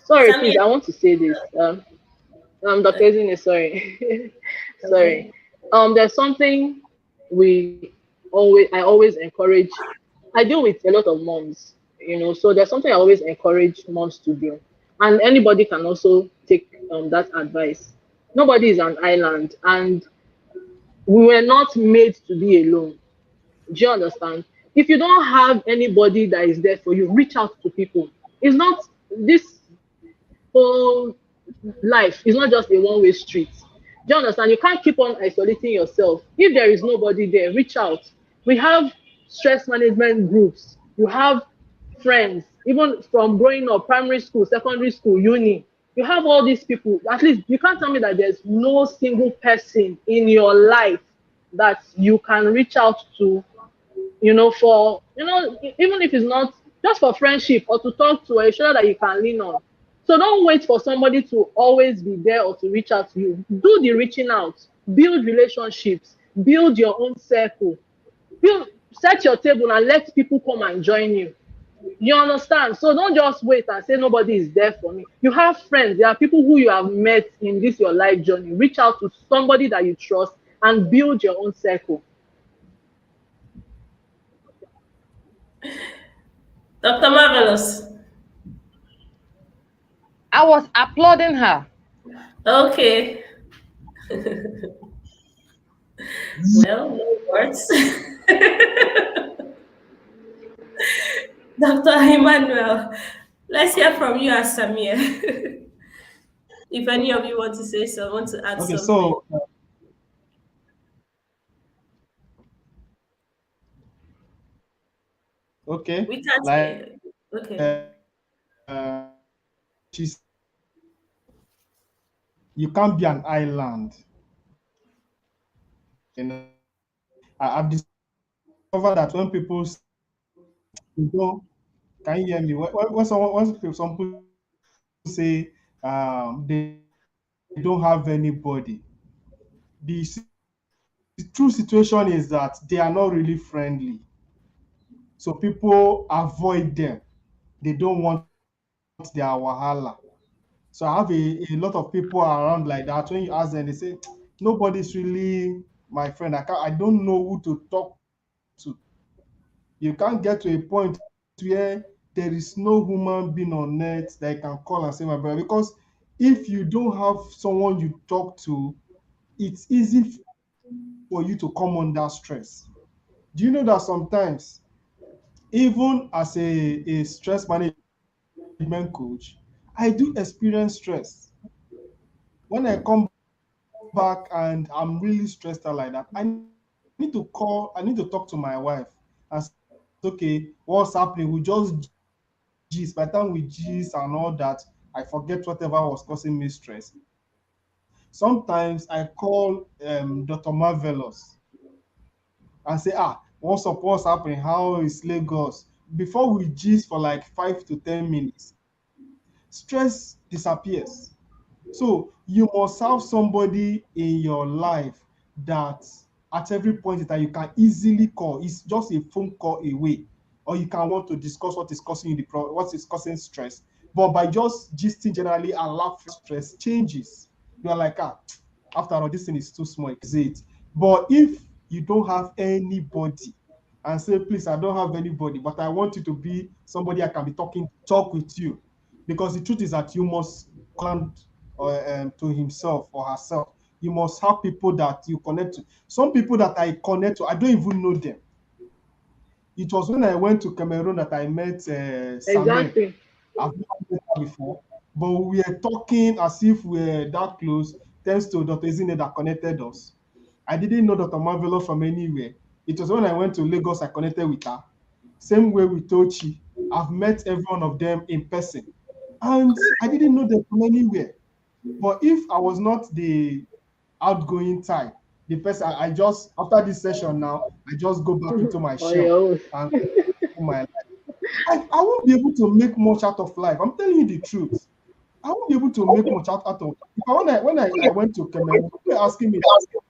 Sorry, please, Samieh, I want to say this. Dr. Ezine, sorry. Sorry. okay. There's something I always encourage. I deal with a lot of moms, so there's something I always encourage moms to do. And anybody can also take that advice. Nobody is an island, and we were not made to be alone. Do you understand? If you don't have anybody that is there for you, reach out to people. It's not this whole life is not just a one-way street. Do you understand? You can't keep on isolating yourself. If there is nobody there, reach out. We have stress management groups. You have friends, even from growing up, primary school, secondary school, uni. You have all these people. At least you can't tell me that there's no single person in your life that you can reach out to, for, even if it's not just for friendship or to talk to, a shoulder that you can lean on. So don't wait for somebody to always be there or to reach out to you. Do the reaching out, build relationships, build your own circle, set your table and let people come and join you. You understand? So don't just wait and say nobody is there for me. You have friends, there are people who you have met in this your life journey. Reach out to somebody that you trust and build your own circle. Dr. Marvelous. I was applauding her. Okay. Well, no words. Dr. Emmanuel, let's hear from you as Samieh. If any of you want to say so, want to add Okay, something. so okay, We can't like hear. Okay. uh, she's you can't be an island. I've discovered that when people you know, can you hear me? When some people say they don't have anybody, the true situation is that they are not really friendly. So people avoid them. They don't want their wahala. So I have a lot of people around like that. When you ask them, they say, nobody's really my friend. I don't know who to talk to. You can't get to a point where there is no human being on earth that you can call and say my brother. Because if you don't have someone you talk to, it's easy for you to come under stress. Do you know that sometimes, even as a stress management coach, I do experience stress. When I come back and I'm really stressed out like that, I need to talk to my wife and say, okay, what's happening? We just gist. By the time we gist and all that, I forget whatever was causing me stress. Sometimes I call Dr. Marvellous and say, what's happening? How is Lagos? Before we gist for like 5 to 10 minutes, stress disappears. So you must have somebody in your life that at every point in time you can easily call. It's just a phone call away. Or you can want to discuss what is causing you what is causing stress. But by just gisting generally and laughing, stress changes. You are like, after all, this thing is too small, exit. But if you don't have anybody and say, please, I don't have anybody, but I want you to be somebody I can be talk with you. Because the truth is that you must come to himself or herself. You must have people that you connect to. Some people that I connect to, I don't even know them. It was when I went to Cameroon that I met Samieh. Exactly. I've never met her before, but we were talking as if we were that close, thanks to Dr. Ezine that connected us. I didn't know Dr. Marvellous from anywhere. It was when I went to Lagos, I connected with her. Same way with Tochi. I've met every one of them in person. And I didn't know them from anywhere. But if I was not the outgoing type, the person I just after this session now, I just go back into my Oh, yeah. shell and go my life. I won't be able to make much out of life. I'm telling you the truth. I won't be able to make much out of When I went to Cameroon, they were asking me,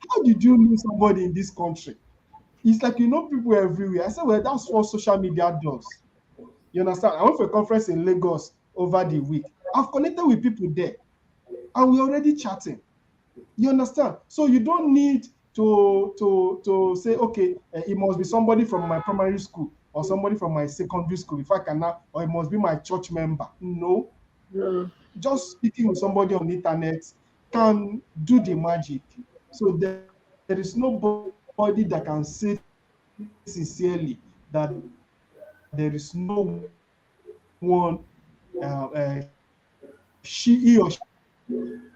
how did you know somebody in this country? It's like you know people everywhere. I said, well, that's what social media does. You understand? I went for a conference in Lagos over the week. I've connected with people there, and we're already chatting. You understand? So you don't need to say, okay, it must be somebody from my primary school or somebody from my secondary school if I can now, or it must be my church member. No, just speaking with somebody on the internet can do the magic. So there is nobody that can say sincerely that there is no one he or she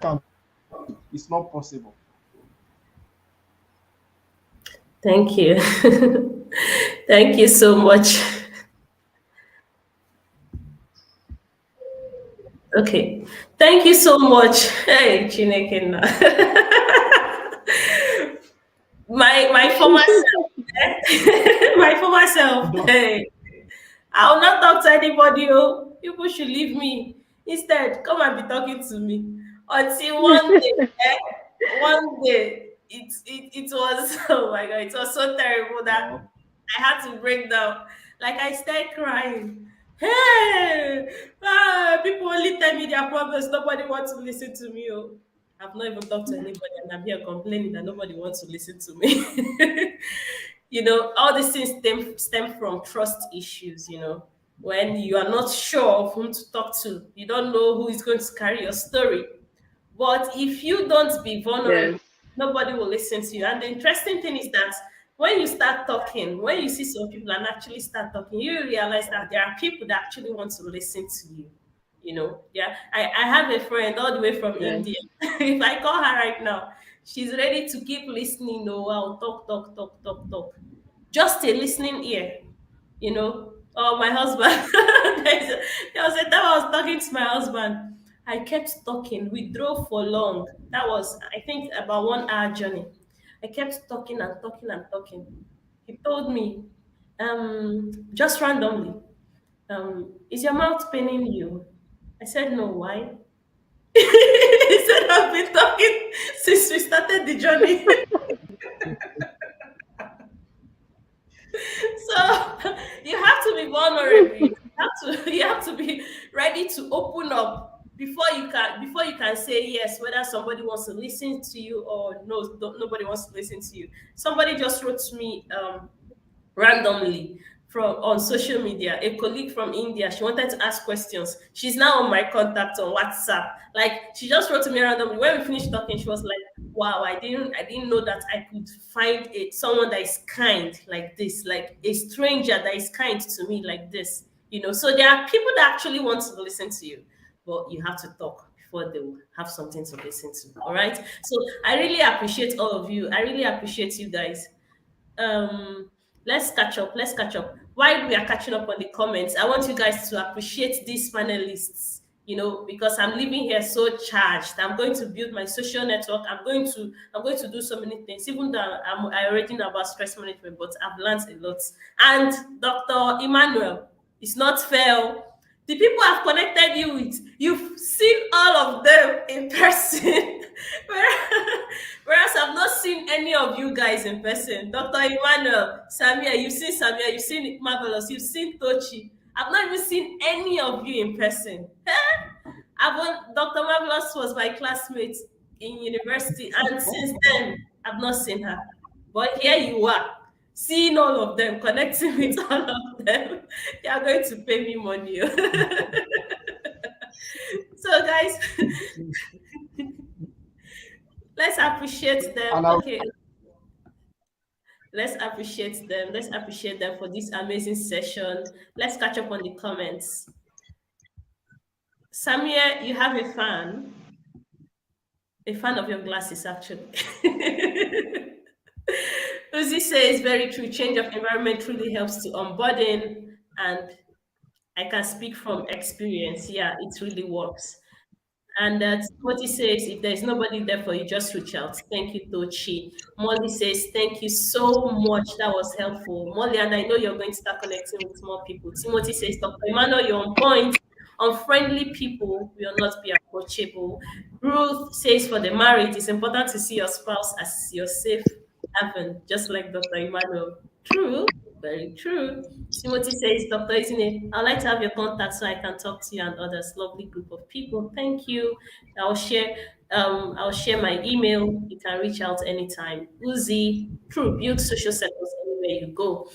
can. It's not possible. Thank you. Thank you so much. Okay. Thank you so much. Hey, Chineke. My former self. My former self. Hey. I will not talk to anybody. Oh, people should leave me. Instead, come and be talking to me. Until one day, it was oh my god, it was so terrible that I had to break down. Like I started crying. Hey, people only tell me their problems. Nobody wants to listen to me. Oh, I've not even talked to anybody, and I'm here complaining that nobody wants to listen to me. All these things stem from trust issues. When you are not sure of whom to talk to, you don't know who is going to carry your story. But if you don't be vulnerable, nobody will listen to you. And the interesting thing is that when you start talking, when you see some people and actually start talking, you realize that there are people that actually want to listen to you. Yeah. I have a friend all the way from India. If I call her right now, she's ready to keep listening. I'll talk. Just a listening ear. Oh, my husband. There was a time I was talking to my husband. I kept talking. We drove for long. That was, I think, about 1 hour journey. I kept talking and talking and talking. He told me, just randomly, is your mouth paining you? I said, no, why? He said, I've been talking since we started the journey. So you have to be vulnerable. You have to be ready to open up before you can say yes, whether somebody wants to listen to you or no, nobody wants to listen to you. Somebody just wrote to me randomly on social media, a colleague from India. She wanted to ask questions. She's now on my contact on WhatsApp. Like, she just wrote to me randomly. When we finished talking, she was like, wow, I didn't know that I could find someone that is kind like this, like a stranger that is kind to me like this. So there are people that actually want to listen to you, but you have to talk before they will have something to listen to. All right. So I really appreciate all of you. I really appreciate you guys. Let's catch up. While we are catching up on the comments, I want you guys to appreciate these panelists, because I'm leaving here so charged. I'm going to build my social network. I'm going to do so many things, even though I already know about stress management, but I've learned a lot. And Dr. Emmanuel, it's not fair. The people I've connected you with, you've seen all of them in person. Whereas I've not seen any of you guys in person. Dr. Emmanuel, Samieh, you've seen Samieh, you've seen Marvellous, you've seen Tochi. I've not even seen any of you in person. Dr. Marvellous was my classmate in university, and since then, I've not seen her. But here you are, seeing all of them, connecting with all of them. You are going to pay me money. So, guys, let's appreciate them. Okay. Let's appreciate them. Let's appreciate them for this amazing session. Let's catch up on the comments. Samieh, you have a fan of your glasses, actually. Uzi says, very true. Change of environment truly helps to unburden, and I can speak from experience. Yeah, it really works. And Timothy says, if there's nobody there for you, just reach out. Thank you, Tochi. Molly says, thank you so much. That was helpful. Molly, and I know you're going to start connecting with more people. Timothy says, Dr. Emmanuel, you're on point. unfriendly people will not be approachable. Ruth says for the marriage, it's important to see your spouse as your safe haven, just like Dr. Emmanuel. True, very true. Timothy says, Dr. Isine, I'd like to have your contact so I can talk to you and others. Lovely group of people. Thank you. I'll share I'll share my email. You can reach out anytime. Uzi, true, build social circles anywhere you go.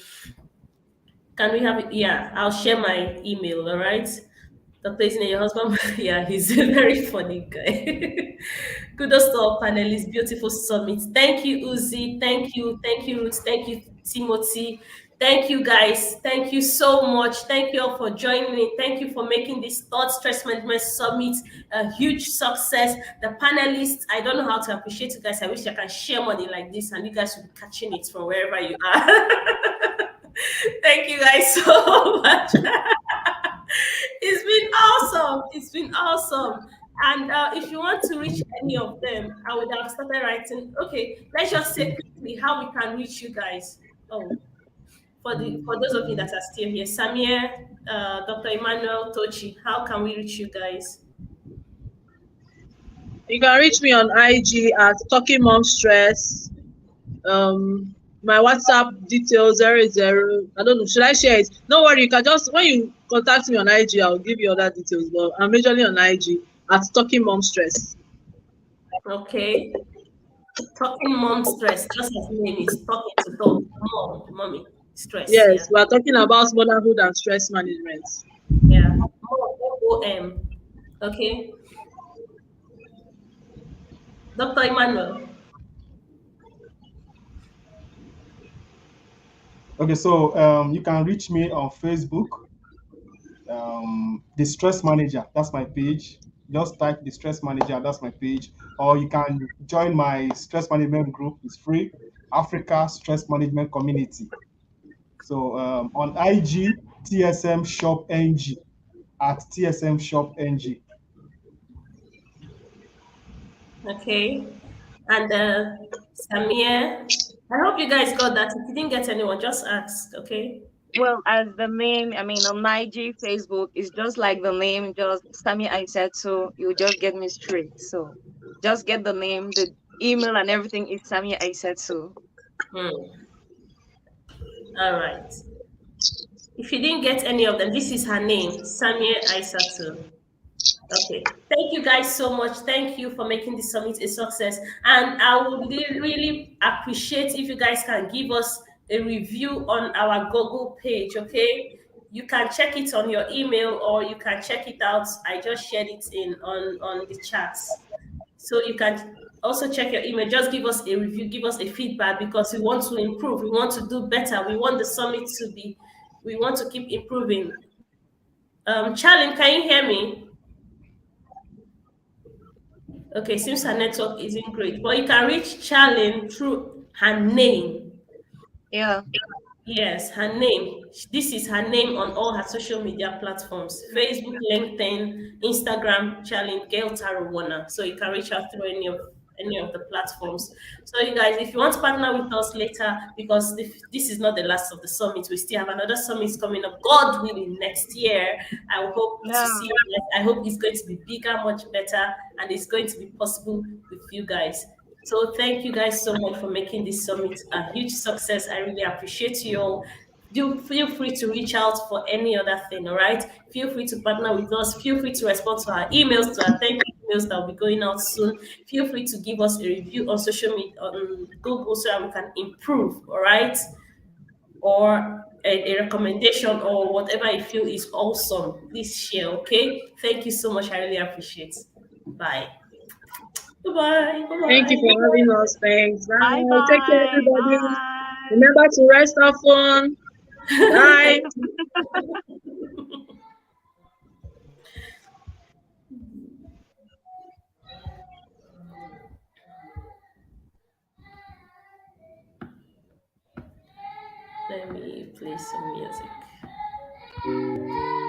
Can we have it? Yeah, I'll share my email, all right? Dr. Isine, your husband, yeah, he's a very funny guy. Kudos to our panelists. Beautiful summit. Thank you, Uzi. Thank you. Thank you, Ruth. Thank you, Timothy. Thank you, guys. Thank you so much. Thank you all for joining me. Thank you for making this Thought Stress Management Summit a huge success. The panelists, I don't know how to appreciate you guys. I wish I can share money like this and you guys will be catching it from wherever you are. Thank you guys so much. It's been awesome. It's been awesome. And if you want to reach any of them, I would have started writing. Okay, let's just say quickly how we can reach you guys. Oh, for those of you that are still here, Samieh, Dr. Emmanuel, Tochi, how can we reach you guys? You can reach me on IG at Talking Mom Stress. My WhatsApp details 00. I don't know. Should I share it? Don't worry. You can just when you contact me on IG, I'll give you other details. But I'm majorly on IG at Talking Mom Stress. Okay. Talking mom stress, just as the name is talking to dog, mom, mommy, stress. Yeah. Yes, we are talking about motherhood and stress management. Yeah. Mom, MOM. Okay. Dr. Emmanuel. Okay, so you can reach me on Facebook. The Stress Manager, that's my page. Just type the Stress Manager, that's my page. Or you can join my stress management group. It's free. Africa Stress Management Community. So on IG, TSM Shop NG at TSM Shop NG. Okay. And Samieh. I hope you guys got that. If you didn't get anyone, just ask. Okay. Well, as the name, I mean, on my G Facebook, it's just like the name, just Samieh Aïssatou. You just get me straight. So just get the name, the email, and everything is Samieh Aïssatou. Hmm. All right. If you didn't get any of them, this is her name, Samieh Aïssatou. Okay. Thank you guys so much. Thank you for making this summit a success. And I would really appreciate if you guys can give us a review on our Google page, okay? You can check it on your email or you can check it out. I just shared it in on the chats. So you can also check your email. Just give us a review, give us a feedback because we want to improve. We want to do better. We want the summit to be, we want to keep improving. Charlene, can you hear me? Okay, seems her network isn't great, but you can reach Charlene through her name. Yeah. Yes, her name. This is her name on all her social media platforms: Facebook, LinkedIn, Instagram, Charlene Gail Tarawana. So you can reach out through any of the platforms. So you guys, if you want to partner with us later, because this is not the last of the summit, we still have another summit coming up, God willing, next year. I hope to see you guys. I hope it's going to be bigger, much better, and it's going to be possible with you guys. So thank you guys so much for making this summit a huge success. I really appreciate you all. Do feel free to reach out for any other thing, all right? Feel free to partner with us. Feel free to respond to our emails, to our thank you emails that will be going out soon. Feel free to give us a review on social media, on Google, so that we can improve, all right? Or a recommendation or whatever you feel is awesome. Please share, okay? Thank you so much. I really appreciate it. Bye. Bye-bye. Thank you Bye-bye. for having us. Thanks. Bye. Bye Take care, bye. everybody. Bye. Remember to rest off phone. Bye. Let me play some music.